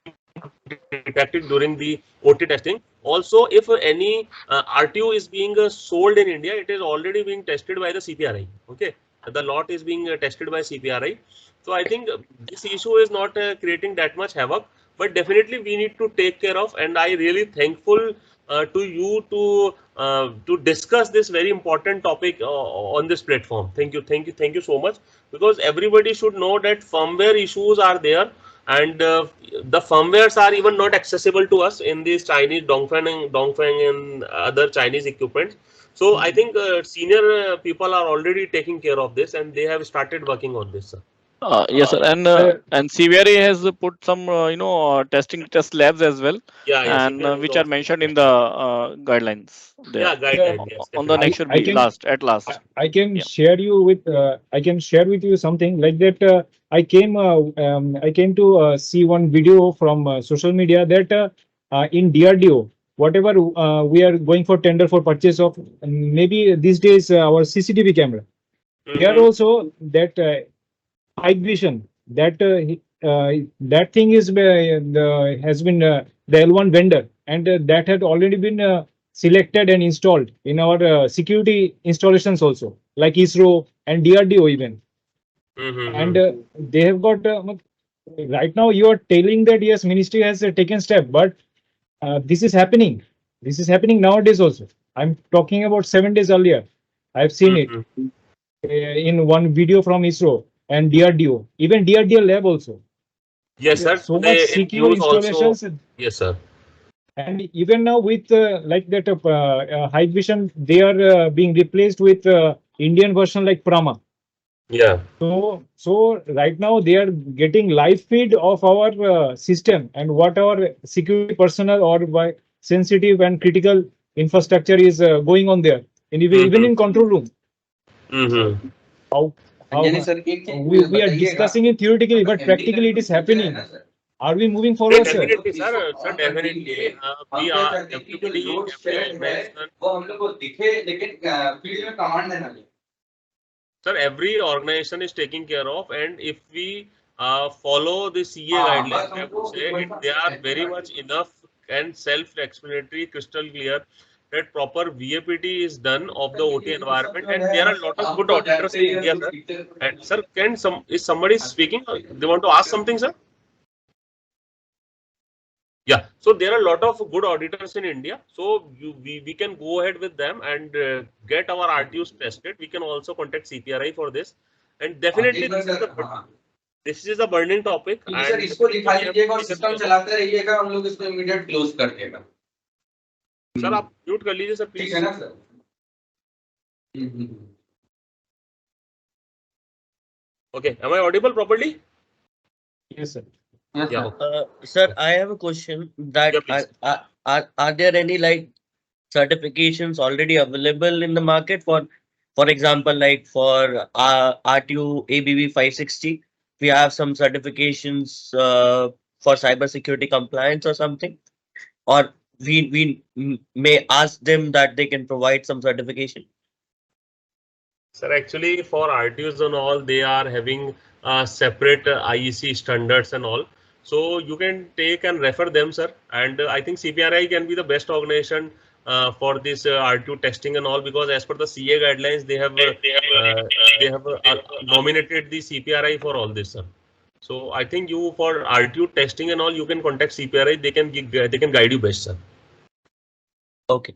detected during the OT testing. Also, if any RTU is being sold in India, it is already being tested by the CPRI. Okay, the lot is being tested by CPRI. So I think this issue is not creating that much havoc, but definitely we need to take care of. And I really thankful to you to discuss this very important topic on this platform. Thank you so much, because everybody should know that firmware issues are there, and the firmwares are even not accessible to us in these Chinese Dongfeng and other Chinese equipment. So I think senior people are already taking care of this, and they have started working on this, sir. Yes, sir. And CBRA has put some testing test labs as well, Yeah, yeah, and CPRI is which are also. mentioned in the guidelines there. Yeah, guideline. Yes, On the definitely. next should be at last. I can Yeah. share you with I can share with you something like that. I came to see one video from social media that in DRDO, whatever we are going for tender for purchase of, maybe these days our CCTV camera. They are also that high vision, that thing is has been the L1 vendor, and that had already been selected and installed in our security installations also, like ISRO and DRDO even. And they have got right now you are telling that yes, ministry has taken step, but this is happening. This is happening nowadays also. I'm talking about 7 days earlier. I've seen it in one video from ISRO and DRDO, even DRDO lab also. Yes, sir. So much Today in secure news also. installations, Yes, sir. and even now with like that high vision, they are being replaced with Indian version like Prama. Yeah. So right now they are getting live feed of our system and what our security personnel or by sensitive and critical infrastructure is going on there, and even in control room. How we are discussing it theoretically, but practically it is happening. Are we moving forward, sir? Definitely, sir. Sir, definitely. We are every organization. Sir, every organization is taking care of, and if we follow the CA guidelines, I would say they are very much enough and self-explanatory, crystal clear, that proper VAPT is done of the OT environment, and there are a lot of good auditors in India, sir. And sir, is somebody speaking? They want to ask something, sir? Yeah, so there are a lot of good auditors in India. So we can go ahead with them and get our RTUs tested. We can also contact CPRI for this. And definitely this is a burning topic. Sir इसको दिखा दीजिएगा और system चलाते रहिएगा, हम लोग इसको immediate close कर देगा. सर आप म्यूट कर लीजिए सर, प्लीज. ठीक है ना sir? Okay, am I audible properly? Yes, sir. Yeah. Sir, I have a question that are there any like certifications already available in the market for example, like for RTU ABB 560, we have some certifications for cybersecurity compliance or something, or we may ask them that they can provide some certification. Sir, actually for RTUs and all, they are having separate IEC standards and all. So you can take and refer them, sir. And I think CPRI can be the best organization for this RTU testing and all, because as per the CA guidelines, they have nominated the CPRI for all this, sir. So I think you for RTU testing and all, you can contact CPRI. They can guide you best, sir. Okay.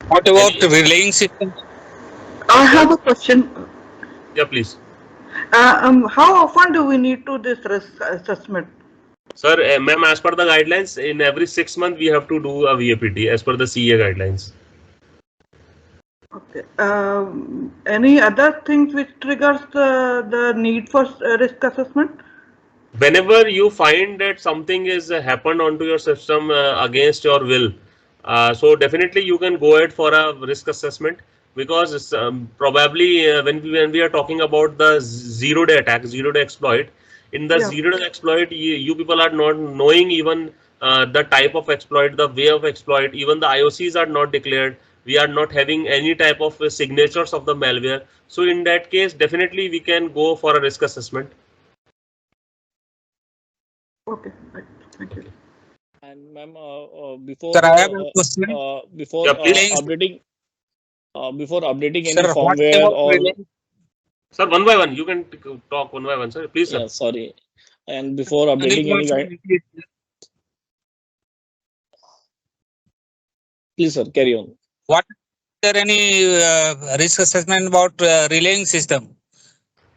What about relaying system? I have a question. Yeah, please. How often do we need to this risk assessment? Sir, ma'am, as per the guidelines, in every 6 months we have to do a VAPT as per the CA guidelines. Okay. Any other things which triggers the need for risk assessment? whenever you find that something is happened onto your system against your will, so definitely you can go ahead for a risk assessment, because it's, probably when we are talking about the zero-day attack, zero-day exploit, in the Yeah. zero-day exploit, you people are not knowing even the type of exploit, the way of exploit, even the IOCs are not declared. We are not having any type of signatures of the malware. So in that case, definitely we can go for a risk assessment. Okay. Right. Thank you. And ma'am, before Sir, I have a question. before Yeah, please. updating before updating any Sir, what firmware about or relay? Sir, one by one. You can talk one by one, sir. Please, sir. yeah, sorry, and before Anil updating any guide, please sir, carry on. What is there any risk assessment about relaying system?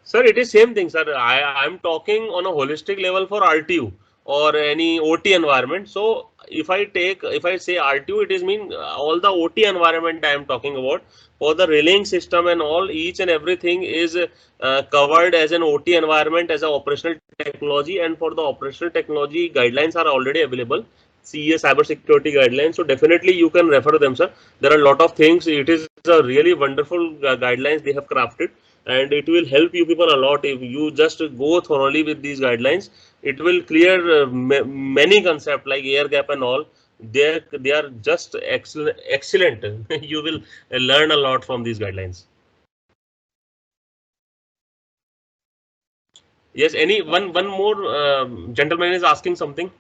Sir, it is same thing, sir. I'm talking on a holistic level for RTU or any OT environment. So if I say RTU, it is mean all the OT environment I am talking about. For the relaying system and all, each and everything is covered as an OT environment, as an operational technology, and for the operational technology guidelines are already available. CA cybersecurity guidelines. So definitely you can refer them, sir. There are a lot of things. It is a really wonderful guidelines they have crafted, and it will help you people a lot if you just go thoroughly with these guidelines. It will clear many concepts like air gap and all. They are just excellent. You will learn a lot from these guidelines. Yes, any one more gentleman is asking something.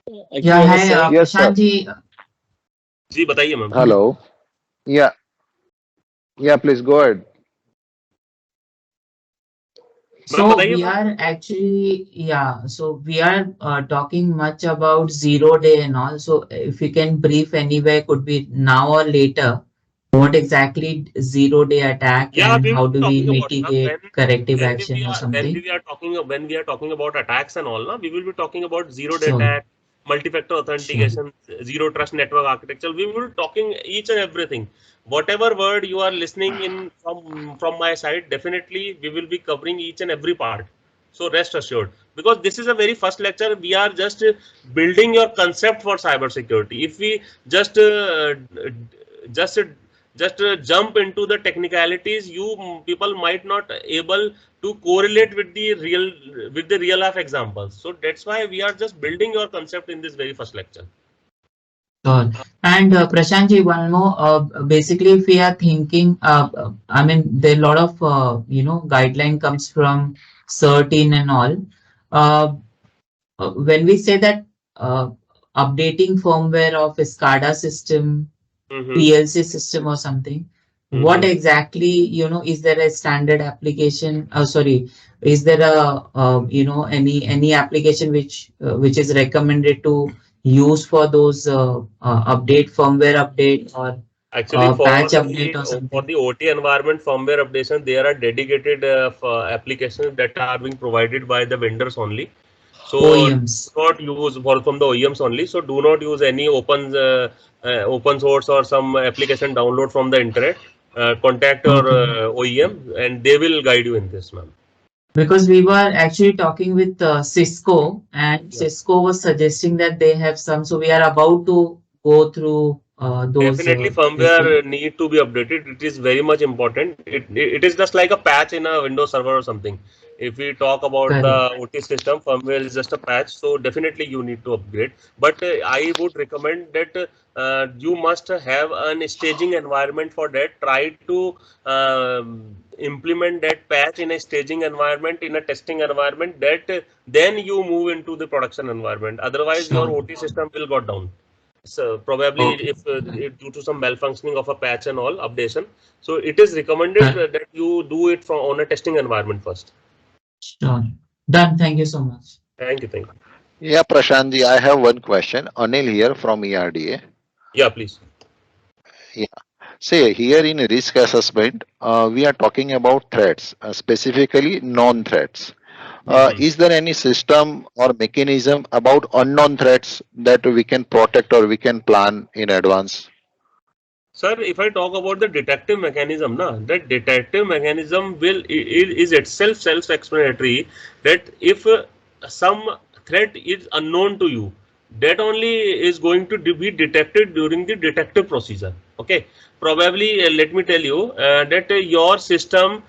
Actually, Yeah, I was hi, saying, Yes, sir. Prashant ji. जी बताइए ma'am. Hello. Yeah. Yeah, please go ahead. Ma'am So बताइए we ma'am. are actually, yeah, so we are talking much about 0 day and all. So if you can brief anywhere, could be now or later, what exactly 0 day attack Yeah, and we will how be do we talking about mitigate corrective action or when something? we are talking about attacks and all. Na, we will be talking about zero-day Sure, attack, multi-factor sure. authentication, zero trust network architecture. We will be talking each and everything. Whatever word you are listening in from my side, definitely we will be covering each and every part. So rest assured, because this is a very first lecture. We are just building your concept for cybersecurity. If we just just jump into the technicalities, you people might not able to correlate with the real life examples. So that's why we are just building your concept in this very first lecture. Sure. And Prashant ji, one more. Basically, if we are thinking, I mean, there are a lot of guideline comes from CERT-in and all. When we say that updating firmware of a SCADA system, PLC system or something, what exactly, is there a standard application? Sorry, is there a any application which is recommended to use for those update firmware update or Actually, patch update or for something? the OT environment firmware updation, there are dedicated applications that are being provided by the vendors only. So do OEMs. not use from the OEMs only. So do not use any open source or some application download from the internet. Contact your OEM and they will guide you in this, ma'am. Because we were actually talking with Cisco, and Yeah. Cisco was suggesting that they have some. So we are about to go through those. Definitely, This thing. firmware need to be updated. It is very much important. It is just like a patch in a Windows server or something. If we talk about Correct. the OT system, firmware is just a patch. So definitely you need to upgrade. But I would recommend that you must have an staging environment for that. Try to implement that patch in a staging environment, in a testing environment. That then you move into the production environment. Otherwise, your Sure. OT system will go down. So probably if due to some malfunctioning of a patch and all updation, so it is recommended that you do it from on a testing environment first. Sure. Done. Thank you so much. Thank you, thank you. Yeah, Prashantji, I have one question. Anil here from ERDA. Yeah, please. Yeah. Say here in risk assessment, we are talking about threats, specifically non-threats. Is there any system or mechanism about unknown threats that we can protect or we can plan in advance? Sir, if I talk about the detective mechanism, that detective mechanism is itself self-explanatory. That if some threat is unknown to you, that only is going to be detected during the detective procedure. Okay, probably let me tell you that your system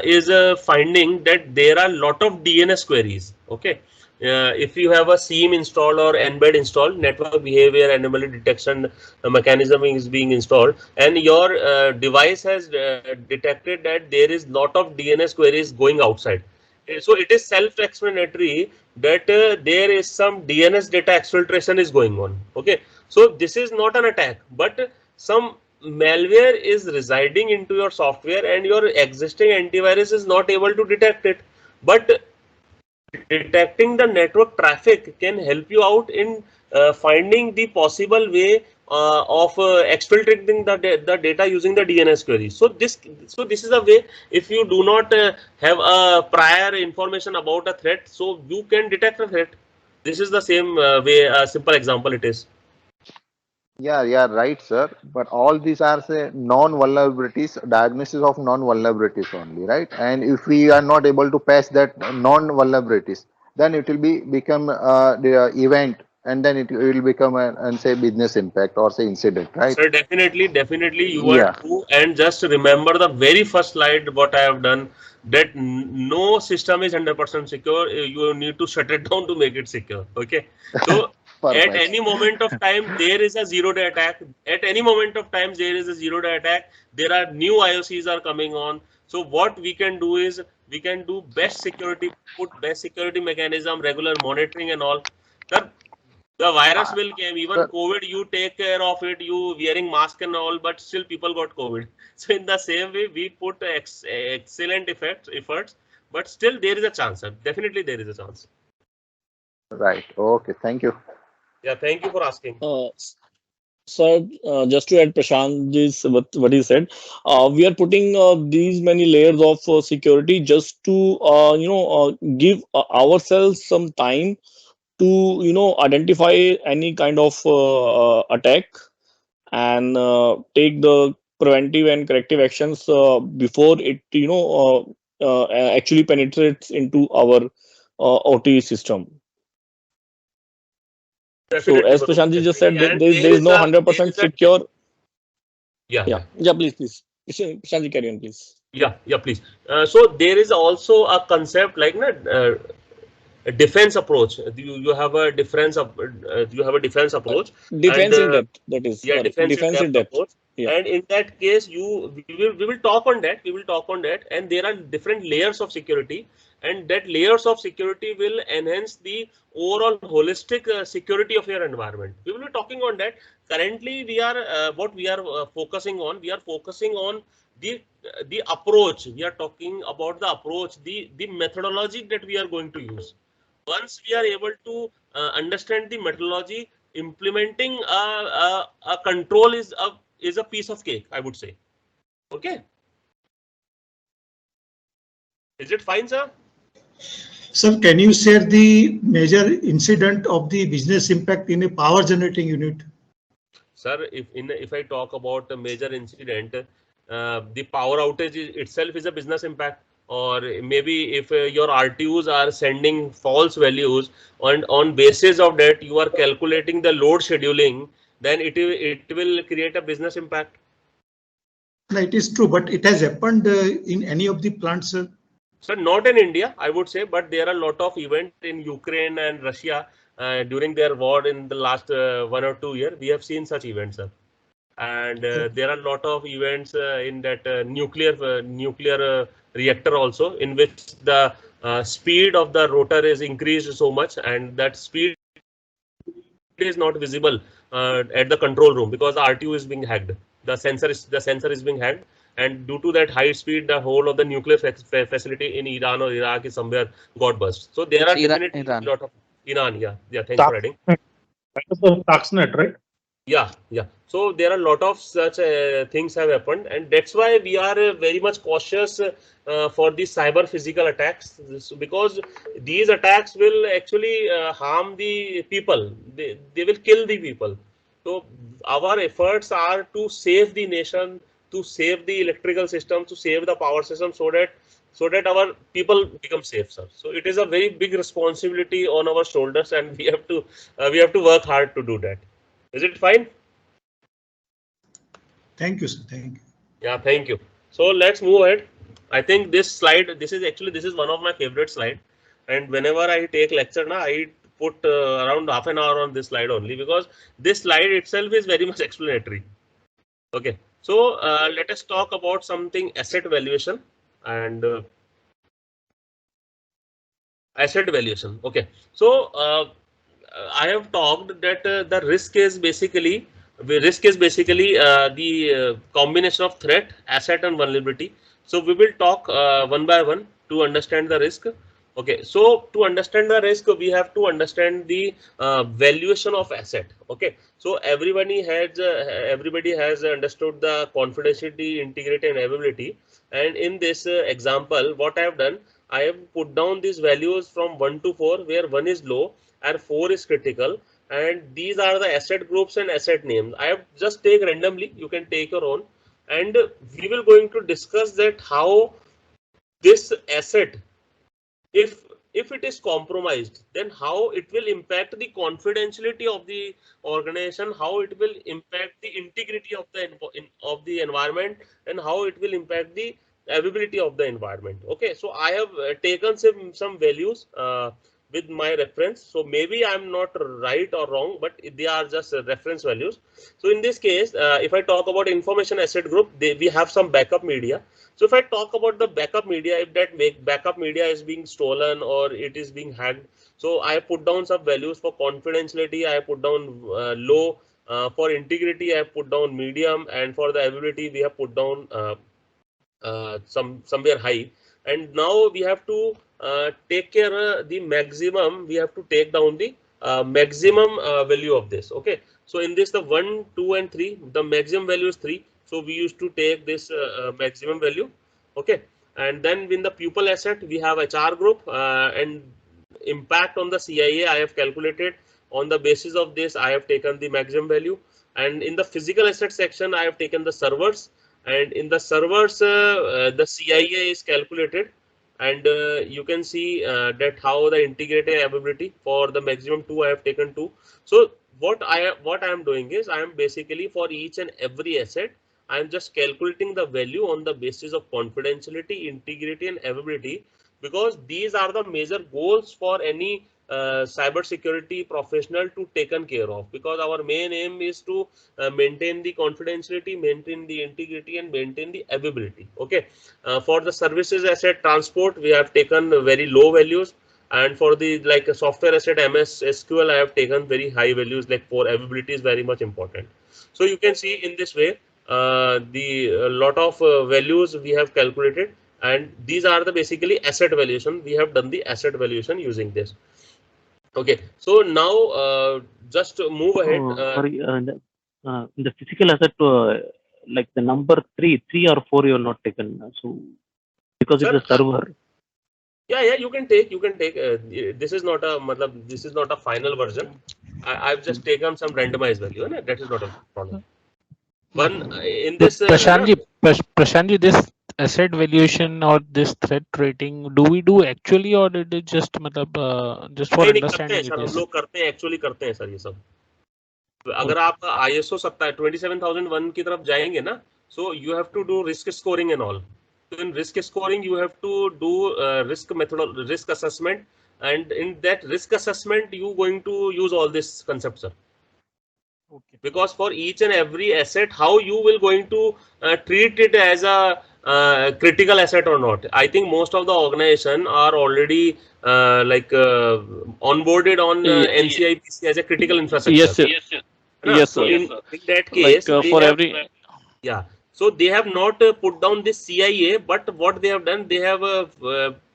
is finding that there are lot of DNS queries. Okay, if you have a SIEM installed or embed installed, network behavior anomaly detection mechanism is being installed, and your device has detected that there is lot of DNS queries going outside. So it is self-explanatory that there is some DNS data exfiltration is going on. Okay, so this is not an attack, but some malware is residing into your software and your existing antivirus is not able to detect it. But detecting the network traffic can help you out in finding the possible way of exfiltrating the data using the DNS query. So this is a way. If you do not have a prior information about a threat, so you can detect a threat. This is the same way. A simple example it is. Yeah, right, sir. But all these are say non-vulnerabilities, diagnosis of non-vulnerabilities only, right? And if we are not able to patch that non-vulnerabilities, then it will become the event, and then it will become and say business impact or say incident, right? So definitely you are Yeah, true. And just remember the very first slide what I have done, that no system is 100% secure. You need to shut it down to make it secure. Okay. So at perfect. any moment of time there is a zero-day attack. At any moment of time there is a zero-day attack. There are new IOCs are coming on. So what we can do is we can do best security, put best security mechanism, regular monitoring and all. Sir, the virus will come, even Sir, COVID, you take care of it, you wearing mask and all, but still people got COVID. So in the same way, we put excellent efforts, but still there is a chance, sir. Definitely there is a chance. right. Okay, thank you. Yeah, thank you for asking. Sir, just to add Prashant this what he said, we are putting these many layers of security just to give ourselves some time to identify any kind of attack and take the preventive and corrective actions before it actually penetrates into our OT system. So Definitely, as Manoj, Prashant ji just said, definitely. And there is no 100% secure. yeah, Yeah, yeah. yeah, please. Prashant ji, carry on, please. Yeah, please. So there is also a concept like a defense approach. You have a defense approach, and Defense in depth, that is, yeah, sorry, defense in defense in depth depth. approach. Yeah. And in that case, we will talk on that. We will talk on that, and there are different layers of security, and that layers of security will enhance the overall holistic security of your environment. We will be talking on that. Currently, we are what we are focusing on. We are focusing on the approach. We are talking about the approach, the methodology that we are going to use. Once we are able to understand the methodology, implementing a control is a piece of cake, I would say. Okay, is it fine, sir? Sir, can you share the major incident of the business impact in a power generating unit? Sir, if I talk about a major incident, the power outage itself is a business impact. Or maybe if your RTUs are sending false values, and on basis of that you are calculating the load scheduling, then it will create a business impact. No, it is true, but it has happened in any of the plants, sir? So not in India, I would say, but there are a lot of events in Ukraine and Russia during their war in the last 1 or 2 years. We have seen such events, sir. And there are a lot of events in that nuclear reactor also, in which the speed of the rotor is increased so much, and that speed is not visible at the control room because the RTU is being hacked. The sensor is being hacked, and due to that high speed, the whole of the nuclear facility in Iran or Iraq is somewhere got burst. So there It's are definitely Iran. a lot of Iran. Yeah. Thanks for adding. Stuxnet, right? Yeah. So there are a lot of such things have happened, and that's why we are very much cautious for the cyber physical attacks, because these attacks will actually harm the people. They will kill the people. So our efforts are to save the nation, to save the electrical system, to save the power system, so that so that our people become safe, sir. So it is a very big responsibility on our shoulders, and we have to work hard to do that. Is it fine? Thank you, sir. Thank you. Yeah, thank you. So let's move ahead. I think this slide, this is one of my favorite slide, and whenever I take lecture now, I put around half an hour on this slide only, because this slide itself is very much explanatory. Okay, so let us talk about something asset valuation and asset valuation. Okay, so I have talked that the risk is basically the combination of threat, asset, and vulnerability. So we will talk one by one to understand the risk. Okay, so to understand the risk, we have to understand the valuation of asset. Okay, so everybody has understood the confidentiality, integrity, and availability. And in this example, what I have done, I have put down these values from 1 to 4, where 1 is low and 4 is critical, and these are the asset groups and asset names. I have just take randomly, you can take your own, and we will going to discuss that how this asset, if it is compromised, then how it will impact the confidentiality of the organization, how it will impact the integrity of the environment, and how it will impact the availability of the environment. Okay, so I have taken some values with my reference. So maybe I'm not right or wrong, but they are just reference values. So in this case, if I talk about information asset group, we have some backup media. So if I talk about the backup media, if that backup media is being stolen or it is being hacked, so I put down some values for confidentiality. I put down low. For integrity, I put down medium, and for the availability, we have put down somewhere high. And now we have to take care the maximum. We have to take down the maximum value of this. Okay, so in this, the 1, 2, and 3, the maximum value is 3. So we used to take this maximum value. Okay, and then in the pupil asset, we have HR group and impact on the CIA. I have calculated. On the basis of this, I have taken the maximum value. And in the physical asset section, I have taken the servers. And in the servers, the CIA is calculated, and you can see that how the integrated availability for the maximum 2, I have taken 2. So what I am doing is, I am basically for each and every asset, I am just calculating the value on the basis of confidentiality, integrity, and availability, because these are the major goals for any cyber security professional to taken care of, because our main aim is to maintain the confidentiality, maintain the integrity, and maintain the availability. Okay, for the services asset transport, we have taken very low values, and for the like software asset MS SQL, I have taken very high values, like for availability is very much important. So you can see in this way the lot of values we have calculated, and these are the basically asset valuation. We have done the asset valuation using this. Okay, so now just to move ahead. Sorry, in the physical asset, like the number 3 or 4, you are not taken. So because Sir, it's a server. Yeah, you can take. This is not a final version. I've just taken some randomized value. No? That is not a problem. One in this. Prashantji, this asset valuation or this threat rating, do we do actually, or it is just just for नहीं करते हैं understanding sir, it हम is? लोग करते हैं, actually करते हैं sir ये सब. अगर आप ISO 27001 की तरफ जाएंगे ना, so you have to do risk scoring and all. So in risk scoring, you have to do risk assessment, and in that risk assessment, you going to use all this concepts, sir. Okay. Because for each and every asset, how you will going to treat it as a critical asset or not. I think most of the organization are already onboarded on NCIPC as a critical infrastructure. Yes, sir. Yes, So sir. in that case, Like for every. yeah. So they have not put down this CIA, but what they have done, they have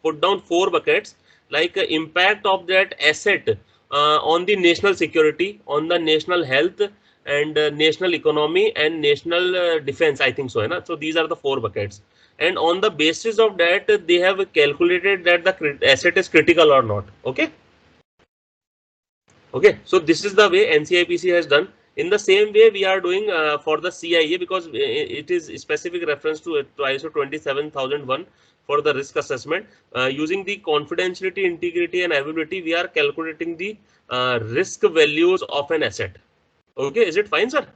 put down 4 buckets, like impact of that asset on the national security, on the national health, and national economy, and national defense. I think so. Right? So these are the 4 buckets, and on the basis of that, they have calculated that the asset is critical or not. Okay. Okay. So this is the way NCIPC has done. In the same way, we are doing for the CIA, because it is specific reference to ISO 27001 for the risk assessment. Using the confidentiality, integrity, and availability, we are calculating the risk values of an asset. Okay, is it fine, sir?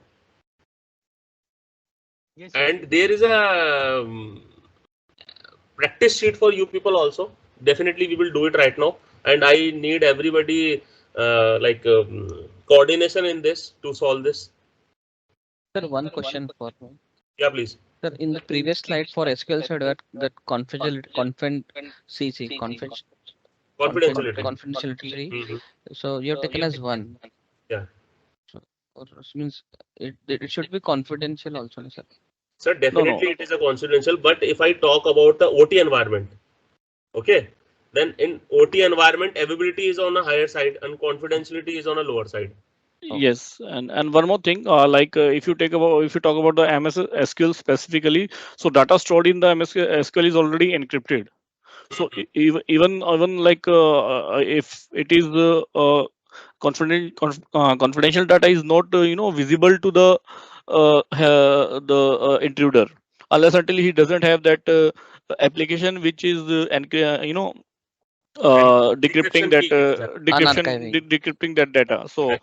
Yes, and there is a practice sheet for you people also. Definitely we will do it right now, and I need everybody coordination in this to solve this. Sir, one question for me. Yeah, please. Sir, in the previous slide for SQL side, that confidentiality. Mhm. So you have taken as 1. Yeah. So means it should be confidential also, no, sir. Sir, definitely it is a confidential, but if I talk about the OT environment, okay, then in OT environment, availability is on a higher side and confidentiality is on a lower side. Yes, and one more thing, if you talk about the MS SQL specifically, so data stored in the MS SQL is already encrypted. So even like if it is confidential data is not visible to the intruder, unless until he doesn't have that application which is decrypting that decrypting that data. So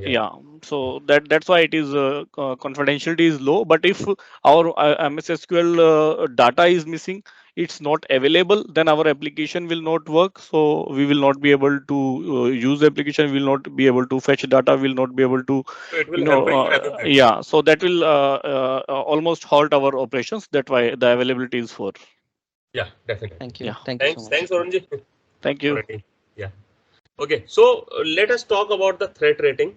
yeah, so that's why it is confidentiality is low. But if our MS SQL data is missing, it's not available, then our application will not work. So we will not be able to use the application, will not be able to fetch data, will not be able to So it will hamper your availability. yeah, so that will almost halt our operations. That's why the availability is 4. Yeah, definitely. Thank you. Yeah. Thank you so much. Thanks, Orunji. Thank you. Yeah. Okay, so let us talk about the threat rating.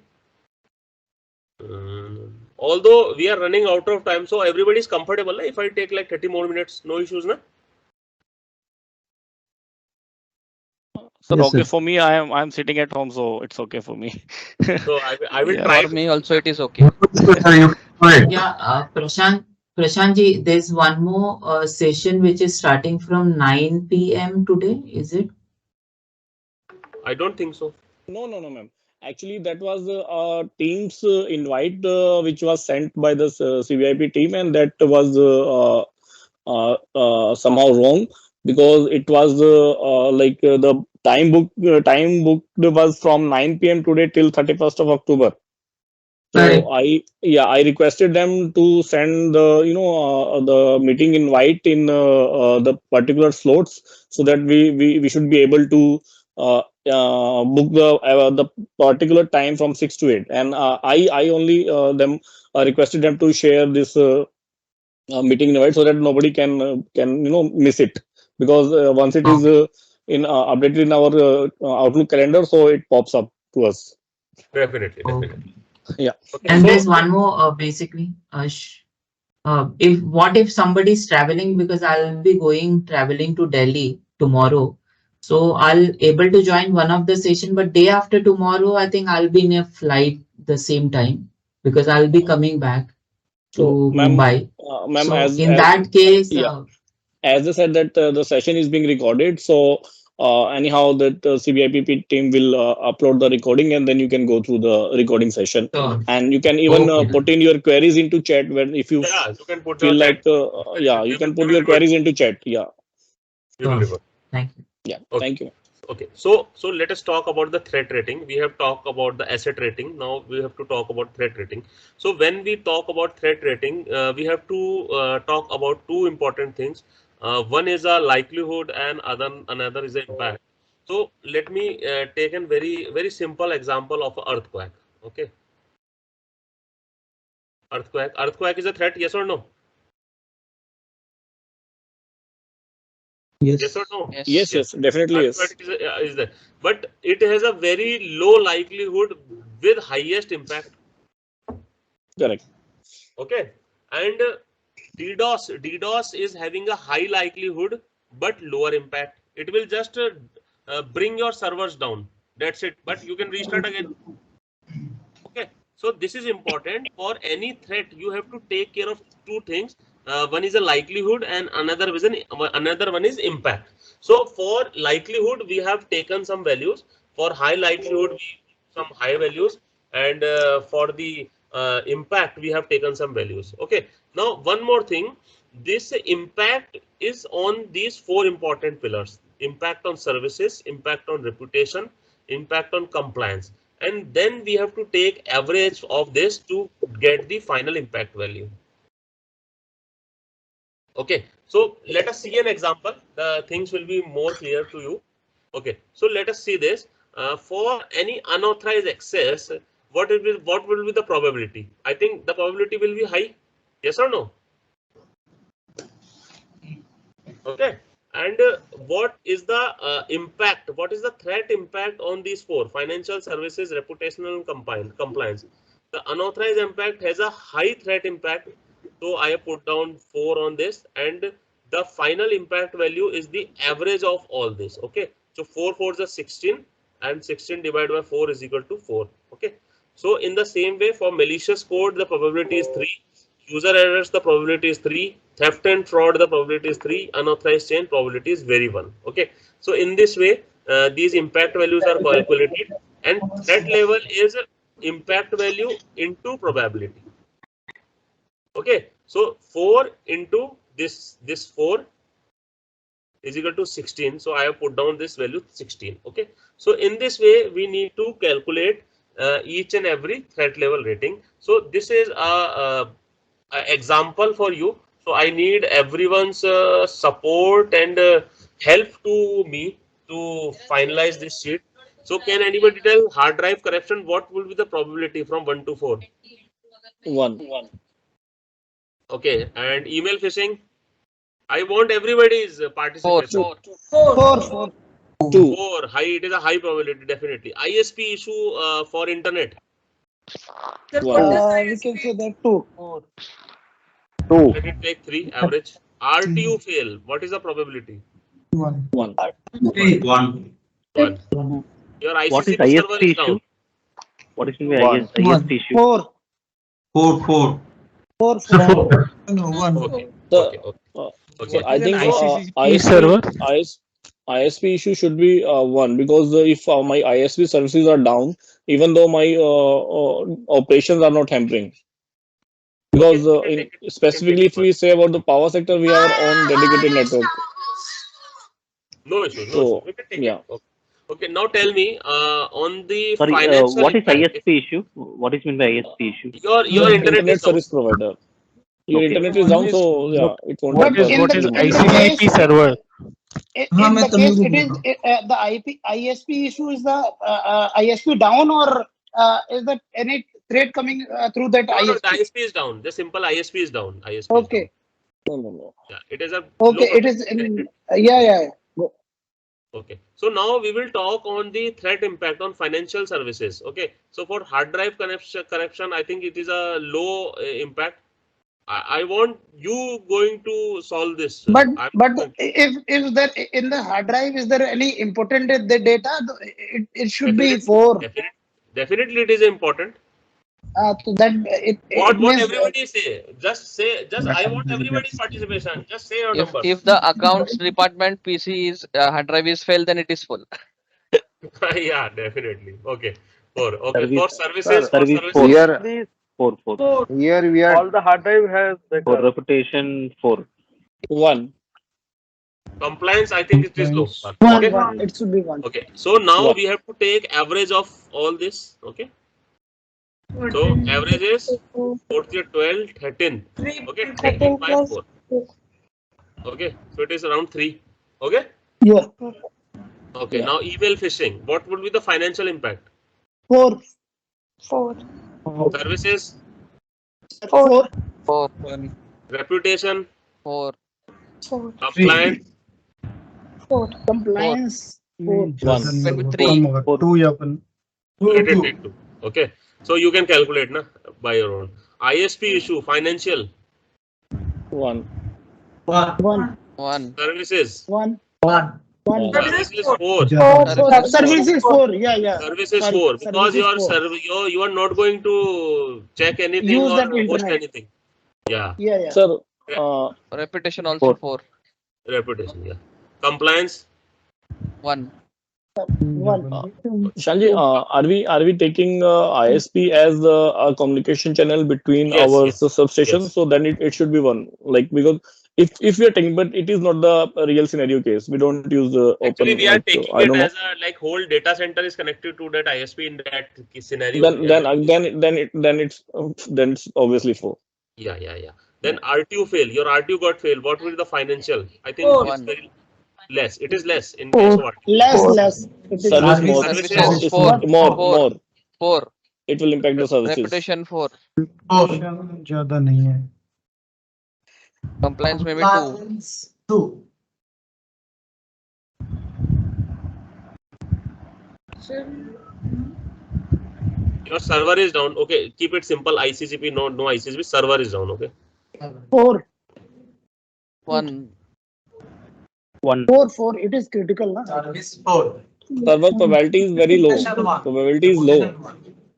Although we are running out of time, so everybody is comfortable. If I take like 30 more minutes, no issues, na? Sir, Yes, okay sir. for me. I'm sitting at home, so it's okay for me. So I will Yeah. try. For me also it is okay. Yeah, Prashant ji, there's one more session which is starting from 9 p.m. today, is it? I don't think so. No, ma'am. Actually, that was Teams invite which was sent by the CBIP team, and that was somehow wrong, because it was the time booked was from 9 p.m. today till 31st of October. So I requested them to send the meeting invite in the particular slots, so that we should be able to book the particular time from 6 to 8. And I only requested them to share this meeting invite, so that nobody can miss it, because once it is updated in our Outlook calendar, so it pops up to us. Definitely. Yeah. Okay, And so there's one more basically. If somebody's traveling, because I'll be traveling to Delhi tomorrow, so I'll able to join one of the session, but day after tomorrow, I think I'll be in a flight the same time, because I'll be coming back to So, Mumbai. ma'am, So as that case, yeah, as I said that the session is being recorded, so anyhow that CBIP team will upload the recording, and then you can go through the recording session, and you can even put in your queries into chat when if you yeah, you can put feel your like you can put your revert. queries into chat. Yeah. We will revert. Thank you. Yeah. Okay. Thank you. Okay, so let us talk about the threat rating. We have talked about the asset rating. Now we have to talk about threat rating. So when we talk about threat rating, we have to talk about two important things. One is a likelihood, and another is an impact. So let me take a very simple example of an earthquake. Okay, earthquake is a threat. Yes or no? Yes or no? Yes, definitely yes. Earthquake is there, but it has a very low likelihood with highest impact. Correct. Okay, and DDoS is having a high likelihood but lower impact. It will just bring your servers down. That's it. But you can restart again. Okay, so this is important. For any threat, you have to take care of two things. One is a likelihood, and another one is impact. So for likelihood, we have taken some values. For high likelihood, we some high values. and for the impact we have taken some values. Okay, now one more thing, this impact is on these four important pillars: impact on services, impact on reputation, impact on compliance, and then we have to take average of this to get the final impact value. Okay, so let us see an example. The things will be more clear to you. Okay, so let us see this. For any unauthorized access, what will be the probability? I think the probability will be high. Yes or no? Okay, and what is the impact? What is the threat impact on these four: financial, services, reputational, and compliance? The unauthorized impact has a high threat impact, so I have put down 4 on this, and the final impact value is the average of all this. Okay, so 4 4s are 16, and 16 divided by 4 is equal to 4. Okay, so in the same way, for malicious code, the probability is 3. User errors, the probability is 3. Theft and fraud, the probability is 3. Unauthorized change, probability is very 1. Okay, so in this way, these impact values are calculated, and threat level is impact value into probability. Okay, so 4 into this 4 is equal to 16. So I have put down this value 16. Okay, so in this way we need to calculate each and every threat level rating. So this is a example for you. So I need everyone's support and help to me to finalize this sheet. So can anybody tell hard drive corruption, what will be the probability from 1 to 4? 1. Okay, and email phishing, I want everybody's participation. 4. 2. 4. High, it is a high probability, definitely. ISP issue for internet. We can say that 2. 2. Let it take 3 average. RTU fail, what is the probability? 1. 1. 1. 1. Your What is ICCP server ISP is issue? down. What is mean by One. ISP issue? 4. 4. 4. No, 1. Okay. So, Okay. so Okay. I think ICCP server. ISP issue should be 1, because if my ISP services are down, even though my operations are not hampering. Because specifically, if we say about the power sector, we have our own dedicated network. No issues. No So, issues. We can take yeah. it. Okay. Now tell me on the Sorry, financial what is impact. ISP issue? What is mean by ISP issue? Your internet is down. service provider. Your Okay. internet is down, so yeah, it won't. What is ICCP server? In the case it is the ISP issue is the ISP down, or is that any threat coming through that No, ISP? the ISP is down. The simple ISP is down. ISP is Okay. down. No. Yeah, it is a Okay, low it is probability. yeah. Okay, so now we will talk on the threat impact on financial services. Okay, so for hard drive corruption, I think it is a low impact. I want you going to solve this. But if there in the hard drive, is there any important data? It should be 4. Definitely it is important. So that it What means everybody say? Just I want everybody's participation. Just say your number. If the accounts department PC is hard drive is failed, then it is full. Yeah, definitely. Okay. 4. Okay. Service, For services, service 4. Here, 4. here we are. All the hard drive has for reputation 4. 1. Compliance, I think it is low. 1. It should be 1. Okay. So now 1. we have to take average of all this. Okay. So average is 40, 12, 13. Okay. 13 by 4. Okay. So it is around 3. Okay. Yeah. Okay. Yeah. Now email phishing. What would be the financial impact? 4. Services, 4. 1. reputation, 4. compliance, Compliance 4. 1. Went with 3. 2 let it take 2. Okay. So you can calculate by your own. ISP issue, financial, 1. 1. services, 1. services 4. Service is 4. Yeah. Services Sorry, 4, because service is 4. you are not going to check anything Use or that host internet. anything. Yeah. Yeah. Sir, Reputation also 4. Reputation. Yeah. Compliance, 1. One. Shanji, are we taking ISP as a communication channel between Yes, our yes, substations? yes. So then it should be one. Like, because if we are taking, but it is not the real scenario case. We don't use Actually, open, we are like, taking I it don't know. as a like whole data center is connected to that ISP in that scenario. Then it's obviously 4. Yeah. Then RTU fail. Your RTU got fail. What will be the financial? I think it's 1. very less. It is less in case of RTU. Less. It is Service less. more. Services It's 4. more. 4. It will impact the services. Reputation 4. ज्यादा नहीं है. Compliance maybe 2. Your server is down. Okay, keep it simple. ICCP, no ICCP. Server is down. Okay. 4. 1. 4. It is critical, na? Server probability is very low. Probability is low.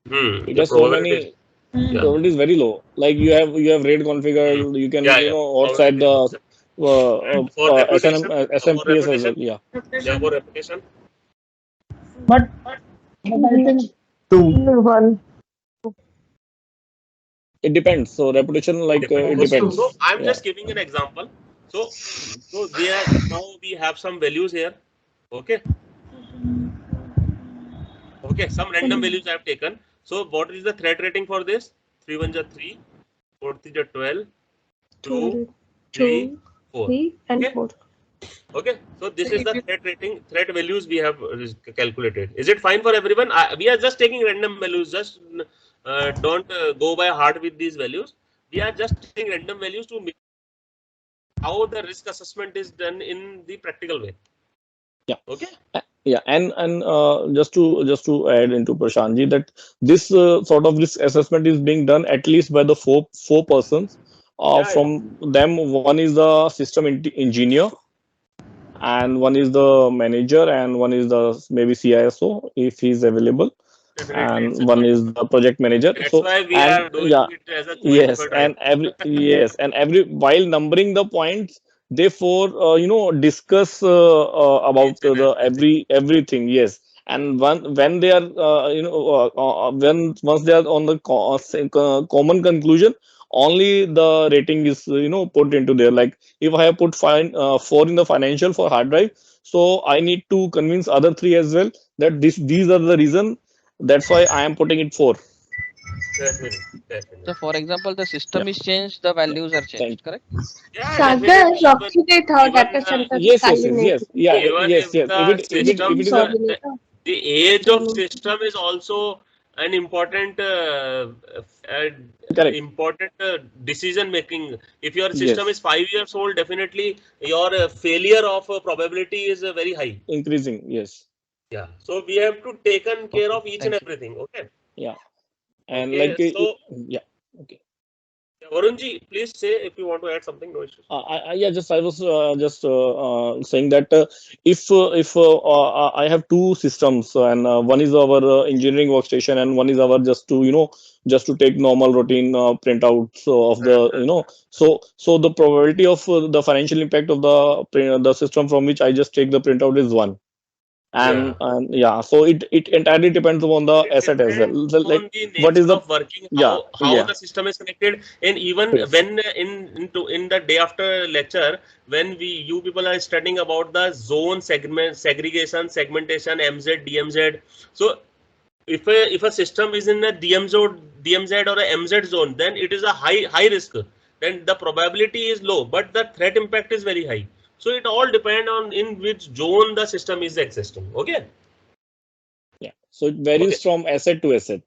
It The has so probability many. is, yeah. Probability is very low. Like you have RAID configured. You can Yeah. outside the And for reputation, SMPS as well. Yeah. for reputation. But I think 2. It depends. So reputation, like it depends. So I'm Yeah. just giving an example. So we have some values here. Okay. Some random values I have taken. So what is the threat rating for this? 3 1 is 3, 4 3 is 12, 2, 3, 4. and Okay. 4. Okay, so this is the threat rating, threat values we have calculated. Is it fine for everyone? We are just taking random values. Just don't go by heart with these values. We are just taking random values to make how the risk assessment is done in the practical way. Yeah. Okay. Yeah, and just to add into Prashantji that this sort of risk assessment is being done at least by the four persons. From them, one is the system engineer, and one is the manager, and one is the maybe CISO if he is available, and one is the project manager. That's So, why we and are doing yeah, it as a joint yes, effort, and right? every while numbering the points, therefore discuss about Each and the everything. everything. Yes, and when they are when once they are on the common conclusion, only the rating is put into there. Like if I have put 4 in the financial for hard drive, so I need to convince other 3 as well that these are the reason. That's why I am putting it 4. Definitely. So for example, the system is changed, the values are changed, correct? Yeah, Sagar, definitely. approximate how Even, data center Yes. salinity. Yeah. even Yes. if the If it systems, is a the age of system is also an important correct. important decision making. If your system Yes. is 5 years old, definitely your failure of probability is very high. Increasing. Yes. Yeah. So we have to taken care of each and Thank you. everything. Okay. Yeah. And Okay. like So yeah. Okay. Varunji, please say if you want to add something. No issues. I was just saying that if I have 2 systems, and one is our engineering workstation and one is our just to take normal routine printouts of the so the probability of the financial impact of the system from which I just take the printout is 1. Yeah. And yeah, so it entirely depends upon the asset as well. So, like On the what is nature the of working, yeah how the system is connected, and even yes when in the day after lecture, when you people are studying about the zone segregation, segmentation, MZ, DMZ. So if a system is in a DMZ or a MZ zone, then it is a high risk. Then the probability is low, but the threat impact is very high. So it all depend on in which zone the system is existing. Okay. yeah, so it varies Okay. from asset to asset.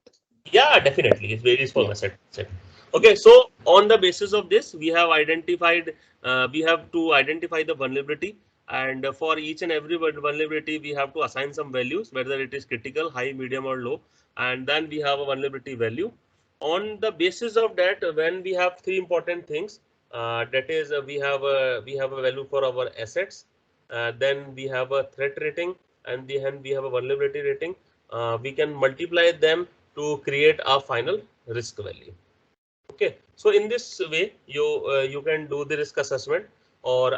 Yeah, definitely. It varies from Yeah. asset to asset. Okay, so on the basis of this, we have identified, we have to identify the vulnerability, and for each and every vulnerability, we have to assign some values, whether it is critical, high, medium, or low, and then we have a vulnerability value. On the basis of that, when we have 3 important things, that is, we have a value for our assets, then we have a threat rating, and then we have a vulnerability rating. We can multiply them to create a final risk value. Okay, so in this way you can do the risk assessment, or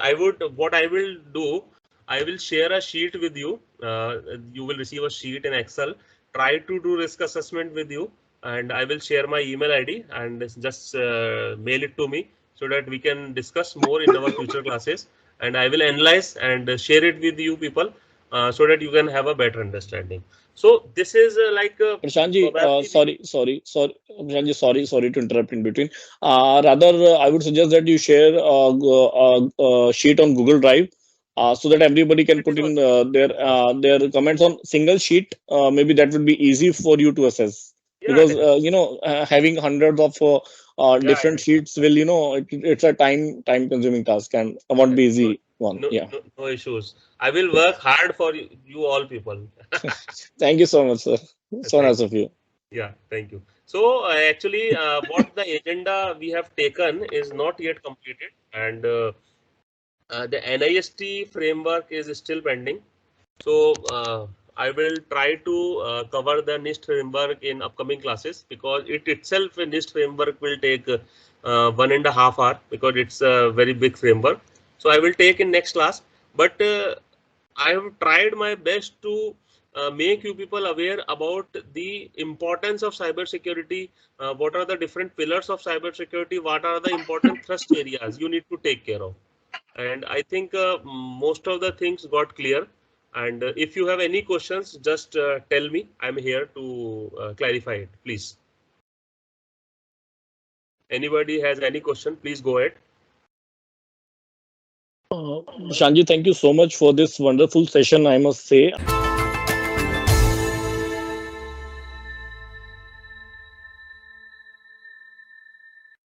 what I will do, I will share a sheet with you. You will receive a sheet in Excel. Try to do risk assessment with you, and I will share my email ID and just mail it to me so that we can discuss more in our future classes. And I will analyze and share it with you people so that you can have a better understanding. So this is Prashantji, probably Prashantji, sorry to interrupt in between. Rather, I would suggest that you share a sheet on Google Drive, so that everybody can put in their comments on single sheet. Maybe that would be easy for you to assess, because having hundreds of different sheets will, it's a time consuming task and won't be easy one. Yeah. no issues. I will work hard for you all people. Thank you so much, sir. So nice of you. Yeah, thank you. So actually, what the agenda we have taken is not yet completed, and the NIST framework is still pending. So I will try to cover the NIST framework in upcoming classes, because it itself, a NIST framework will take 1.5 hours, because it's a very big framework. So I will take in next class, but I have tried my best to make you people aware about the importance of cybersecurity. What are the different pillars of cybersecurity? What are the important thrust areas you need to take care of? And I think most of the things got clear. And if you have any questions, just tell me. I'm here to clarify it, please. Anybody has any question, please go ahead. Shanji, thank you so much for this wonderful session, I must say.